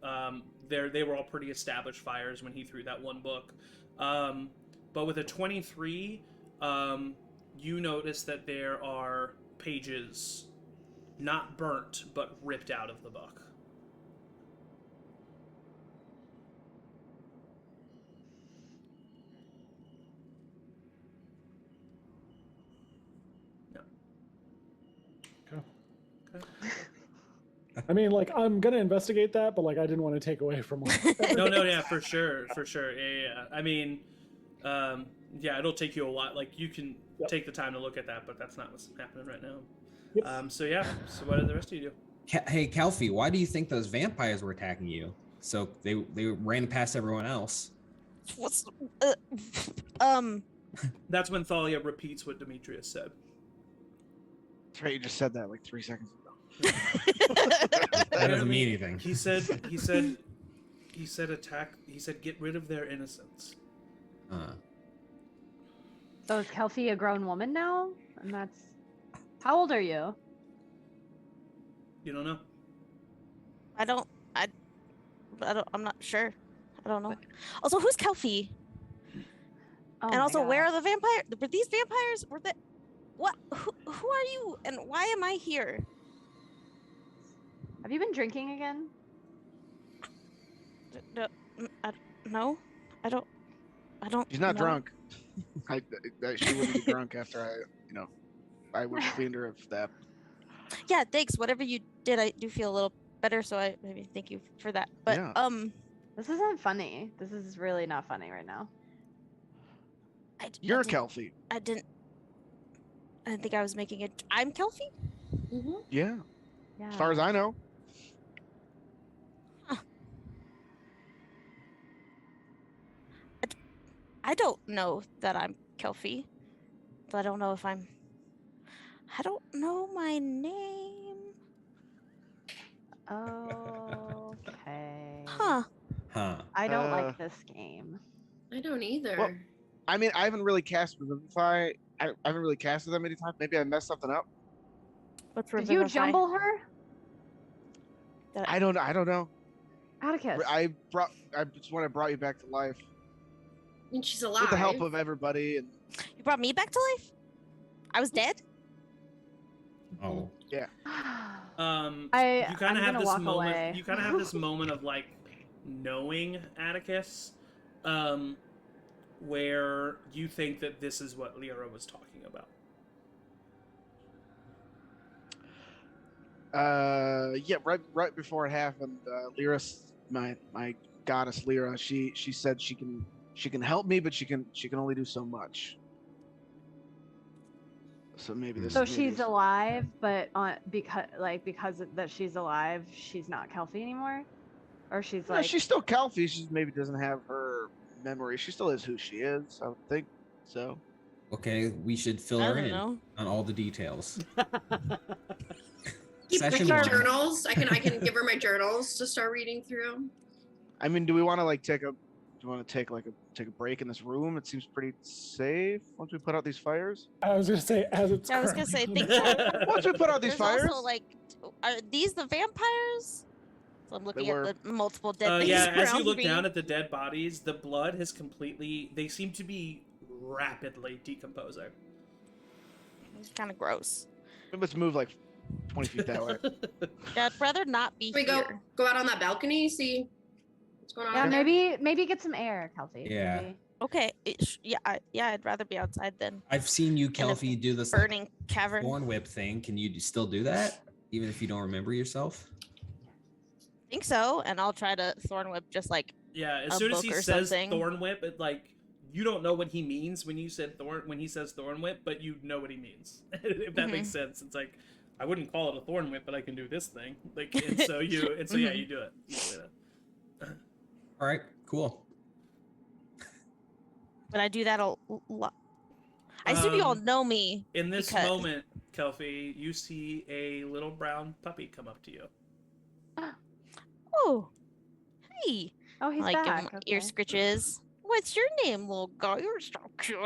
They were all pretty established fires when he threw that one book. But with a 23, you notice that there are pages not burnt but ripped out of the book.
I mean, like, I'm gonna investigate that, but like, I didn't want to take away from. Like,
No, yeah, for sure. Yeah. I mean, yeah, it'll take you a lot. Like, you can take the time to look at that, but that's not what's happening right now.
Yep.
So yeah. So what did the rest of you do?
Hey, Kelpie, why do you think those vampires were attacking you? So they ran past everyone else.
What's
That's when Thalia repeats what Demetrius said.
That's right. You just said that like 3 seconds ago.
That doesn't mean anything.
He said attack. He said get rid of their innocence.
So is Kelfie a grown woman now? And that's how old are you?
You don't know.
I'm not sure. I don't know. Also, who's Kelfie?
Oh
And
my
also, where are
gosh.
the vampires? Were these vampires? Were they? What? Who are you? And why am I here?
Have you been drinking again?
No, I don't.
She's not
know.
drunk. She wouldn't be drunk after I would cleaned her of that.
Yeah, thanks. Whatever you did, I do feel a little better. So I maybe thank you for that. But
Yeah.
This isn't funny. This is really not funny right now.
You're Kelfie.
I didn't think I was making it. I'm Kelfie.
Mm-hmm.
Yeah.
Yeah.
As far as I know.
I don't know that I'm Kelfie. But I don't know if I'm. I don't know my name.
Okay.
Huh.
I don't
Uh,
like this game.
I don't either.
Well, I mean, I haven't really cast Revivify. I haven't really casted that many times. Maybe I messed something up.
What's
Did you
Revivify?
jumble her?
I don't know.
Atticus.
I just want to brought you back to life
I mean, she's alive.
with the help of everybody. And
You brought me back to life? I was dead?
Oh.
yeah.
You kind
I'm
of have
gonna
this
walk
moment.
away.
You kind of have this moment of like knowing Atticus, where you think that this is what Lyra was talking about.
Yeah, right before it happened, Lyra, my goddess Lyra, she said she can help me, but she can only do so much. So maybe this.
So
maybe
she's
this-
alive, but because that she's alive, she's not Kelfie anymore, or she's
No,
like
she's still Kelfie. She just maybe doesn't have her memory. She still is who she is. I would think so.
Okay, we should fill
I
her
don't
in
know.
on all the details.
Keep
Session
my
one.
journals. I can give her my journals to start reading through.
I mean, do we want to like take a? Do you want to take a break in this room? It seems pretty safe once we put out these fires.
I was gonna say, as it's.
I was gonna say,
currently-
think so.
Once we put out these
There's
fires.
also like, are these the vampires? So I'm looking
were.
at the multiple dead things
Yeah, as you
around
look
me.
down at the dead bodies, the blood has completely. They seem to be rapidly decomposing.
It's kind of gross.
Let's move like 20 feet that way.
Yeah, I'd rather not be
Can we
here.
go out on that balcony, see what's going on?
yeah,
out there?
maybe get some air, Kelfie.
Yeah.
Maybe.
Okay, I'd rather be outside than
I've seen you,
a
Kelfie, do this like,
burning cavern.
thorn whip thing. Can you still do that, even if you don't remember yourself?
Think so, and I'll try to thorn whip just like
Yeah, as
A
soon as
book
he
or
says
something.
thorn whip, it like you don't know what he means when he says thorn whip, but you know what he means. If that makes sense. It's like I wouldn't call it a thorn whip, but I can do this thing. Like yeah, you do it. You do that.
All right, cool.
But I do that a lot. I assume you all know me.
In this
because-
moment, Kelfie, you see a little brown puppy come up to you.
Oh, hey!
Oh, he's
like give
back.
him ear
okay.
scritches. What's your name, little guy? You're so cute.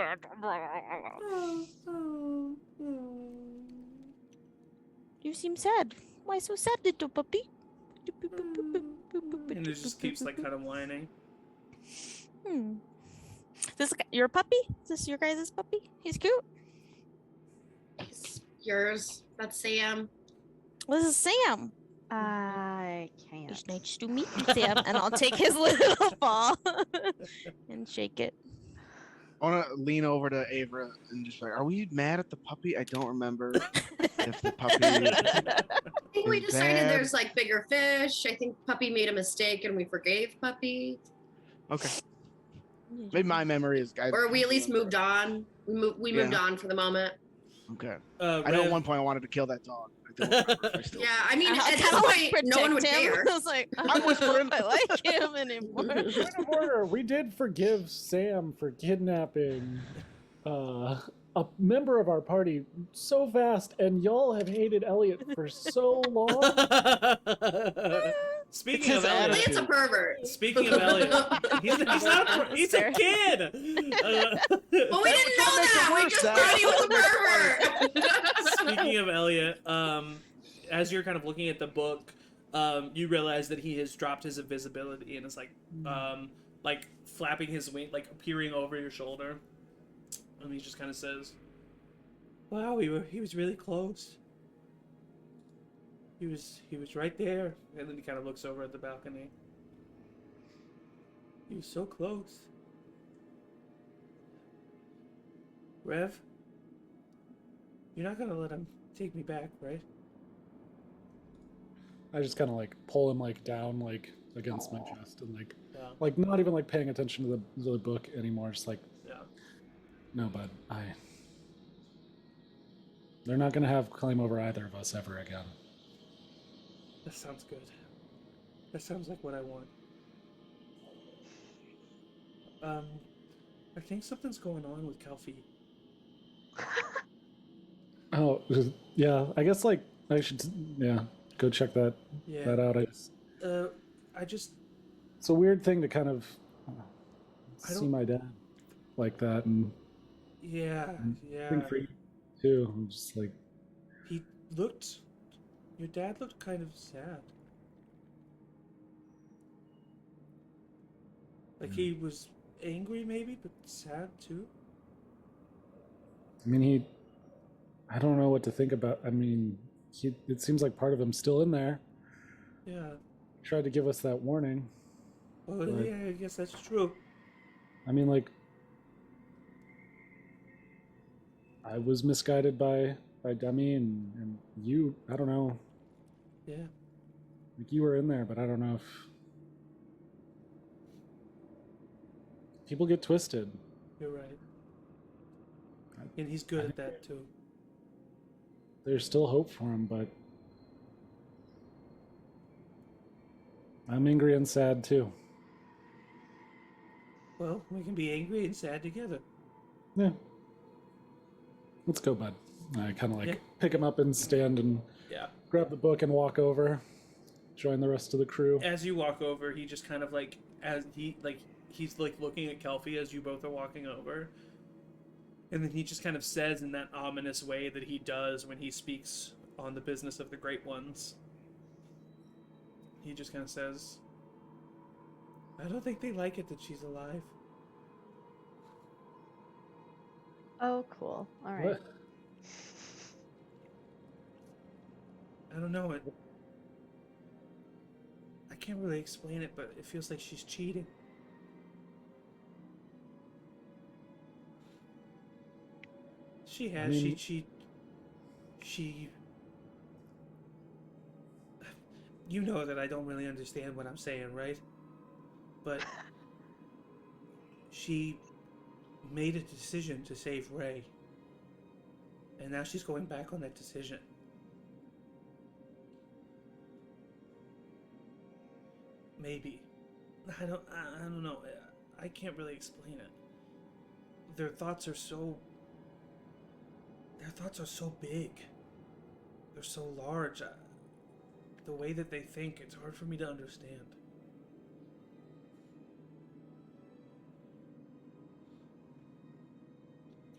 You seem sad. Why so sad, little puppy?
And it just keeps like kind of whining.
This your puppy? Is this your guys' puppy? He's cute.
It's yours. That's Sam.
This is Sam.
I can't.
It's nice to meet you, Sam. And I'll take his little paw and shake it.
I want to lean over to Avra and just like, are we mad at the puppy? I don't remember if the puppy.
I think we
Is
decided
bad.
there's like bigger fish. I think Puppy made a mistake and we forgave Puppy.
Okay. Maybe my memory is.
Or we at least moved on. We moved
Yeah.
on for the moment.
Okay. I know at
Rev,
one point I wanted to kill that dog. I don't remember if I still.
Yeah, I mean,
I
at this
kinda,
point, no one would
protect him.
care.
I was like,
I'm whispering.
I like him anymore.
Point of order, we did forgive Sam for kidnapping a member of our party so fast, and y'all have hated Elliot for so long.
Speaking of
his
Elliot,
Elliot's a pervert.
speaking of Elliot, he's not he's a
Fair.
kid.
But we didn't know that. We just thought he was a pervert.
Speaking of Elliot, as you're kind of looking at the book, you realize that he has dropped his invisibility and is like flapping his wing, like peering over your shoulder, and he just kind of says, "Wow, he was really close. He was right there." And then he kind of looks over at the balcony. He was so close. Rev, you're not gonna let him take me back, right?
I just kind of like pull him like down like against my chest and
Yeah.
like not even like paying attention to the book anymore. Just like,
Yeah.
no, bud, they're not gonna have claim over either of us ever again.
That sounds good. That sounds like what I want. I think something's going on with Kelfie.
Oh, yeah. I guess like I should, go check that
Yeah.
that out.
I just
It's a weird thing to kind of
I
see
don't-
my dad like that, and
yeah.
I think for you too. I'm just like,
He looked. Your dad looked kind of sad. Like he was angry, maybe, but sad too.
I mean, I don't know what to think about. I mean, it seems like part of him's still in there.
Yeah.
He tried to give us that warning.
Well,
Right.
yeah, I guess that's true.
I mean, like, I was misguided by Demi and you. I don't know.
Yeah.
Like you were in there, but I don't know if people get twisted.
You're right. And he's good at that too.
There's still hope for him, but I'm angry and sad too.
Well, we can be angry and sad together.
Yeah. Let's go, bud. I kind of like
Yeah.
pick him up and stand and
Yeah.
grab the book and walk over, join the rest of the crew.
As you walk over, he just kind of like, he's like looking at Kelfie as you both are walking over. And then he just kind of says in that ominous way that he does when he speaks on the business of the Great Ones. He just kind of says, "I don't think they like it that she's alive."
Oh, cool. All right.
What?
I don't know it. I can't really explain it, but it feels like she's cheating. She has.
mean-
She. You know that I don't really understand what I'm saying, right? But she made a decision to save Ray, and now she's going back on that decision. Maybe. I don't know. I can't really explain it. Their thoughts are so big. They're so large. The way that they think, it's hard for me to understand.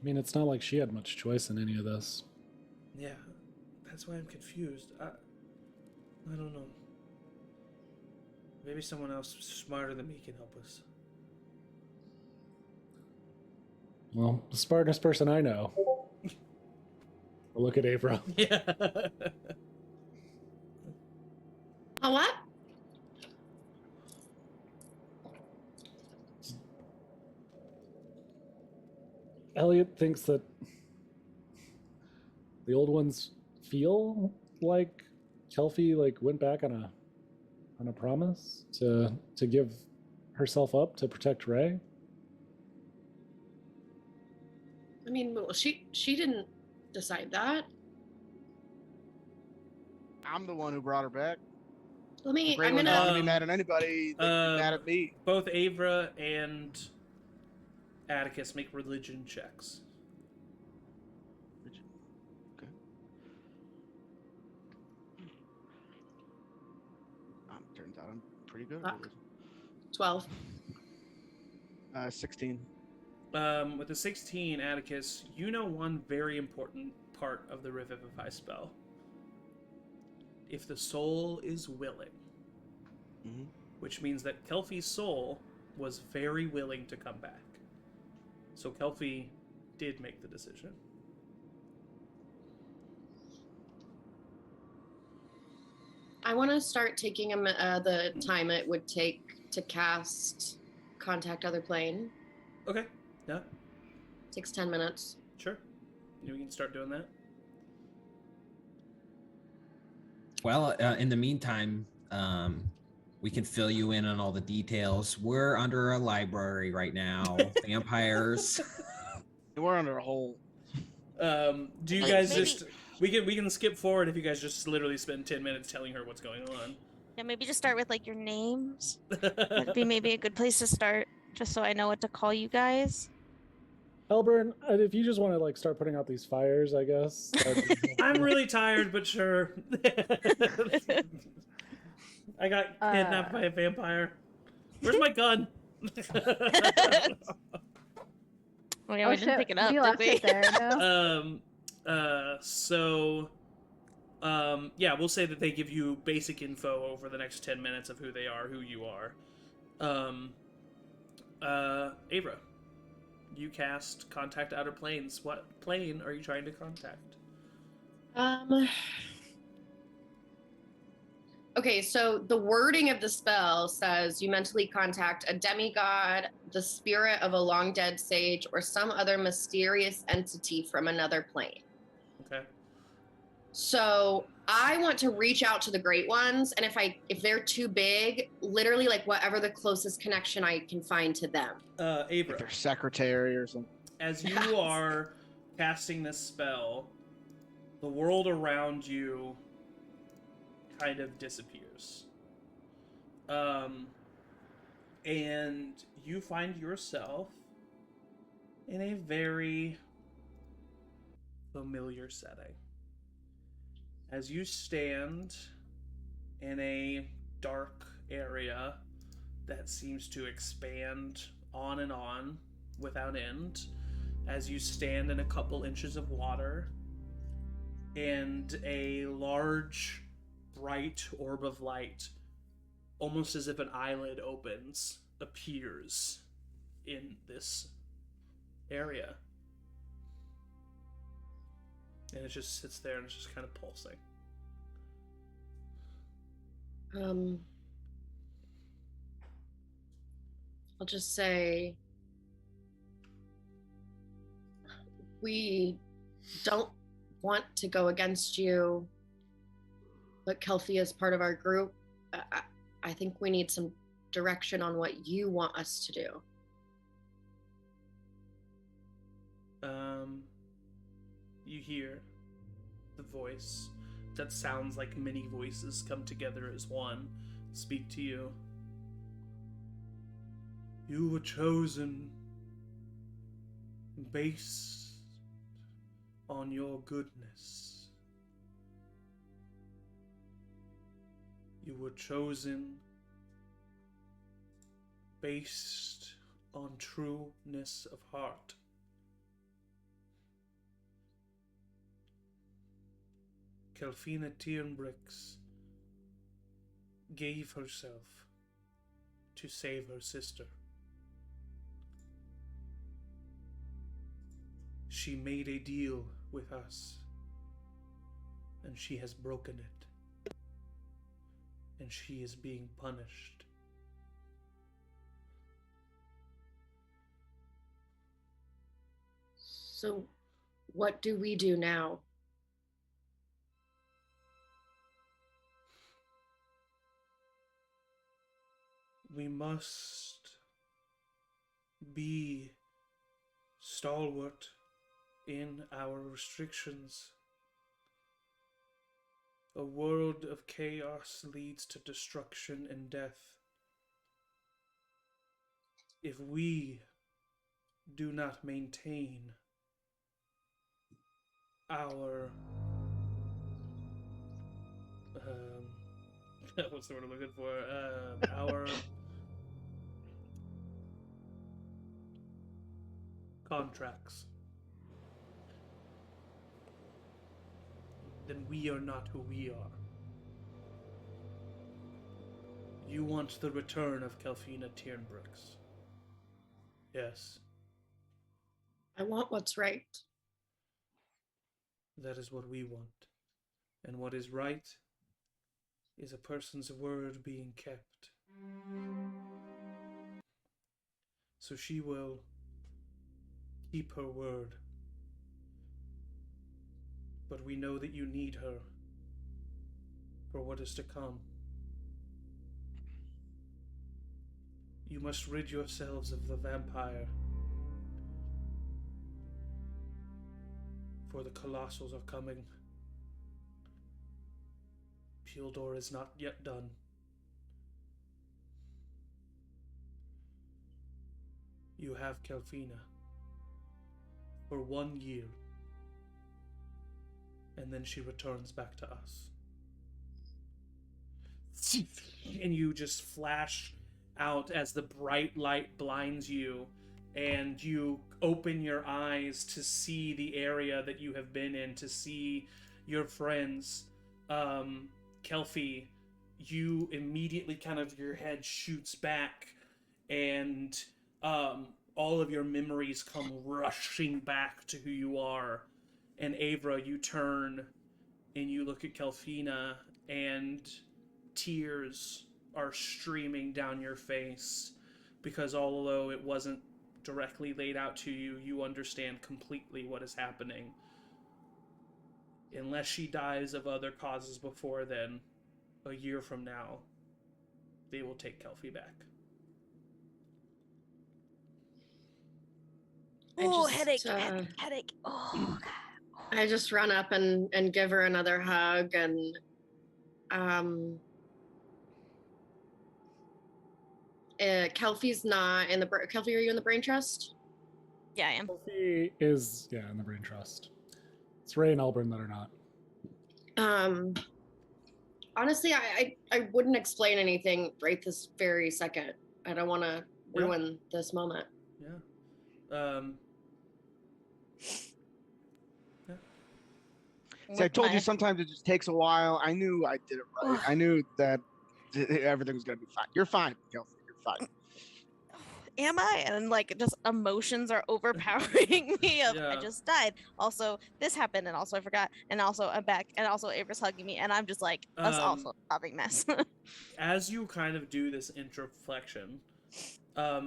I mean, it's not like she had much choice in any of this.
Yeah, that's why I'm confused. I don't know. Maybe someone else smarter than me can help us.
Well, the smartest person I know. I'll look at Avra.
Yeah.
A what?
Elliot thinks that the old ones feel like Kelfie like went back on a promise to give herself up to protect Ray.
I mean, well, she didn't decide that.
I'm the one who brought her back.
Let me.
The Great
I'm
One's
gonna.
not gonna be mad at anybody. They'd be mad at me.
Both Avra and Atticus make religion checks.
Okay. I'm Turns out I'm pretty good at
Fuck.
religion.
12.
16.
With the 16, Atticus, you know one very important part of the Revivify spell. If the soul is willing,
Mhm.
which means that Kelfie's soul was very willing to come back. So Kelfie did make the decision.
I want to start taking the time it would take to cast Contact Other Plane.
Okay, yeah,
Takes 10 minutes.
sure. We can start doing that.
Well, in the meantime, we can fill you in on all the details. We're under a library right now. Vampires.
We're under a hole.
Do you
Hey,
guys
maybe-
just... We can skip forward if you guys just literally spend 10 minutes telling her what's going on.
Yeah, maybe just start with like your names. That'd be maybe a good place to start, just so I know what to call you guys.
Elburn, if you just want to like start putting out these fires, I guess.
I'm really tired, but sure. I got kidnapped by a vampire. Where's my gun?
Oh yeah,
Oh
we didn't
shit,
pick it up,
we
did
left
we?
it there. No.
Yeah, we'll say that they give you basic info over the next 10 minutes of who they are, who you are. Avra, you cast Contact Outer Planes. What plane are you trying to contact?
Okay, so the wording of the spell says you mentally contact a demigod, the spirit of a long dead sage, or some other mysterious entity from another plane.
Okay.
So I want to reach out to the Great Ones, and if they're too big, literally like whatever the closest connection I can find to them.
Like
Avra,
their secretary or something.
as you are casting this spell, the world around you kind of disappears. And you find yourself in a very familiar setting. As you stand in a dark area that seems to expand on and on without end, as you stand in a couple inches of water, and a large, bright orb of light, almost as if an eyelid opens, appears in this area. And it just sits there and it's just kind of pulsing.
I'll just say we don't want to go against you, but Kelfie is part of our group. I think we need some direction on what you want us to do.
You hear the voice that sounds like many voices come together as one speak to you. You were chosen based on your goodness. You were chosen based on trueness of heart. Kelfina Tiernbrix gave herself to save her sister. She made a deal with us, and she has broken it, and she is being punished.
So, what do we do now?
We must be stalwart in our restrictions. A world of chaos leads to destruction and death. If we do not maintain our What's the word I'm looking for? Our contracts. Then we are not who we are. You want the return of Kelfina Tiernbrooks. Yes,
I want what's right.
that is what we want. And what is right is a person's word being kept. So she will keep her word. But we know that you need her for what is to come. You must rid yourselves of the vampire. For the Colossals are coming. Pildor is not yet done. You have Kelfina for 1 year, and then she returns back to us. And you just flash out as the bright light blinds you, and you open your eyes to see the area that you have been in, to see your friends. Kelfie, you immediately your head shoots back, and all of your memories come rushing back to who you are. And Avra, you turn and you look at Kelfina, and tears are streaming down your face, because although it wasn't directly laid out to you, you understand completely what is happening. Unless she dies of other causes before then, a year from now, they will take Kelfie back.
Oh,
just,
headache, headache. Oh, God.
I just run up and give her another hug, and Kelfie's not in the Kelfie, are you in the brain trust?
Yeah, I am.
Sophie is, in the brain trust. It's Ray and Elburn that are not.
Honestly, I wouldn't explain anything right this very second. I don't want to ruin this moment.
Yeah.
See, I told you sometimes it just takes a while. I knew I did it right. I knew that everything was gonna be fine. You're fine, Kelsey. You're fine.
Am I? And just emotions are overpowering me. I just died. Also, this happened, and also I forgot, and also I'm back, and also Avra's hugging me, and I'm just like a awful sobbing mess.
As you do this introflexion,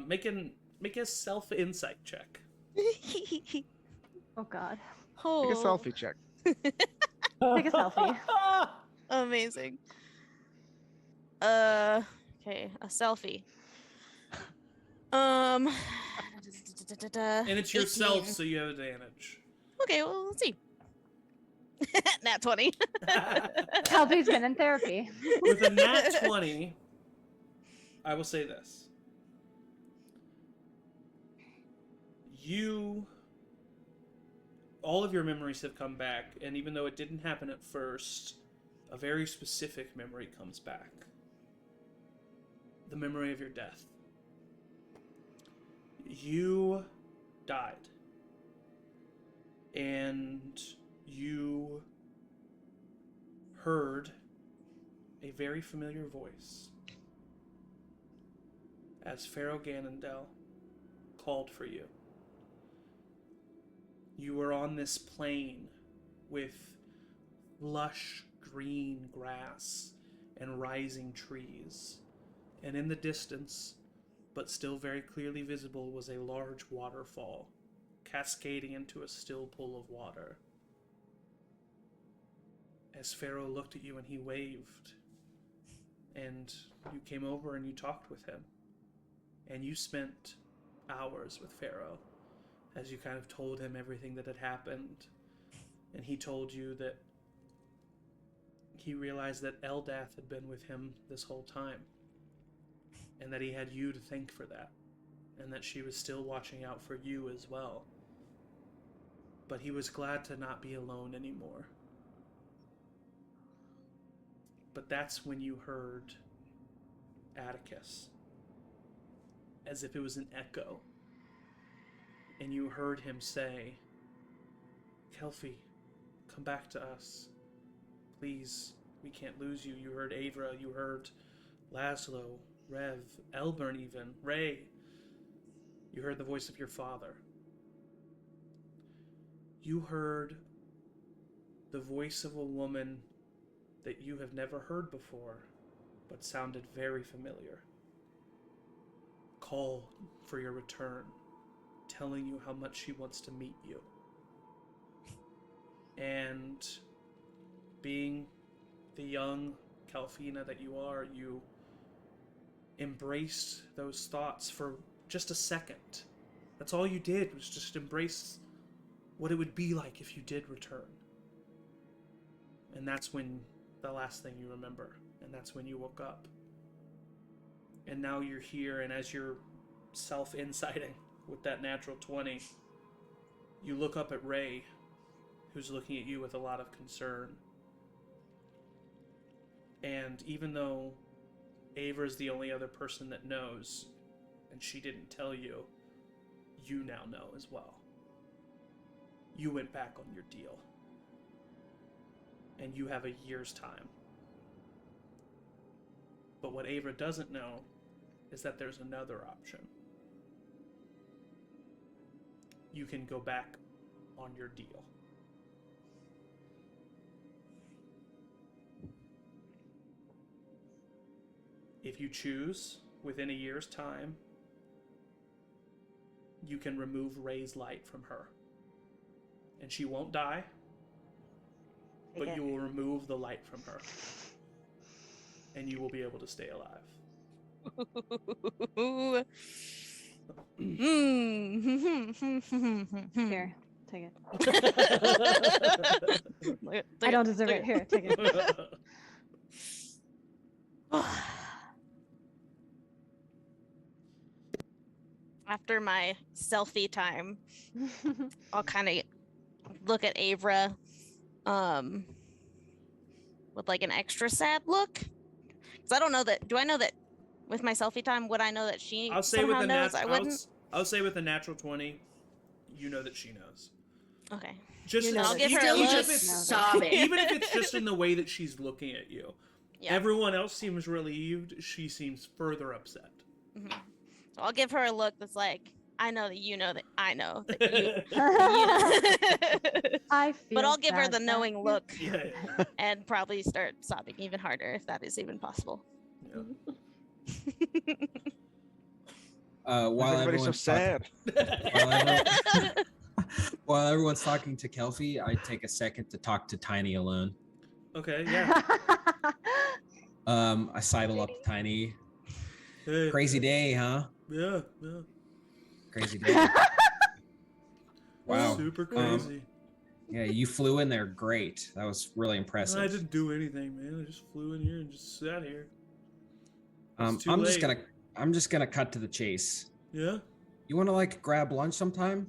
make a self-insight check.
Oh God.
Take a selfie check.
Take a selfie.
Amazing. Okay, a selfie.
And it's
18.
yourself, so you have advantage.
Okay, well, let's see. Nat 20.
Kelpie's been in therapy.
With a nat 20, I will say this. All of your memories have come back, and even though it didn't happen at first, a very specific memory comes back. The memory of your death. You died. And you heard a very familiar voice as Pharaoh Ganondel called for you. You were on this plain with lush green grass and rising trees, and in the distance, but still very clearly visible, was a large waterfall cascading into a still pool of water. As Pharaoh looked at you and he waved, and you came over and you talked with him, and you spent hours with Pharaoh as you told him everything that had happened, and he told you that he realized that Eldath had been with him this whole time, and that he had you to thank for that, and that she was still watching out for you as well. But he was glad to not be alone anymore. But that's when you heard Atticus, as if it was an echo. And you heard him say, Kelfi, come back to us. Please, we can't lose you. You heard Avra, you heard Laszlo, Rev, Elburn even, Ray. You heard the voice of your father. You heard the voice of a woman that you have never heard before, but sounded very familiar. Call for your return, telling you how much she wants to meet you. And being the young Calfina that you are, you embraced those thoughts for just a second. That's all you did, was just embrace what it would be like if you did return. And that's when the last thing you remember, and that's when you woke up. And now you're here, and as you're self-inciting with that natural 20, you look up at Ray, who's looking at you with a lot of concern. And even though Ava's the only other person that knows, and she didn't tell you, you now know as well. You went back on your deal. And you have a year's time. But what Ava doesn't know is that there's another option. You can go back on your deal. If you choose, within a year's time, you can remove Ray's light from her. And she won't die, but you will remove the light from her. And you will be able to stay alive.
Here, take it. I don't deserve it. Here, take it.
After my selfie time, I'll kind of look at Avra with like an extra sad look. Because I don't know that. Do I know that with my selfie time, would I know that she
I'll say
somehow
with
knows? I wouldn't.
I'll say with a natural 20, you know that she knows.
Okay.
Just
I'll
give her a
Still
look.
just sobbing.
even if it's just in the way that she's looking at you.
Yeah.
Everyone else seems relieved. She seems further upset.
Mm-hmm. So I'll give her a look that's like, I know that you know that I know that you.
I feel
But I'll give her
sad
the
that
knowing
you-
look
Yeah.
and probably start sobbing even harder if that is even possible.
Yeah.
While
Everybody's so
everyone's
sad.
while everyone's talking to Kelfi, I take a second to talk to Tiny alone.
Okay, yeah.
I sidle up to Tiny.
Hey.
Crazy day, huh?
Yeah, yeah.
Crazy day. Wow.
Super crazy.
Yeah, you flew in there great. That was really impressive.
I didn't do anything, man. I just flew in here and just sat here. It's too
I'm just gonna cut to the chase.
Yeah?
You want to like grab lunch sometime?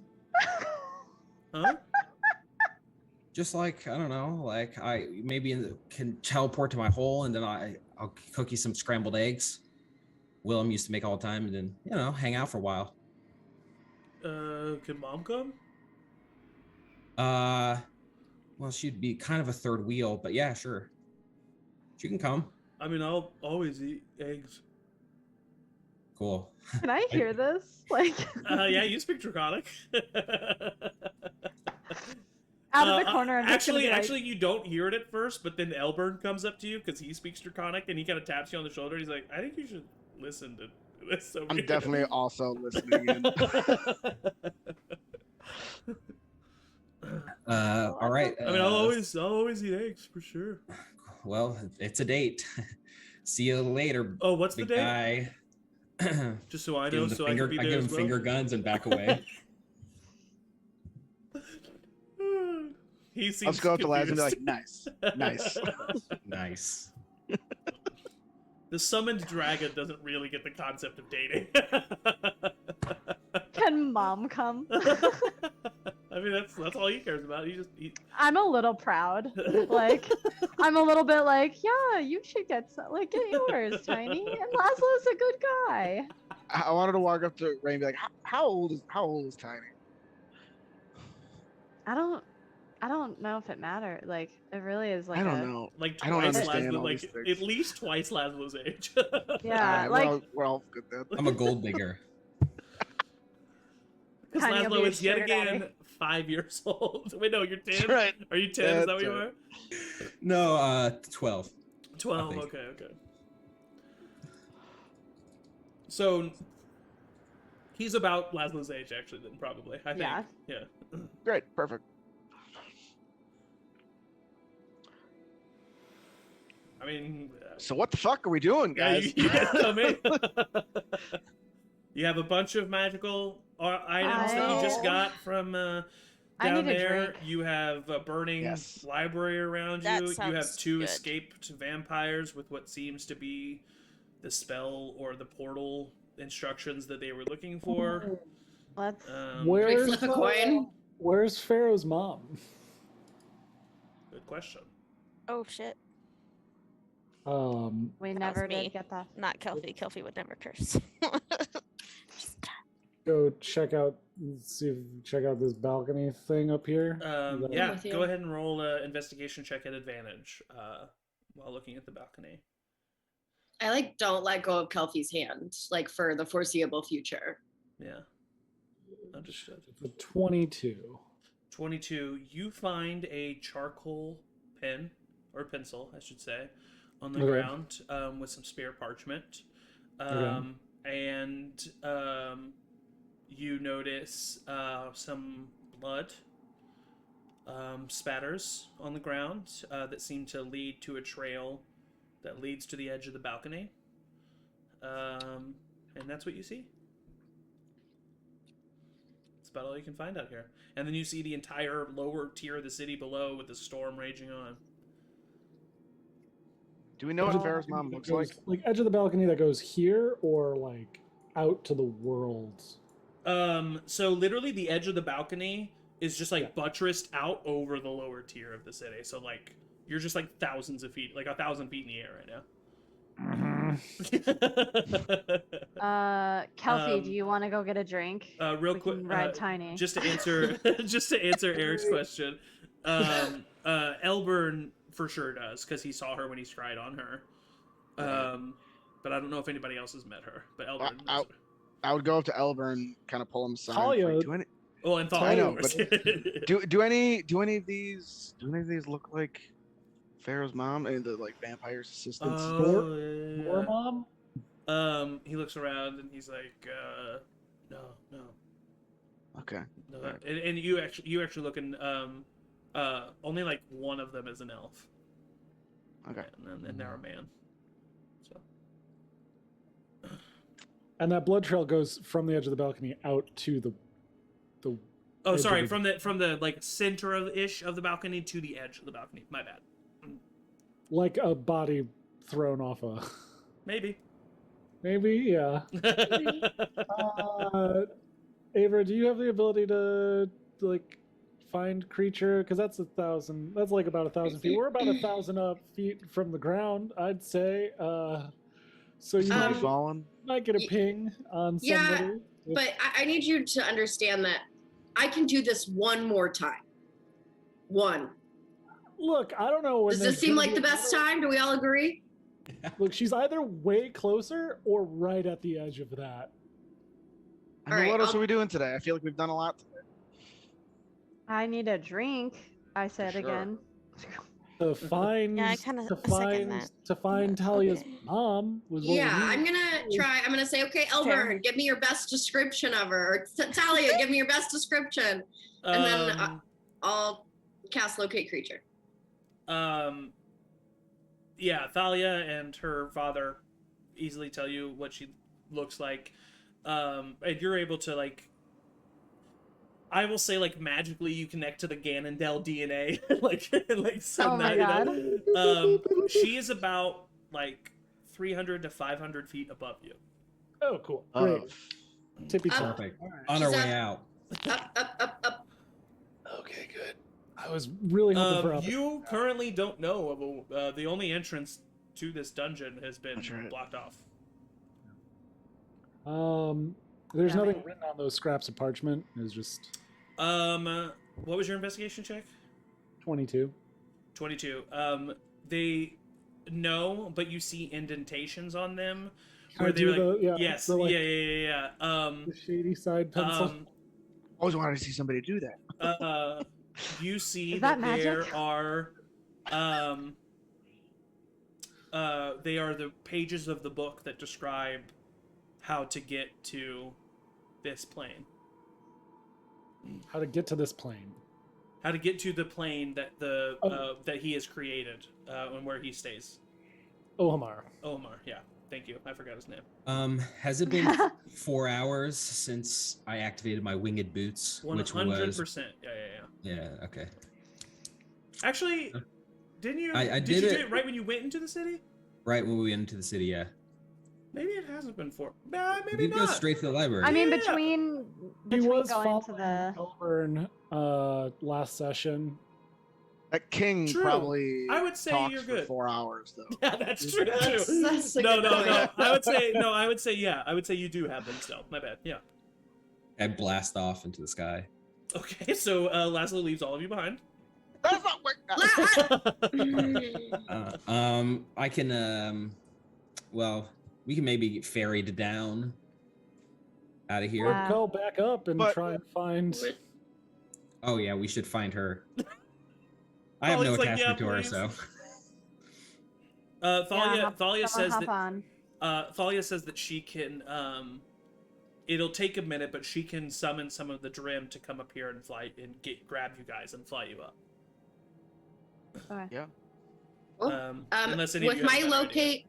Huh?
Just like I don't know, like I maybe can teleport to my hole and then I'll cook you some scrambled eggs. Willem used to make all the time, and then hang out for a while.
Can Mom come?
Well, she'd be kind of a third wheel, but yeah, sure. She can come.
I mean, I'll always eat eggs.
Cool.
Can I hear this? Like
Yeah, you speak Draconic.
out of the corner. I'm just gonna be like,
Actually, you don't hear it at first, but then Elburn comes up to you because he speaks Draconic, and he kind of taps you on the shoulder. He's like, "I think you should listen to this." So
I'm
weird."
definitely also listening in.
All right.
I mean, I'll always eat eggs for sure.
Well, it's a date. See you later.
Oh, what's the
big
date?
guy.
Just so I
Give
know,
him the
so
finger,
I can be
I
there
give him
as well.
finger guns and back away.
He seems
Let's go up to Laz and be
confused.
like, nice, nice.
Nice.
The summoned dragon doesn't really get the concept of dating.
can Mom come?
I I mean, that's all he cares about.
I'm a little proud. Like, I'm a little bit like, yeah, you should get get yours, Tiny. And Laszlo's a good guy.
I wanted to walk up to Ray and be like, how old is Tiny?
I don't know if it matters. Like, it really is like
I don't know.
like
I don't
twice
understand
Laszlo,
all
like
these things.
at least twice Laszlo's age.
Yeah,
Alright, we're all good then.
I'm a gold digger.
Because
Tiny will
Laszlo
be
is
a
yet
sugar daddy.
again 5 years old. Wait, no, you're 10.
That's right.
Are you 10? Is that what
That's
you
right.
are?
No, 12.
12.
think.
Okay. So he's about Laszlo's age, actually. Then probably. I think.
Yeah.
Yeah.
Great, perfect.
I mean,
So what the fuck are we doing,
yeah,
guys?
you guys tell me. You have a bunch of magical items that you just got from
I
down
need a
there.
drink.
You have a burning
Yes.
library around
That
you. You have
sounds
2
good.
escaped vampires with what seems to be the spell or the portal instructions that they were looking for.
Let's.
Where's
flip a coin?
Where's Pharaoh's mom?
Good question.
Oh shit.
We
That
never
was me.
did get that.
Not Kelpie. Kelpie would never curse.
Go check out this balcony thing up here.
Yeah,
with you.
go ahead and roll an investigation check at advantage while looking at the balcony.
I don't let go of Kelpie's hand, for the foreseeable future.
Yeah. Understood.
It's a 22.
22. You find a charcoal pen, or pencil, I should say, on the
Okay.
ground with some spare parchment. And you notice some blood spatters on the ground that seem to lead to a trail that leads to the edge of the balcony. And that's what you see. That's about all you can find out here. And then you see the entire lower tier of the city below with the storm raging on.
Do we know what Pharaoh's mom
That
looks
goes-
like?
edge of the balcony that goes here or out to the world?
So literally the edge of the balcony is just buttressed out over the lower tier of the city. So you're just thousands of feet, 1,000 feet in the air right now.
Kelpie, do you want to go get a drink?
Real
We
quick,
can ride Tiny.
just to answer Eric's question, Elburn for sure does because he saw her when he cried on her. But I don't know if anybody else has met her. But Elburn knows her.
I would go up to Elber and kind of pull him aside.
Talia-
Do any,
Well, and
I know,
Thalia.
do any of these look like Pharaoh's mom and the vampires' assistants?
Your mom?
He looks around and he's like, no.
Okay.
No,
Alright.
and you actually looking only one of them is an elf.
Okay.
And they're a man. So
And that blood trail goes from the edge of the balcony out to the
oh
edge
sorry,
of
from the center of the balcony to the edge of the balcony. My bad.
like a body thrown off a
Maybe.
yeah. Ava, do you have the ability to find creature? Because that's 1,000. That's about 1,000 feet. We're about 1,000 feet from the ground, I'd say. So you
Somebody
might,
fallen?
might get a ping on
Yeah,
somebody. if-
But I need you to understand that I can do this one more time. One.
Look, I don't know. When
Does
there's
this seem
gonna
like
be
the best
another-
time? Do we all agree?
Look, she's either way closer or right at the edge of that.
I mean,
Alright,
what else
I'll-
are we doing today? I feel like we've done a lot today.
I need a drink. I said
sure.
again.
To find,
Yeah, I kinda
to
second
find,
that.
to find
Yeah,
Talia's
okay.
mom was what we
Yeah, I'm
need.
gonna say, okay, Elburn, give me your best description of her. Or Talia, give me your best description. And then I'll cast locate creature.
Yeah, Thalia and her father easily tell you what she looks like. And you're able to I will say magically you connect to the Ganondel DNA send
Oh my
that, you know? She is about 300 to 500 feet above you.
Oh, cool. Great.
Of
Tippy top.
Perfect.
Alright.
On our
She's
way
at-
out.
Up.
I was really hoping for other.
You currently don't know of the only entrance to this dungeon has been
That's right.
blocked off.
There's
Yeah,
nothing
me.
written on those scraps of parchment. It's just
What was your investigation check?
22.
22. They know, but you see indentations on them
Can I
where they're
do
like,
the-
yes,
the, like,
yeah.
The shady side pencil.
Always wanted to see somebody do that.
You see
Is that
there
magic?
are, they are the pages of the book that describe how to get to this plane.
How to get to this plane.
How to get to the plane that that he has created and where he stays.
Ohamar.
Omar, yeah. Thank you. I forgot his name.
Has it been 4 hours since I activated my winged boots?
100%. Yeah.
Okay.
Actually, didn't you?
I
did
did
you do
it-
it right when you went into the city?
Right when we went into the city, yeah.
Maybe it hasn't been 4. Nah,
We
maybe
did go
not.
straight to the library.
I mean,
Yeah.
between
He was
going to
following
the
Elburn last session.
That king
True.
probably
I would say
talks
you're
for
good.
4 hours though.
Yeah, that's true
That's
too.
a
No.
good point.
I would say yeah. I would say you do have them still. My bad. Yeah.
I blast off into the sky.
Okay, so Laszlo leaves all of you behind.
That's not working.
I can well, we can maybe get ferried down out of here.
Or go back up and
But-
try and find.
Oh yeah, we should find her. I have
Oh,
no
it's like,
attachment
yeah,
to her,
please.
so
Thalia says
hop
that
on.
Thalia says that she can it'll take a minute, but she can summon some of the Drim to come up here and fly and grab you guys and fly you up.
Okay.
Unless any of you
with
have a
my
better idea.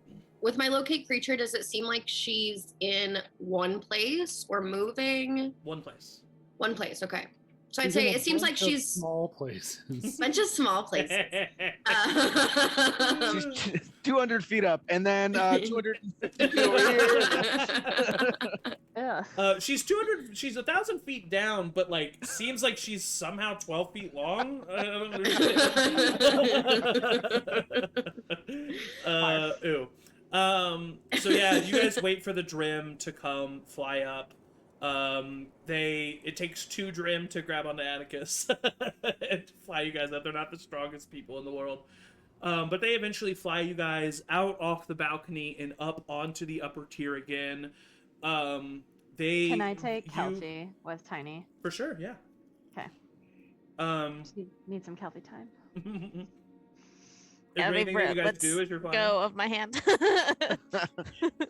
locate creature, does it seem like she's in one place or moving?
One place.
One place, okay. So I'd
She's in
say
a
it seems like
bunch of
she's
small places.
bunch of small places.
She's 200 feet up, and then 250 feet over here.
Ugh.
She's 200. She's 1,000 feet down, but like seems like she's somehow 12 feet long. I don't understand. Ew. So yeah, you guys wait for the Drim to come fly up. It takes 2 Drim to grab onto Atticus and fly you guys up. They're not the strongest people in the world. But they eventually fly you guys out off the balcony and up onto the upper tier again. Can
Can I take Kelpie with Tiny?
For sure, yeah.
Okay. Just need some Kelpie time.
Is there anything that you guys
Let's
do as you're flying?
go of my hand.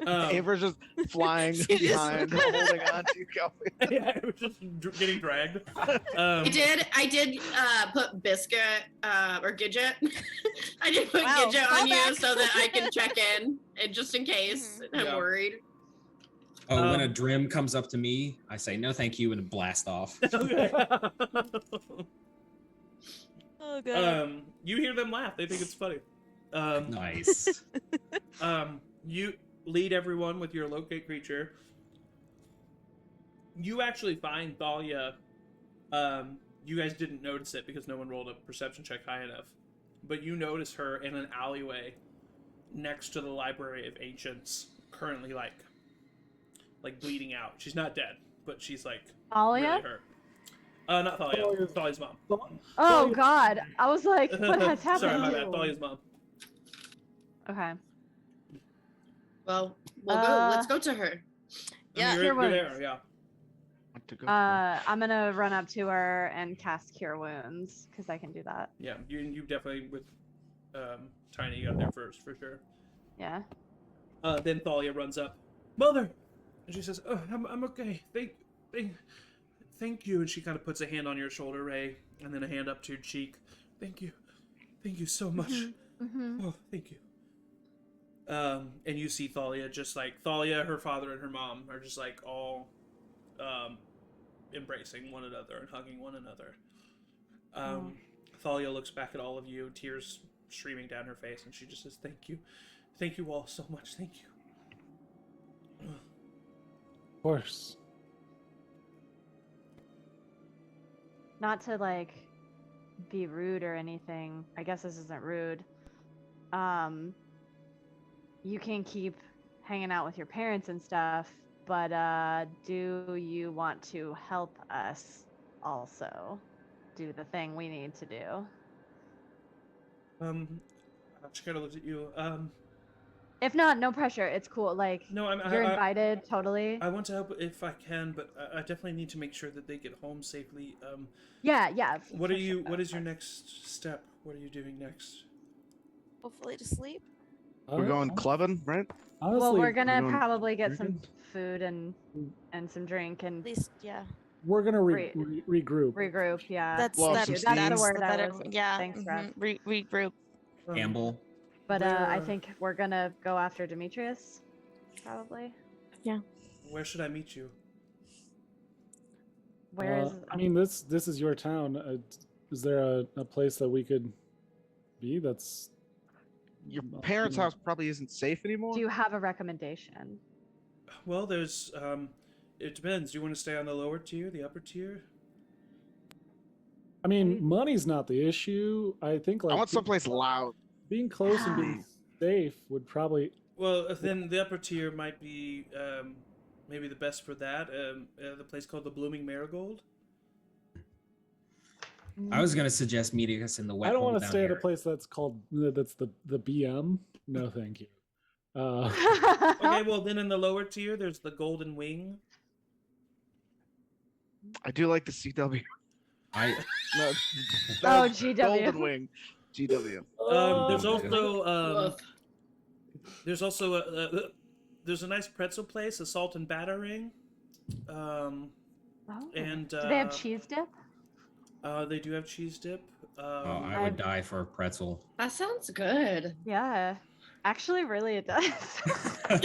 Ava's just flying
She just-
behind, holding on to Kelpie.
Yeah, it was just getting dragged.
I did put Biscuit or Gidget. I did put
Wow,
Gidget on you
callback.
so that I can check in, and just in case I'm
Yeah.
worried.
oh, when a Drim comes up to me, I say no, thank you, and blast off.
Okay.
Oh god.
You hear them laugh. They think it's funny.
Nice.
You lead everyone with your locate creature. You actually find Thalia. You guys didn't notice it because no one rolled a perception check high enough. But you notice her in an alleyway next to the Library of Ancients, currently like bleeding out. She's not dead, but she's like
Alia?
really hurt. Not Thalia.
Thalia's-
Thalia's mom.
Oh God! I was like, what has happened?
Sorry, my
to
bad.
you?
Thalia's mom.
Okay.
Well, we'll go. Let's go to her.
Yeah.
You're
Cure
there,
wounds.
yeah.
What to go
I'm gonna run up to her and cast Cure Wounds because I can do that.
Yeah, you definitely with Tiny you got there first for sure.
Yeah.
Then Thalia runs up, Mother, and she says, "Oh, I'm okay. Thank you." And she kind of puts a hand on your shoulder, Ray, and then a hand up to your cheek. Thank you so much.
Mm-hmm.
Oh, thank you. And you see Thalia just like Thalia, her father, and her mom are just like all embracing one another and hugging one another. Thalia looks back at all of you, tears streaming down her face, and she just says, "Thank you all so much. Thank you."
Of course.
Not to like be rude or anything, I guess this isn't rude. You can keep hanging out with your parents and stuff, but do you want to help us also do the thing we need to do?
She kind of looked at you.
If not, no pressure. It's cool. Like,
No,
you're invited, totally.
I want to help if I can, but I definitely need to make sure that they get home safely.
Yeah.
What
for
are you?
sure.
What is your next step? What are you doing next?
Hopefully to sleep.
We're going clubbing, right?
Honestly,
Well, we're gonna
going
probably get some
drinking?
food and some drink and
At least, yeah.
we're gonna
Re-
regroup.
regroup. Yeah.
That's
Blow up
that's
some
that's
steam.
the word I
better.
was.
Yeah.
Thanks, Rob.
Regroup.
Gamble.
But I
Where-
think we're gonna go after Demetrius, probably.
Where should I meet you?
Where is?
I mean, this is your town. Is there a place that we could be? That's
Your parents' house probably isn't safe anymore.
Do you have a recommendation?
Well, there's it depends. Do you want to stay on the lower tier, the upper tier?
I mean, money's not the issue. I think like
I want someplace loud.
being close and being safe would probably.
Well, then the upper tier might be maybe the best for that. The place called the Blooming Marigold.
I was gonna suggest meeting us in the wet
I don't
hole
want to
down
stay at a
here.
place that's called that's the BM. No, thank you.
Okay, well then in the lower tier there's the Golden Wing.
I do like the CW.
I
No,
Oh,
no,
GW.
Golden Wing. GW.
There's
Oh,
also there's also there's a nice pretzel place, a Salt and Batter Ring.
Oh.
And
Do they have cheese dip?
They do have cheese dip.
oh, I would die for a pretzel.
That sounds good.
Yeah. Actually, really, it does.
I'm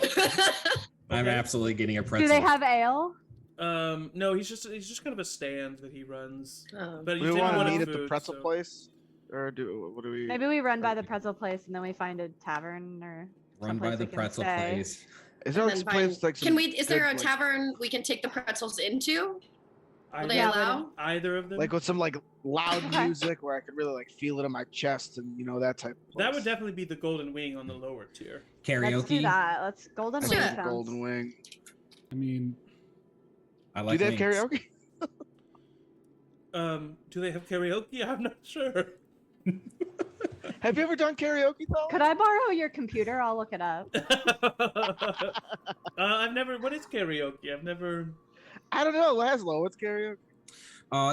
Okay.
absolutely getting a pretzel.
Do they have ale?
No, he's just kind of a stand that he runs.
Oh.
But
Do
you
we
didn't
want to
want
meet at the
food,
pretzel
so-
place, or what do we?
Maybe we run by the pretzel place and then we find a tavern or
Run by
someplace
the
we can
pretzel
stay.
place.
Is there
And
like
then
some place
find-
like some
Can we? Is there a
good, like-
tavern we can take the pretzels into? Will they
Either,
allow?
either of them.
like with some like loud
Okay.
music where I could really like feel it in my chest and that type of place.
That would definitely be the Golden Wing on the lower tier.
Karaoke.
Let's do that. Let's Golden
I
Wing
think
sounds.
Golden Wing.
I mean,
I
Do
like
they have
wings.
karaoke?
Do they have karaoke? I'm not sure.
Have you ever done karaoke though?
Could I borrow your computer? I'll look it up.
I've never. What is karaoke? I've never.
I don't know, Laszlo. What's karaoke?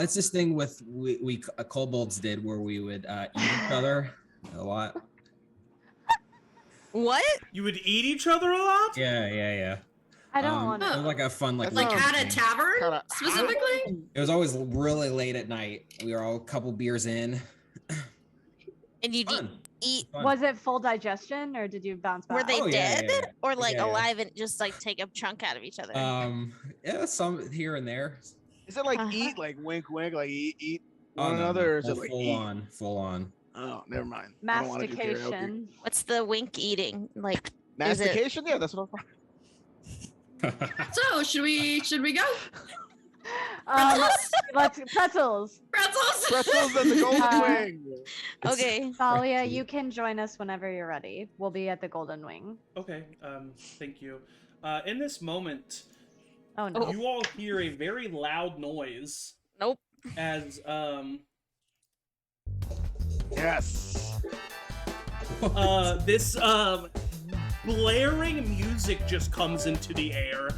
It's this thing with we kobolds did where we would eat each other a lot.
What?
You would eat each other a lot?
Yeah.
I don't want
It
to.
was like a fun like.
Like
Sounds
at a
thing.
tavern
kinda-
specifically?
It was always really late at night. We were all a couple beers in.
And you
Fun.
eat?
Fun.
Was it full digestion or did you bounce back?
Were they
Oh, yeah,
dead
yeah, yeah.
or like
Yeah, yeah.
alive and just like take a chunk out of each other?
Yeah, some here and there.
Is it like
Uh-huh.
eat, like wink, wink, like eat
Oh,
one
no,
another,
no,
or is it like
full
eat?
on, full on?
Oh, never mind. I don't wanna do karaoke.
Mastication.
What's the wink eating like? Is it-
Mastication? Yeah, that's what I'm.
So should we go?
Let's pretzels.
Pretzels.
Pretzels and the Golden
Uh,
Wing.
Okay.
Thalia,
Pretzels.
you can join us whenever you're ready. We'll be at the Golden Wing.
Okay. Thank you. In this moment,
Oh no.
you all hear a very loud noise
Nope.
as
Yes.
this blaring music just comes into the air,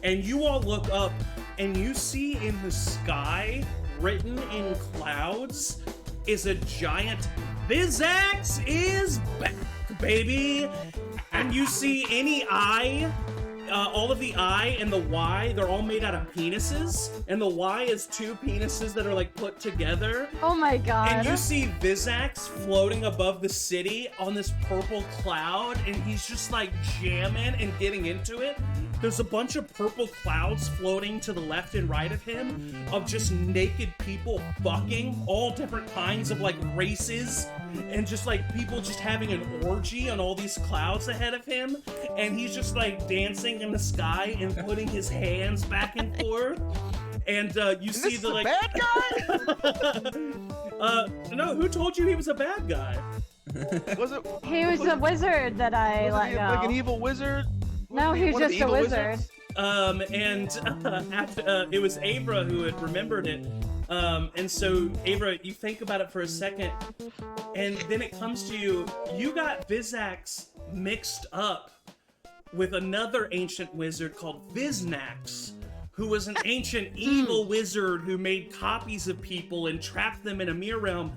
and you all look up and you see in the sky, written in clouds, is a giant Vizax is back, baby. And you see any eye, all of the I and the Y, they're all made out of penises, and the Y is two penises that are like put together.
Oh my god.
And you see Vizax floating above the city on this purple cloud, and he's just like jamming and getting into it. There's a bunch of purple clouds floating to the left and right of him, of just naked people fucking, all different kinds of like races, and just like people just having an orgy on all these clouds ahead of him. And he's just like dancing in the sky and putting his hands back and forth. And you
Is
see
this
the
the
like
bad guy?
No, who told you he was a bad guy?
Was it?
He was a wizard that I
Was
let
he
go.
like an evil wizard?
No,
Wasn't he
he's
one of the
just a
evil
wizard.
wizards?
After it was Avra who had remembered it. And so, Avra, you think about it for a second, and then it comes to you. You got Vizax mixed up with another ancient wizard called Viznax, who was an ancient evil wizard who made copies of people and trapped them in a mirror realm.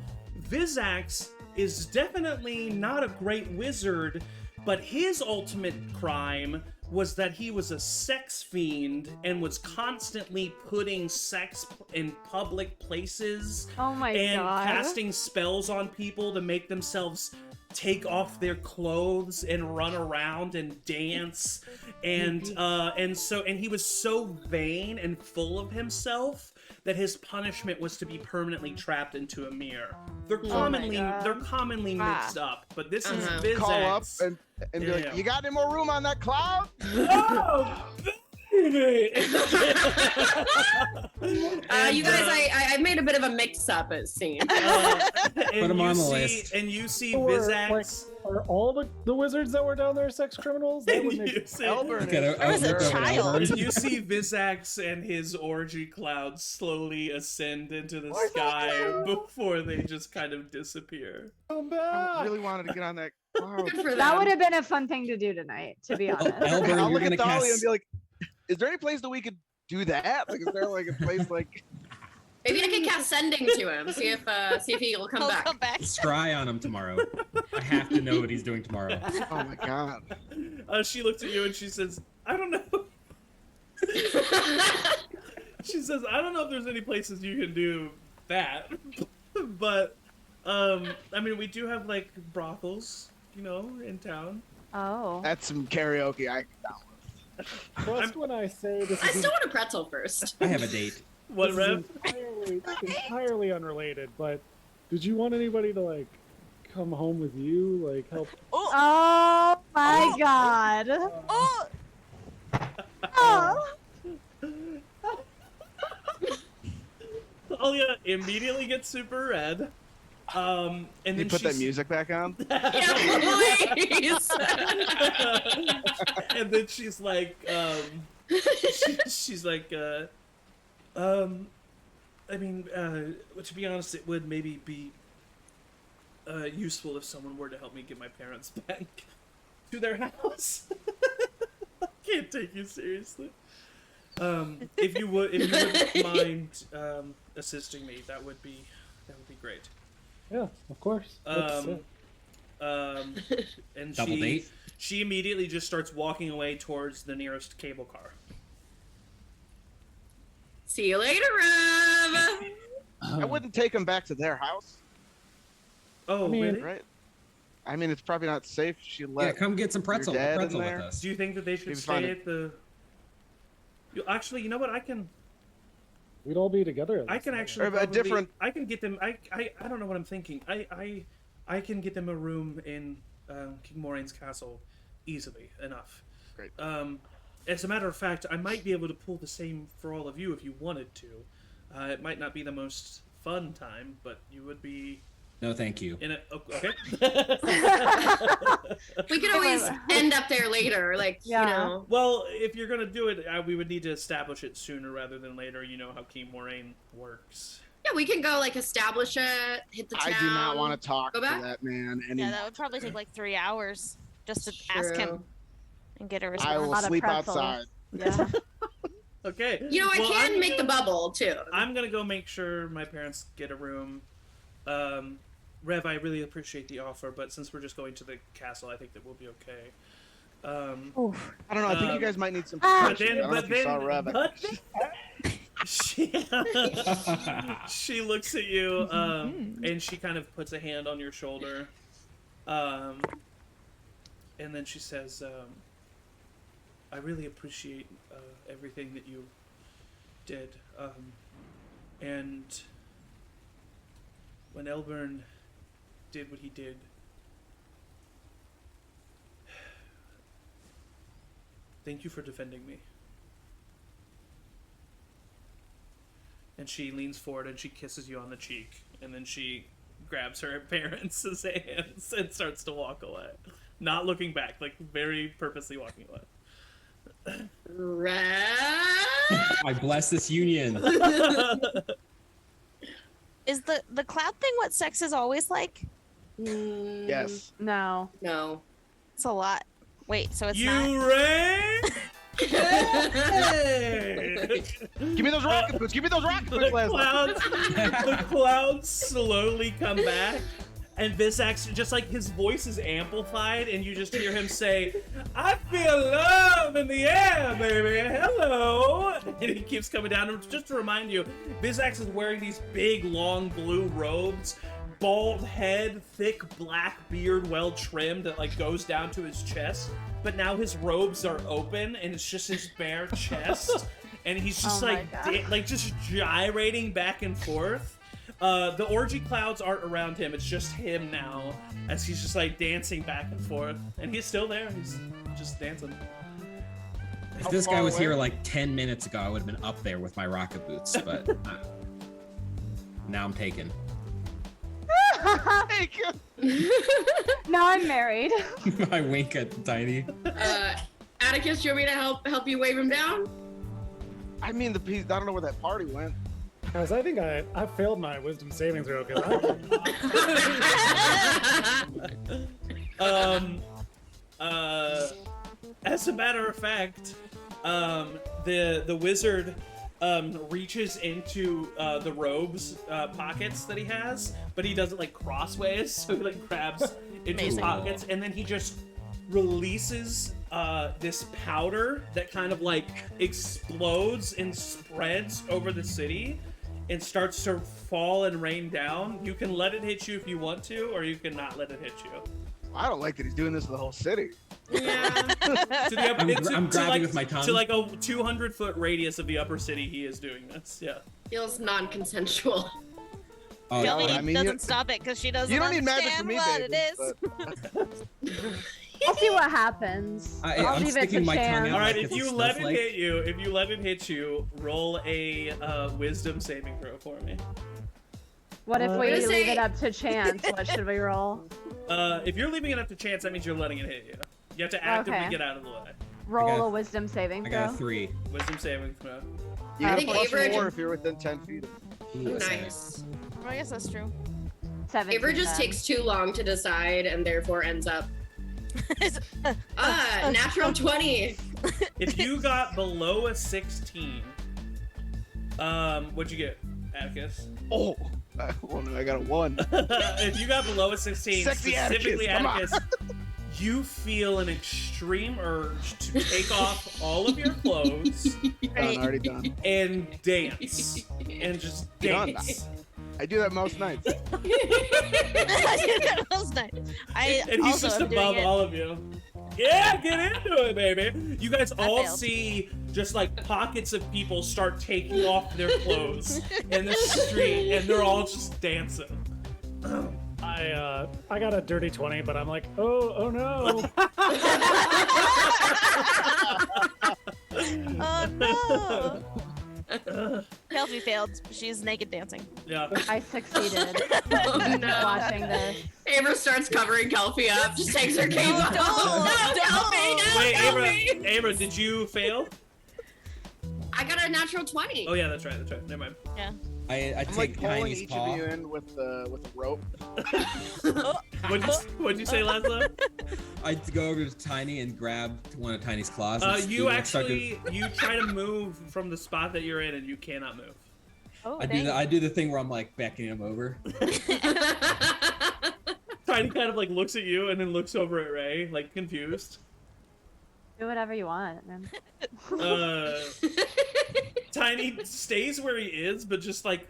Vizax is definitely not a great wizard, but his ultimate crime was that he was a sex fiend and was constantly putting sex in public places
Oh my
and
god.
casting spells on people to make themselves take off their clothes and run around and dance and he was so vain and full of himself that his punishment was to be permanently trapped into a mirror. They're commonly mixed up, but this is Vizax.
Call up and be like,
Yeah.
"You got any more room on that cloud?"
Oh, baby!
You guys, I made a bit of a mix-up, it seems.
Put
him on the list.
And you see
Or,
Vizax.
Are all the wizards that were down there sex criminals? That would make
You see-
Elburn
Okay,
is-
There was a
look over
child.
Elburn.
You see Vizax and his orgy cloud slowly ascend into the sky before they just kind of disappear.
Come
I
back.
really wanted to get on that cloud.
Good for them.
That would have been a fun thing to do tonight, to be honest.
Elburn,
I'll
you're
look at
gonna
Dolly and
cast.
be like, "Is there any place that we could do that? Like, is there like a place like?"
Maybe I can cast sending to him. See if he'll come
He'll
back.
come back.
Scry on him tomorrow. I have to know what he's doing tomorrow.
Oh my god!
She looks at you and she says, "I don't know." She says, "I don't know if there's any places you can do that, but I mean, we do have like brothels, you know, in town."
Oh.
That's some karaoke I can down with.
Trust when I say this
I
is
still want a pretzel first.
I have a date.
What,
this
Rev?
is entirely unrelated, but did you want anybody to like come home with you, like help?
Oh,
Oh my
Oh.
god.
oh,
Oh.
Talia immediately gets super red. And
Can
then
you put that
she's-
music back on?
Yeah, please.
And then she's like, she's like, I mean, to be honest, it would maybe be useful if someone were to help me get my parents back to their house. I can't take you seriously. If you wouldn't mind assisting me, that would be great.
Yeah, of course. That's it.
And
Double date.
she immediately just starts walking away towards the nearest cable car.
See you later, Rev.
I wouldn't take them back to their house,
Oh,
I mean-
really?
right? I mean, it's probably not safe. She
Yeah,
let.
come get some pretzel with
dad in there?
us.
Do you think that they should
Maybe find
stay
it.
at the? Actually, you know what? I can
We'd all be together. at
I
this
can
time.
actually
Or a
probably-
different-
I can get them. I don't know what I'm thinking. I can get them a room in King Moraine's castle easily enough.
Great.
As a matter of fact, I might be able to pull the same for all of you if you wanted to. It might not be the most fun time, but you would be
No, thank you.
in a okay.
We could always end up there later, like
Yeah.
you know.
Well, if you're gonna do it, we would need to establish it sooner rather than later. You know how King Moraine works.
Yeah, we can go like establish it, hit the town.
I do not want to talk
Go
to
back?
that man
yeah,
anymore.
that would probably take like 3 hours just to ask
True.
him and get a
I
response.
will
lot of
sleep
pretzels.
outside.
Yeah.
Okay.
You know, I
Well,
can
I'm
make the
gonna-
bubble too.
I'm gonna go make sure my parents get a room. Rev, I really appreciate the offer, but since we're just going to the castle, I think that we'll be okay.
Oof.
I don't know. I think
Um,
you guys might need some
Ah.
But
protection.
then,
I don't know
but
if you
then,
saw Rev.
but she looks at you, and she kind of puts a hand on your shoulder, and then she says, "I really appreciate everything that you did, and when Elburn did what he did." Thank you for defending me. And she leans forward and she kisses you on the cheek, and then she grabs her parents' hands and starts to walk away, not looking back, like very purposely walking away.
I bless this union.
Is the cloud thing what sex is always like?
Yes.
No.
No.
It's a lot. Wait, so it's
You
not.
ring?
Give me those rocket boots. Give me those rocket boots.
The clouds slowly come back, and Visax, just like his voice is amplified, and you just hear him say, "I feel love in the air, baby. Hello." And he keeps coming down. And just to remind you, Visax is wearing these big, long blue robes, bald head, thick black beard, well trimmed, that like goes down to his chest. But now his robes are open, and it's just his bare chest, and he's just
Oh my God.
just gyrating back and forth. The orgy clouds aren't around him; it's just him now, as he's just like dancing back and forth, and he's still there. He's just dancing.
If this guy was here like 10 minutes ago, I would have been up there with my rocket boots, but now I'm taken.
Now I'm married.
I wink at Tiny.
Atticus, do you want me to help you wave him down?
I mean, the piece. I don't know where that party went.
Guys, I think I failed my wisdom saving throw because
As a matter of fact, the wizard reaches into the robes pockets that he has, but he does it like crossways, so he like grabs into his
Amazing.
pockets, and then he just releases this powder that kind of like explodes and spreads over the city and starts to fall and rain down. You can let it hit you if you want to, or you can not let it hit you.
I don't like that he's doing this to the whole city.
Yeah. To the upper,
I'm grabbing with my tongue.
To like a 200-foot radius of the upper city, he is doing this. Yeah.
Feels non-consensual.
Oh,
Sylvie
I mean,
doesn't stop it because she doesn't
You don't need magic
understand
for me,
what
baby.
it is.
I'll see what happens. I'll
I'm
leave it to
sticking my tongue
chance.
out.
All right.
like
If
it's a
you let it
snowflake.
hit you, roll a wisdom saving throw for me.
What if
I'm
we
gonna
leave
say-
it up to chance? What should we roll?
If you're leaving it up to chance, that means you're letting it hit you. You have to actively
Okay.
get out of the way.
Roll
got-
a wisdom saving
I
throw.
got a 3.
Wisdom saving throw.
You
I
get
think
plus
Average-
4 if you're within 10 feet.
Ooh, that's
Nice.
Well, I guess that's true.
17.
Avery just takes too long to decide and therefore ends up. Natural 20.
If you got below a 16, what'd you get, Atticus?
Oh, well, no, I got a 1.
If you got below a 16,
Sexy
specifically
Atticus, come on.
Atticus, you feel an extreme urge to take off all of your clothes
Done, already done.
and dance. And just
Done.
dance.
I do that most nights.
That was nice. I
And he's
also
just
am doing
above
it.
all of you. Yeah, get into it, baby. You guys
I
all
failed.
see just like pockets of people start taking off their clothes in the street, and they're all just dancing.
I got a dirty 20, but I'm like, oh no.
Oh no! Kelsey failed. She's naked dancing.
Yeah.
I succeeded.
Oh, no.
Watching this.
Amber starts covering Kelpie up, just takes her cape off.
don't,
No, Kelpie, no,
Wait,
Kelpie.
Abra, did you fail?
I got a natural 20.
Oh yeah, that's right. Never mind.
I
I'm
take
like pulling
Tiny's
each
paw.
of you in with a rope.
What'd you say, Laszlo?
I go over to Tiny and grab one of Tiny's claws. and
You
start to-
actually you try to move from the spot that you're in, and you cannot move.
Oh,
I do the thing where I'm like backing him over.
Tiny kind of like looks at you and then looks over at Ray, like confused.
do whatever you want, man.
Tiny stays where he is, but just like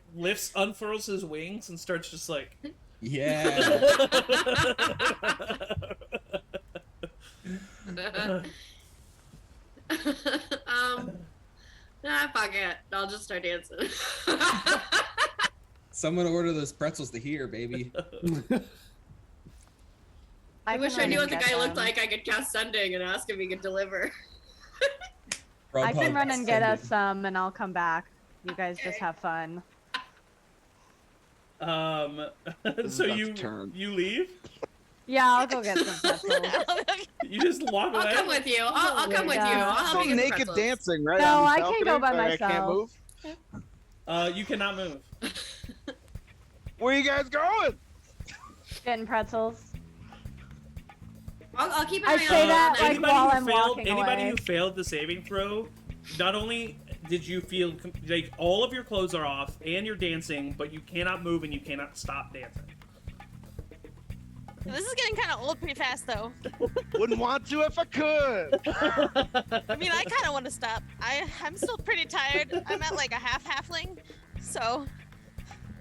unfurls his wings and starts just like.
Yeah.
Nah, fuck it. I'll just start dancing.
Someone order those pretzels to here, baby.
I
can
wish I
run
knew
and
what the
get
guy looked
them.
like. I could cast sending and ask if he could deliver.
I can
Grubhub
run and get
send
us some, and I'll come back. You guys just have fun.
This is
So
about to
you
turn.
leave?
Yeah, I'll go get some pretzels.
You just walk away?
I'll come with you. I'll come with you.
Yeah.
I'll help
Still
you get the
naked
pretzels.
dancing, right?
No,
on
I
the
can't go
balcony?
by
Like, I can't
myself.
move.
You cannot move.
Where you guys going?
Getting pretzels.
I'll keep an
I
eye
say
on
that,
them.
like, while I'm walking
anybody
away.
who failed the saving throw, not only did you feel like all of your clothes are off and you're dancing, but you cannot move and you cannot stop dancing.
This is getting kind of old pretty fast, though.
Wouldn't want to if I could.
I mean, I kind of want to stop. I'm still pretty tired. I'm at like a halfling, so.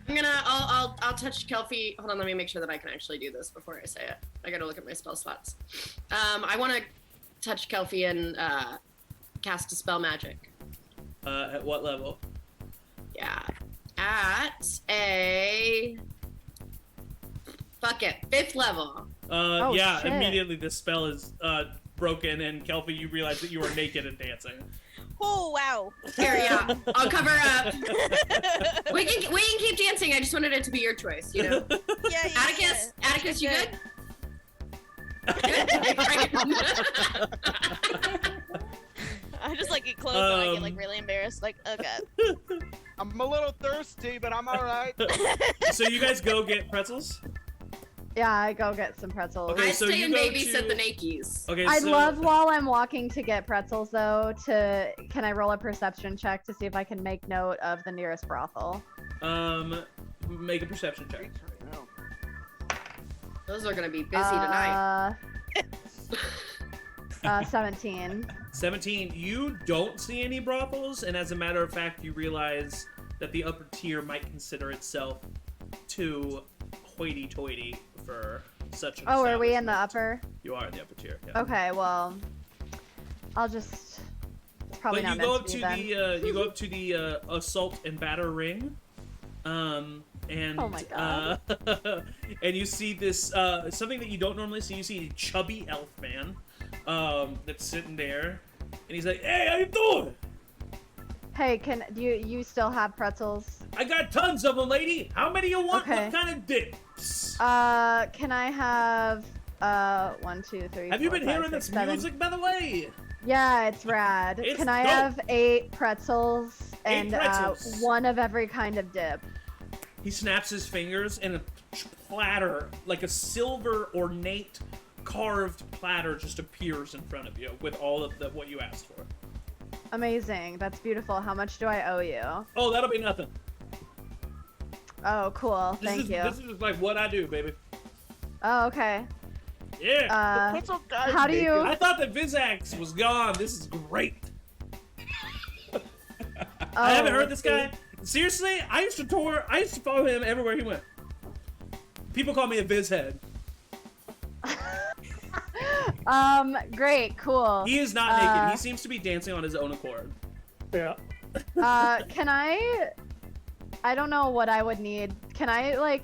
I'll touch Kelpie. Hold on, let me make sure that I can actually do this before I say it. I gotta look at my spell slots. I want to touch Kelpie and cast a spell magic.
At what level?
Yeah, at a fuck it, 5th level.
Yeah,
shit.
immediately the spell is broken, and Kelpie, you realize that you are naked and dancing.
Oh wow.
Here, yeah, I'll cover up. We can keep dancing. I just wanted it to be your choice, you know.
Yeah.
Atticus, you good?
I just like get close and I get like really embarrassed. Like, oh god.
I'm a little thirsty, but I'm all right.
So you guys go get pretzels?
Yeah, I go get some pretzels.
Okay,
I
so
stay
you
and
go
babysit
to-
the Nakies.
Okay,
I'd
so
love while I'm walking to get pretzels though. Can I roll a perception check to see if I can make note of the nearest brothel?
make a perception check.
Those are gonna be busy tonight.
17.
17. You don't see any brothels, and as a matter of fact, you realize that the upper tier might consider itself too hoity-toity for such an
Oh, are we in
establishment.
the upper?
You are in the upper tier. Yeah.
Okay, well, I'll just. It's probably
But
not
you go
meant
up
to
to
be then.
the you go up to the assault and batter ring, and
Oh my God.
and you see this something that you don't normally see. You see a chubby elf man, that's sitting there, and he's like, "Hey, how you doing?
Hey, do you still have pretzels?
I got tons of them, lady. How many you want?
Okay.
What kind of dips?
Can I have 1, 2, 3?
Have you
4,
been
5,
hearing
6,
this
7?
music, by the way?
Yeah, it's rad.
It's
Can I
dope.
have 8 pretzels and
pretzels.
one of every kind of dip?
He snaps his fingers, and a platter, like a silver ornate carved platter, just appears in front of you with all of what you asked for.
Amazing. That's beautiful. How much do I owe you?
Oh, that'll be nothing.
Oh, cool.
This
Thank
is,
you.
This is like what I do, baby.
Oh, okay.
Yeah.
Pretzel guy's
how do
naked.
you-
I thought that Vizax was gone. This is great. I haven't heard this guy. Seriously, I used to follow him everywhere he went. People call me a Viz head.
Great, cool.
He is not naked. He seems to be dancing on his own accord.
Yeah.
Can I don't know what I would need. Can I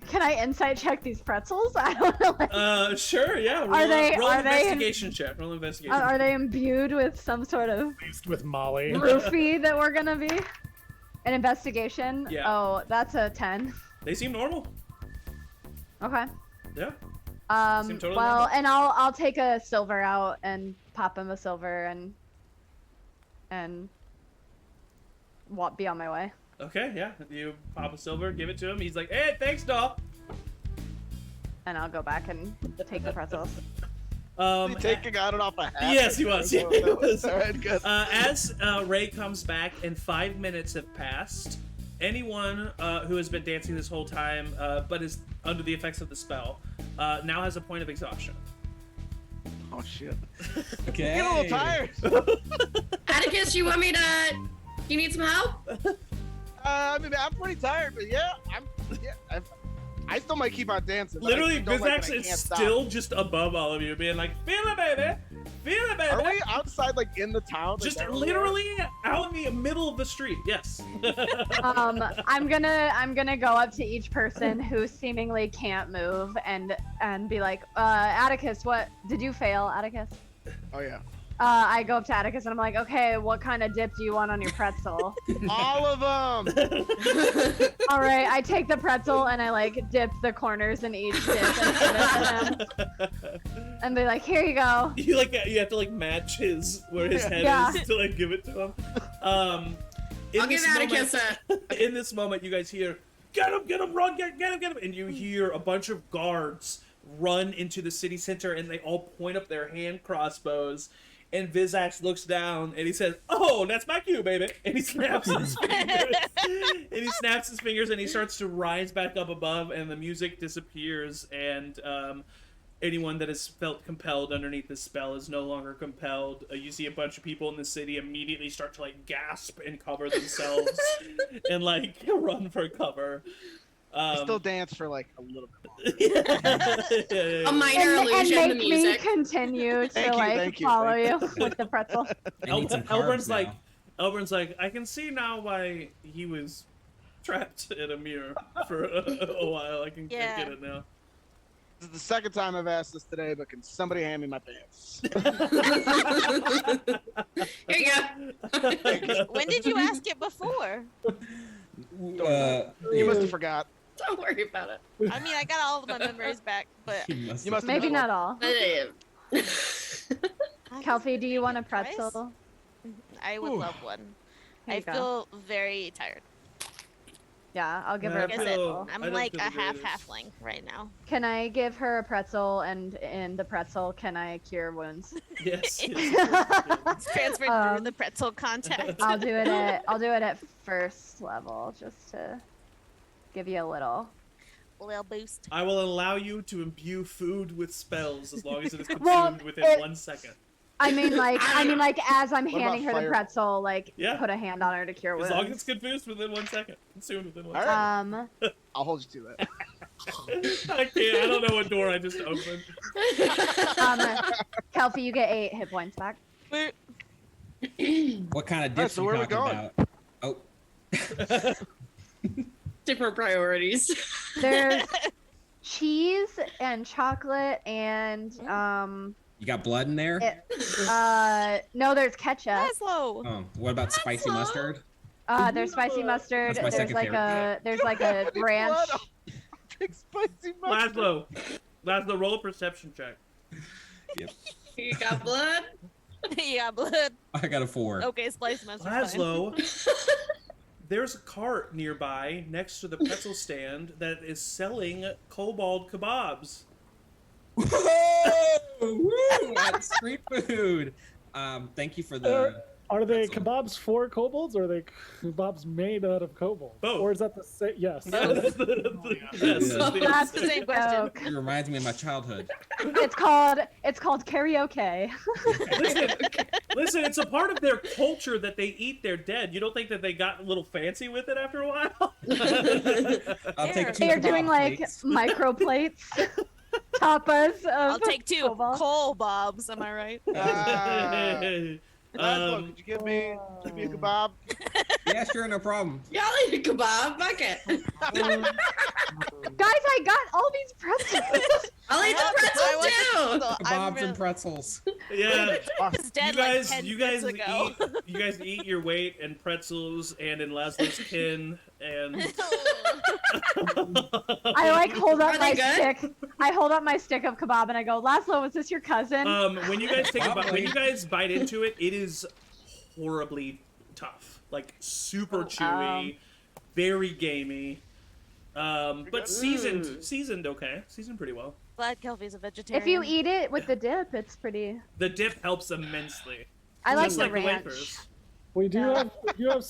can I insight check these pretzels? I don't know.
Sure, yeah. Roll,
Are they-
roll
are
an
they-
investigation check. Roll an investigation.
Are they imbued with some sort of
Laced with Molly.
roofie that we're gonna be? An investigation?
Yeah.
Oh, that's a 10.
They seem normal.
Okay.
Yeah. Seem totally
Well,
normal.
and I'll take a silver out and pop him a silver and be on my way.
Okay, yeah. You pop a silver, give it to him. He's like, "Hey, thanks, doll."
And I'll go back and take the pretzels.
Is he taking out it off a hat?
Yes, he was. Yeah, he was.
All right, good.
As Ray comes back and 5 minutes have passed, anyone who has been dancing this whole time but is under the effects of the spell now has a point of exhaustion.
Oh shit.
Okay.
Get a little tired.
Atticus, you want me to? You need some help?
I mean, I'm pretty tired, but yeah, I still might keep on dancing. but I
Literally,
don't like
Vizax
it, I
is
can't stop.
still just above all of you, being like, "Feel it, baby! Feel it, baby!"
Are we outside, like in the town? Like,
Just
that where we are?
literally out in the middle of the street. Yes.
I'm gonna go up to each person who seemingly can't move and be like, Atticus, what did you fail, Atticus?
Oh yeah.
I go up to Atticus and I'm like, okay, what kind of dip do you want on your pretzel?
All of them.
All right, I take the pretzel and I like dip the corners in each dip and give it to him. And they're like, here you go.
You have to like match where his head
Yeah.
is to like give it to him.
I'll give Atticus a.
In this moment, you guys hear, get him, run, get him, and you hear a bunch of guards run into the city center, and they all point up their hand crossbows. And Vizax looks down and he says, "Oh, that's my cue, baby!" And he snaps his fingers. And he starts to rise back up above, and the music disappears. And anyone that has felt compelled underneath this spell is no longer compelled. You see a bunch of people in the city immediately start to like gasp and cover themselves and like run for cover.
I still dance for like a little bit
A minor
And
illusion.
make
The music.
me continue to
Thank you,
follow
thank
you with the pretzel.
I need some carbs now.
Elburn's like, I can see now why he was trapped in a mirror for a while. I can
Yeah.
get it now.
This is the second time I've asked this today, but can somebody hand me my pants?
Here you go.
When did you ask it before?
You must have forgot.
Don't worry about it.
I mean, I got all of my memories back, but
You must
Maybe
have
not all.
I
Kelfie, do you want a
Twice?
pretzel?
I would
Ooh.
love one.
Here
I
you go.
feel very tired.
Yeah, I'll give her
Yeah,
a
Like I said,
pretzel.
I
I'm
don't
like
feel
a
the
half
greatest.
halfling right now.
Can I give her a pretzel, and in the pretzel, can I cure wounds?
Yes.
It's transferred through the
Um,
pretzel contact.
I'll do it at first level, just to give you a little.
Little boost.
I will allow you to imbue food with spells as long as it is consumed
Well,
within
it-
1 second.
I mean, like, as I'm
What about
handing her the
fire-
pretzel, like,
Yeah.
put a hand on her to cure
As
wounds.
long as it's confused within 1 second. Consumed within 1
All
second.
right. I'll hold you to that.
I can't. I don't know what door I just opened.
Kelfie, you get 8 hit points back.
What kind of
Alright,
dips
so
you
where are we
talking
going?
about? Oh,
Different priorities.
There's cheese and chocolate and
you got blood in there?
no, there's ketchup.
Laszlo.
Oh, what about spicy
Laszlo.
mustard?
There's spicy mustard.
That's my
There's
second
like
favorite.
there's like a ranch.
Big spicy mustard.
Laszlo, roll a perception check.
You got blood?
You got blood.
I got a 4.
Okay, splice master.
Laszlo, there's a cart nearby next to the pretzel stand that is selling kobold kebabs.
Woo! That's street food. Thank you for the.
Are they
pretzel.
kebabs for kobolds, or are they kebabs made out of kobolds?
Both.
Or is that the same? Yes.
Yes, that's the
Yeah.
That's
the same question.
joke.
It reminds me of my childhood.
It's called karaoke.
Listen, it's a part of their culture that they eat their dead. You don't think that they got a little fancy with it after a while?
I'll take 2
They're doing
kebab
like
plates.
micro plates, tapas.
I'll take 2
kobold.
coal bobs. Am I right?
Laszlo, could you give me a kebab?
Yeah, sure, no problem.
Y'all eat a kebab? Fuck it.
Guys, I got all these pretzels.
I'll eat the
I
pretzel
want
too.
the- I'm
Kebabs
really-
and pretzels.
Yeah.
was dead
You guys,
like 10
you guys
minutes ago.
you guys eat your weight in pretzels and in Laszlo's kin, and
I like hold up
Are
my
they good?
stick. I hold up my stick of kebab and I go, Laszlo, is this your cousin?
when you guys take a bite, when
Probably.
you guys bite into it, it is horribly tough, like super chewy, very gamey, but seasoned okay, seasoned pretty well.
Glad Kelvy's a vegetarian.
If you eat it with the dip, it's pretty.
The dip helps immensely.
I like
Just
the
like the
ranch.
wafers.
We do
Yeah.
have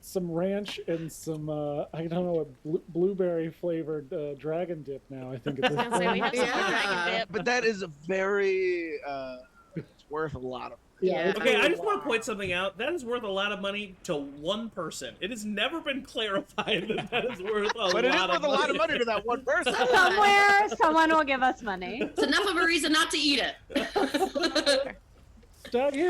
some ranch and some I don't know what blueberry flavored dragon dip now. I think it's
I was gonna say, we have some
Yeah.
dragon dip.
But that is a very it's worth a lot of.
Yeah.
Okay, I just want to point something out. That is worth a lot of money to one person. It has never been clarified that is worth a
But it is
lot
worth
of
a lot of
money.
money to that one person.
Somewhere, someone will give us money.
It's enough of a reason not to eat it.
Down here.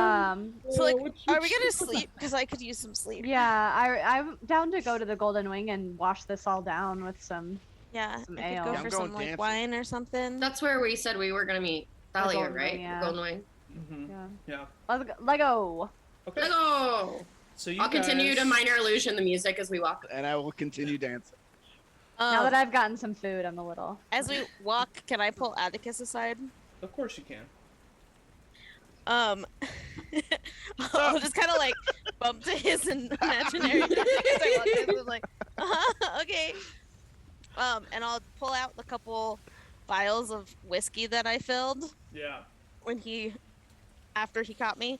So, like,
which-
are we
which-
gonna sleep? Because I could use some sleep.
Yeah, I'm down to go to the Golden Wing and wash this all down with some.
Yeah,
Some
I could
ale.
go
Yeah,
I'm
for
going
some like
dancing.
wine or something.
That's where we said we were gonna meet. Thalia,
Golden
right?
Wing, yeah.
Golden Wing.
Mm-hmm.
Yeah.
Yeah.
Let's go. Lego.
Okay.
Let's go.
So you
I'll continue to
guys-
minor illusion the music as we walk.
And I will continue dancing.
Now that I've gotten some food, I'm a little.
As we walk, can I pull Atticus aside?
Of course you can.
I'll just kind of like bump to his imaginary as I walk in, like, okay. And I'll pull out the couple vials of whiskey that I filled
Yeah.
after he caught me.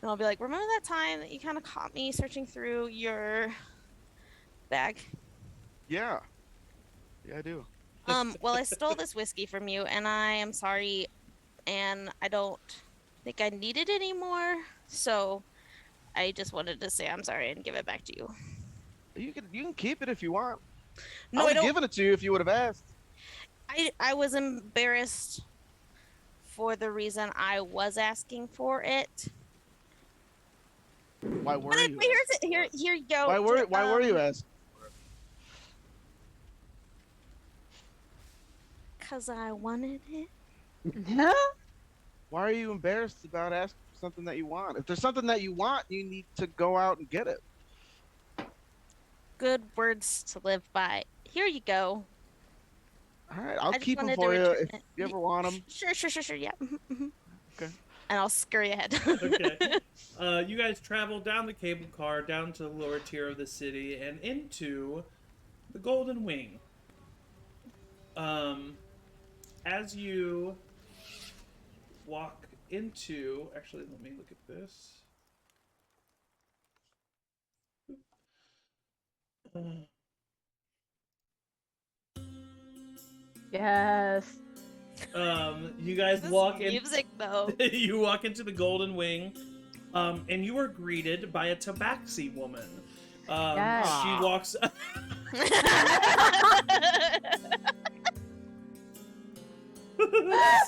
And I'll be like, remember that time that you kind of caught me searching through your bag?
Yeah. Yeah, I do.
Well, I stole this whiskey from you, and I am sorry, and I don't think I need it anymore, so I just wanted to say I'm sorry and give it back to you.
You can keep it if you want.
No,
I
I
would
don't.
have given it to you if you would have asked.
I was embarrassed for the reason I was asking for it.
Why were
But
you?
here you go.
Why were you asking?
Because I wanted it.
Why are you embarrassed about asking for something that you want? If there's something that you want, you need to go out and get it.
Good words to live by. Here you go.
All right, I'll
I just
keep them
wanted to
for you
return
if
it.
you ever want them.
Sure. Yeah.
Okay.
And I'll scurry ahead.
Okay. You guys travel down the cable car, down to the lower tier of the city, and into the Golden Wing. As you walk into... Actually, let me look at this.
Yes.
You guys
This
walk in...
music though.
You walk into the Golden Wing, and you are greeted by a tabaxi woman.
Yes.
She walks...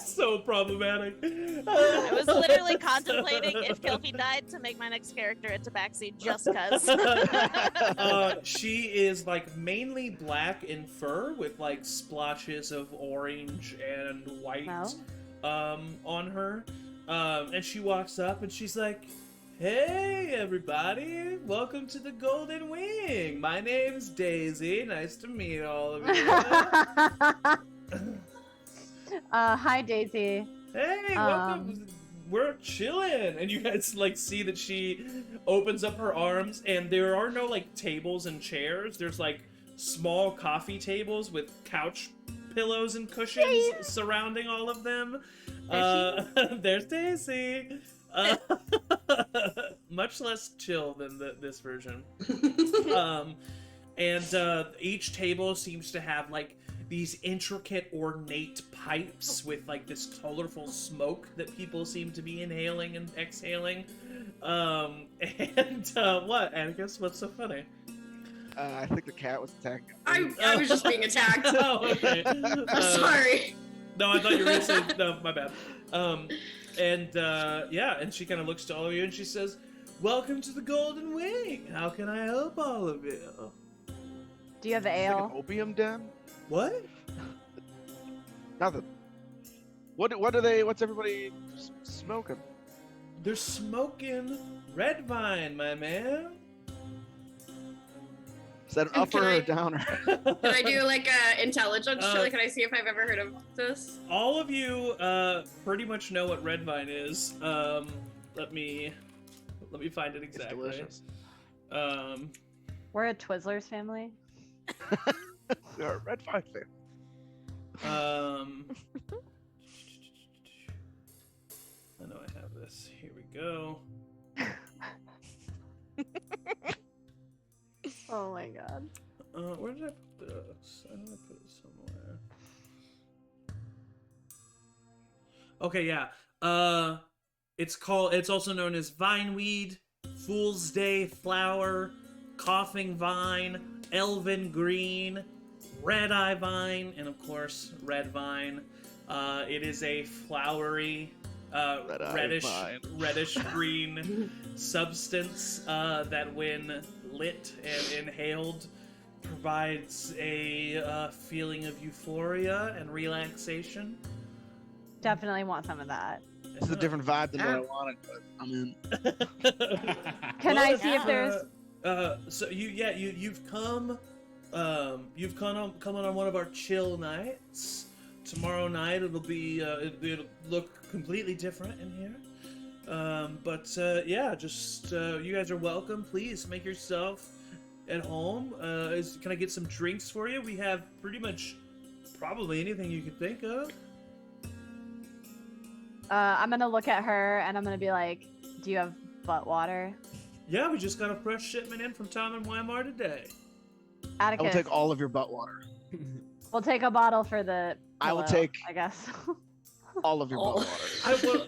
So problematic.
I was literally contemplating if Kelpie died to make my next character a tabaxi just cuz.
She is like mainly black in fur with like splotches of orange and white on her. And she walks up and she's like, "Hey everybody, welcome to the Golden Wing. My name's Daisy. Nice to meet all of you."
Hi, Daisy.
Hey, welcome. We're chilling, and you guys like see that she opens up her arms, and there are no like tables and chairs. There's like small coffee tables with couch pillows and cushions surrounding all of them. There's Daisy. Much less chill than this version. And each table seems to have like these intricate, ornate pipes with like this colorful smoke that people seem to be inhaling and exhaling. What, Atticus? What's so funny?
I think the cat was attacking.
I was just being attacked.
Oh, okay.
I'm sorry.
No, I thought you were gonna say no. My bad. Yeah, and she kind of looks to all of you and she says, "Welcome to the Golden Wing. How can I help all of you?"
Do you have
Like an
ale?
opium den?
What?
Nothing. What's everybody smoking?
They're smoking red vine, my man.
Is that an
Can
upper or
I-
a downer?
Can I do like a intelligence check?
Uh,
Like, can I see if I've ever heard of this?
All of you pretty much know what red vine is. Let me find it
It's
exactly.
delicious.
We're a Twizzlers family.
You're a red vine fan.
I know I have this. Here we go.
Oh my god.
Where did I put this? I know I put it somewhere. Okay, yeah. It's also known as vineweed, Fool's Day flower, coughing vine, elven green, red eye vine, and of course, red vine. It is a flowery,
Red-eye vine.
reddish green substance that, when lit and inhaled, provides a feeling of euphoria and relaxation.
Definitely want some of that.
It's a different vibe than what I wanted, but I'm in.
Can I see if there's?
So you've come on one of our chill nights. Tomorrow night it'll look completely different in here. Just you guys are welcome. Please make yourself at home. Can I get some drinks for you? We have pretty much probably anything you could think of.
I'm gonna look at her and I'm gonna be like, "Do you have butt water?"
Yeah, we just got a fresh shipment in from Tom and Weimar today.
I will
Atticus,
take all of your butt water.
we'll take a bottle for the.
I will
pillow,
take-
I guess.
All of your
Oh.
butt water.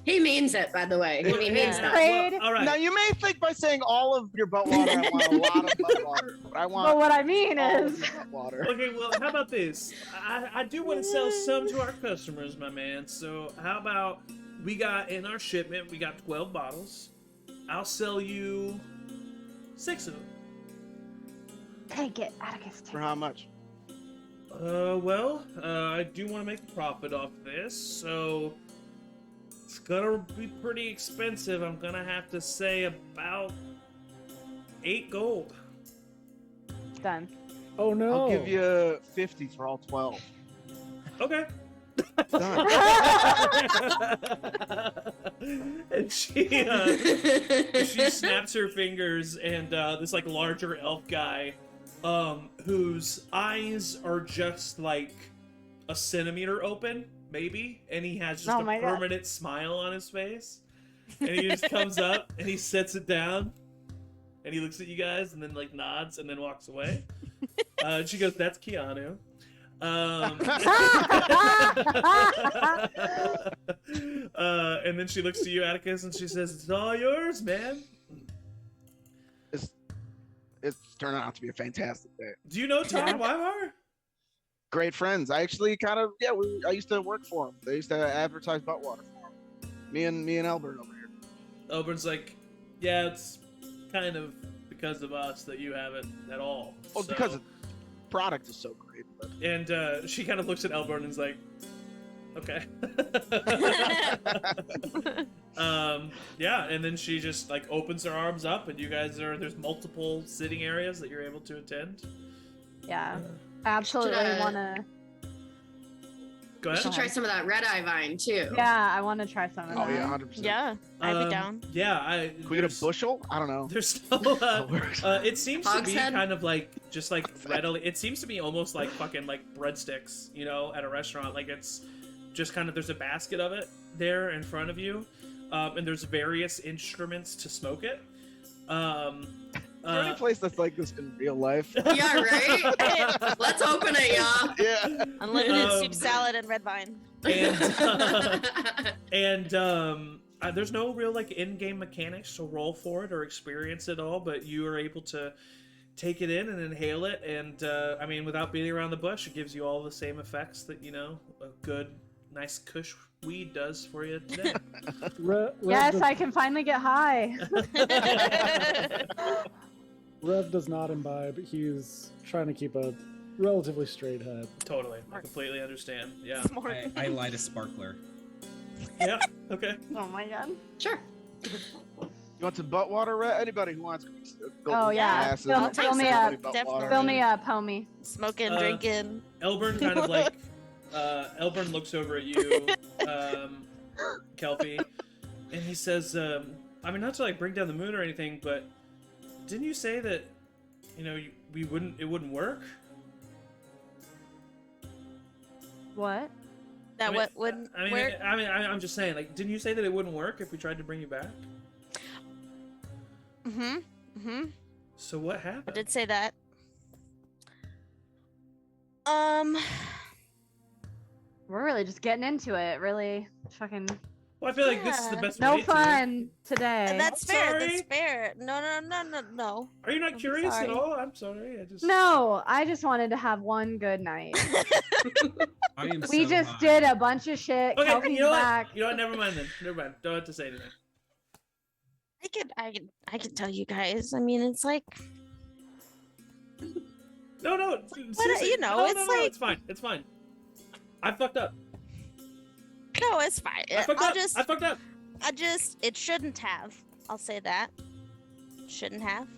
He means it, by the way. He means that.
Trade.
All right.
Now you may think by saying all of your butt water, I want a lot of butt water, but I want
But what I mean
all
is,
of your butt water.
Okay, well, how about this? I do want to sell some to our customers, my man. So how about we got in our shipment, we got 12 bottles. I'll sell you 6 of them.
take it, Atticus. Take
For how much?
I do want to make a profit off this, so it's gonna be pretty expensive. I'm gonna have to say about 8 gold.
it. Done.
Oh no!
I'll give you 50 for all 12.
Okay.
Done.
And she snaps her fingers, and this like larger elf guy, whose eyes are just like a centimeter open, maybe, and he has just
Oh
a
my God.
permanent smile on his face, and he just comes up and he sets it down, and he looks at you guys, and then like nods, and then walks away. And she goes, "That's Keanu." And then she looks to you, Atticus, and she says, "It's all yours, man."
It's turning out to be a fantastic day.
Do you know Tom and Weimar?
Great friends. I actually kind of, I used to work for them. They used to advertise butt water for them. Me and Albert over here.
Elburn's like, "Yeah, it's kind of because of us that you have it at all."
Well, because the product is so great. But...
And she kind of looks at Elburn and is like, "Okay." And then she just like opens her arms up, and you guys there's multiple sitting areas that you're able to attend.
Yeah, absolutely
Should,
wanna.
Go
You
ahead.
should try some of that red eye vine too.
Yeah, I want to try some of
Oh
that.
yeah, 100%.
Yeah, I'd be down.
Yeah,
Can we get a bushel? I don't know.
There's no. It seems to be
Hogshead?
kind of like just like readily. It seems to be almost like fucking like breadsticks, you know, at a restaurant. Like it's just kind of there's a basket of it there in front of you, and there's various instruments to smoke it.
Is there any place that's like this in real life?
Yeah, right? Let's open it, y'all.
Yeah.
Unlimited
Um,
soup salad and red vine.
And there's no real like in-game mechanics to roll for it or experience it all, but you are able to take it in and inhale it, and I mean, without beating around the bush, it gives you all the same effects that a good, nice Kush weed does for you today.
Yes, I can finally get high.
Rev does not imbibe. He's trying to keep a relatively straight head.
Totally, I completely understand. Yeah,
Smart.
I light a sparkler.
yeah, okay.
Oh my god.
Sure.
You want some butt water, Rhett? Anybody who wants
Oh, yeah.
glasses,
Fill-
and
fill me
somebody
up.
butt
Definitely.
water.
Fill me up, homie.
Smoking,
Uh,
drinking.
Elburn kind of like, Elburn looks over at you, Kelpie, and he says, I mean, not to like bring down the mood or anything, but didn't you say that, it wouldn't work?
What?
That
I mean,
what would where?
I'm just saying, like, didn't you say that it wouldn't work if we tried to bring you back? So what
I
happened?
did say that.
We're really just getting into it. Really fucking
Well, I feel like this is the
Yeah.
best
no
way to.
fun today.
And that's fair. That's
sorry.
fair. No.
Are you not
I'm
curious at
sorry.
all? I'm sorry. I just.
No, I just wanted to have one good night.
I am
We
so
just
high.
did a bunch of shit.
Okay,
Kelpie's
you know
back.
what? You know what? Never mind then. Never mind. Don't have to say anything.
I could tell you guys. I mean, it's like
No. Seriously.
you know,
No,
it's
no,
like-
it's fine. It's fine. I fucked up.
no. No, it's fine.
I fucked
I'll
up.
just,
I fucked up.
it shouldn't have. I'll say that. Shouldn't have.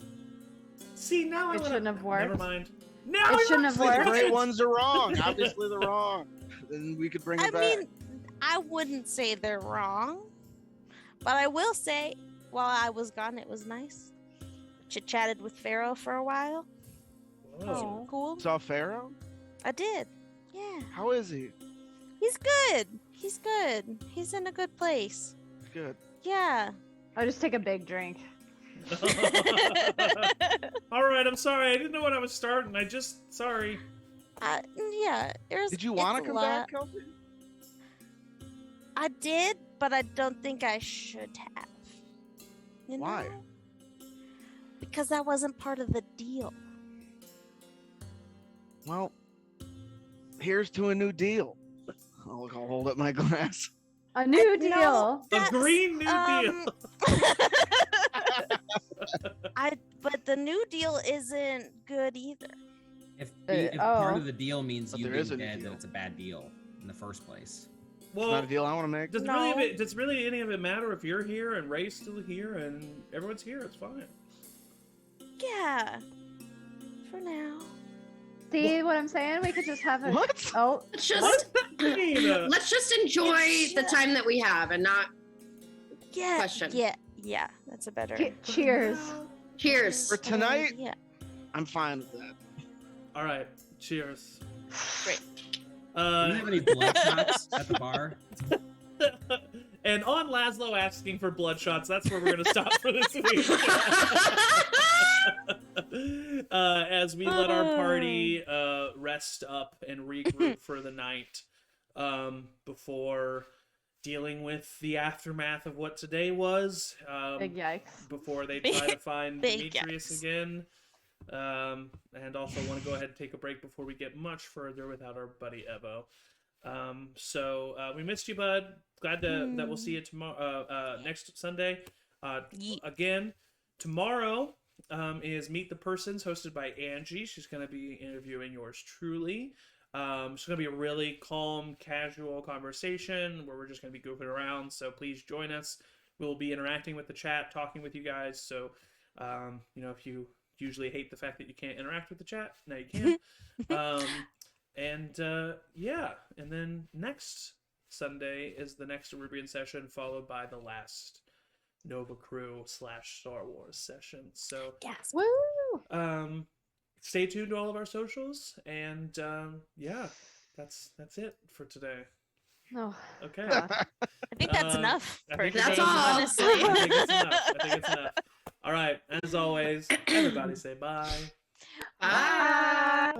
See, now I
It
wanna-
shouldn't have worked.
Never mind. Now
It
I
shouldn't
want
have
to
The
worked.
great ones are wrong. Obviously, they're wrong. Then we could bring it
I
back.
mean, I wouldn't say they're wrong, but I will say, while I was gone, it was nice. Chit chatted with Pharaoh for a while.
Whoa.
Cool.
Saw Pharaoh?
I did. Yeah.
How is he?
He's good. He's good. He's in a good place.
Good.
Yeah.
I'll just take a big drink.
All right, I'm sorry. I didn't know what I was starting. Sorry.
Yeah.
Did you want to
it's a
come
lot.
back, Kelsey?
I did, but I don't think I should have. You
Why?
know? Because that wasn't part of the deal.
Well, here's to a new deal. I'll hold up my glass.
A new
No,
deal.
The
that's,
Green New Deal.
But the New Deal isn't good either.
If,
Uh,
if part
oh.
of the deal means
But
you
there is
being
a new
dead, then
deal.
it's a bad deal in the first place.
It's not
Well,
a deal I want to make.
No.
does really any of it matter if you're here and Ray's still here and everyone's here? It's fine.
Yeah. For now.
See what I'm saying? We could just have a.
What?
Oh,
Let's just
What?
let's just enjoy the time that we have and not
Yeah.
Question.
Yeah. That's a better.
cheers.
cheers.
For tonight,
Yeah.
I'm fine with that.
All right. Cheers.
Great.
Do you have any blood shots at the bar?
And on Laszlo asking for blood shots, that's where we're going to stop for this week. As we let our party rest up and regroup for the night before dealing with the aftermath of what today was.
Big yikes.
Before they try to find
Big
Demetrius
yikes.
again. And also want to go ahead and take a break before we get much further without our buddy Evo. So we missed you, bud. Glad that we'll see you tomorrow, next Sunday.
Ye-
Again, tomorrow is Meet the Persons, hosted by Angie. She's going to be interviewing yours truly. It's going to be a really calm, casual conversation where we're just going to be goofing around. So please join us. We'll be interacting with the chat, talking with you guys. So, if you usually hate the fact that you can't interact with the chat, now you can. And then next Sunday is the next Erubrion session, followed by the last Nova Crew / Star Wars session. So
Yes.
Woo!
Stay tuned to all of our socials, and that's it for today.
No.
Okay.
God.
I think that's enough
I
for
think
today,
That's all.
honestly.
I think it's enough. All right, as always, everybody say bye.
Bye.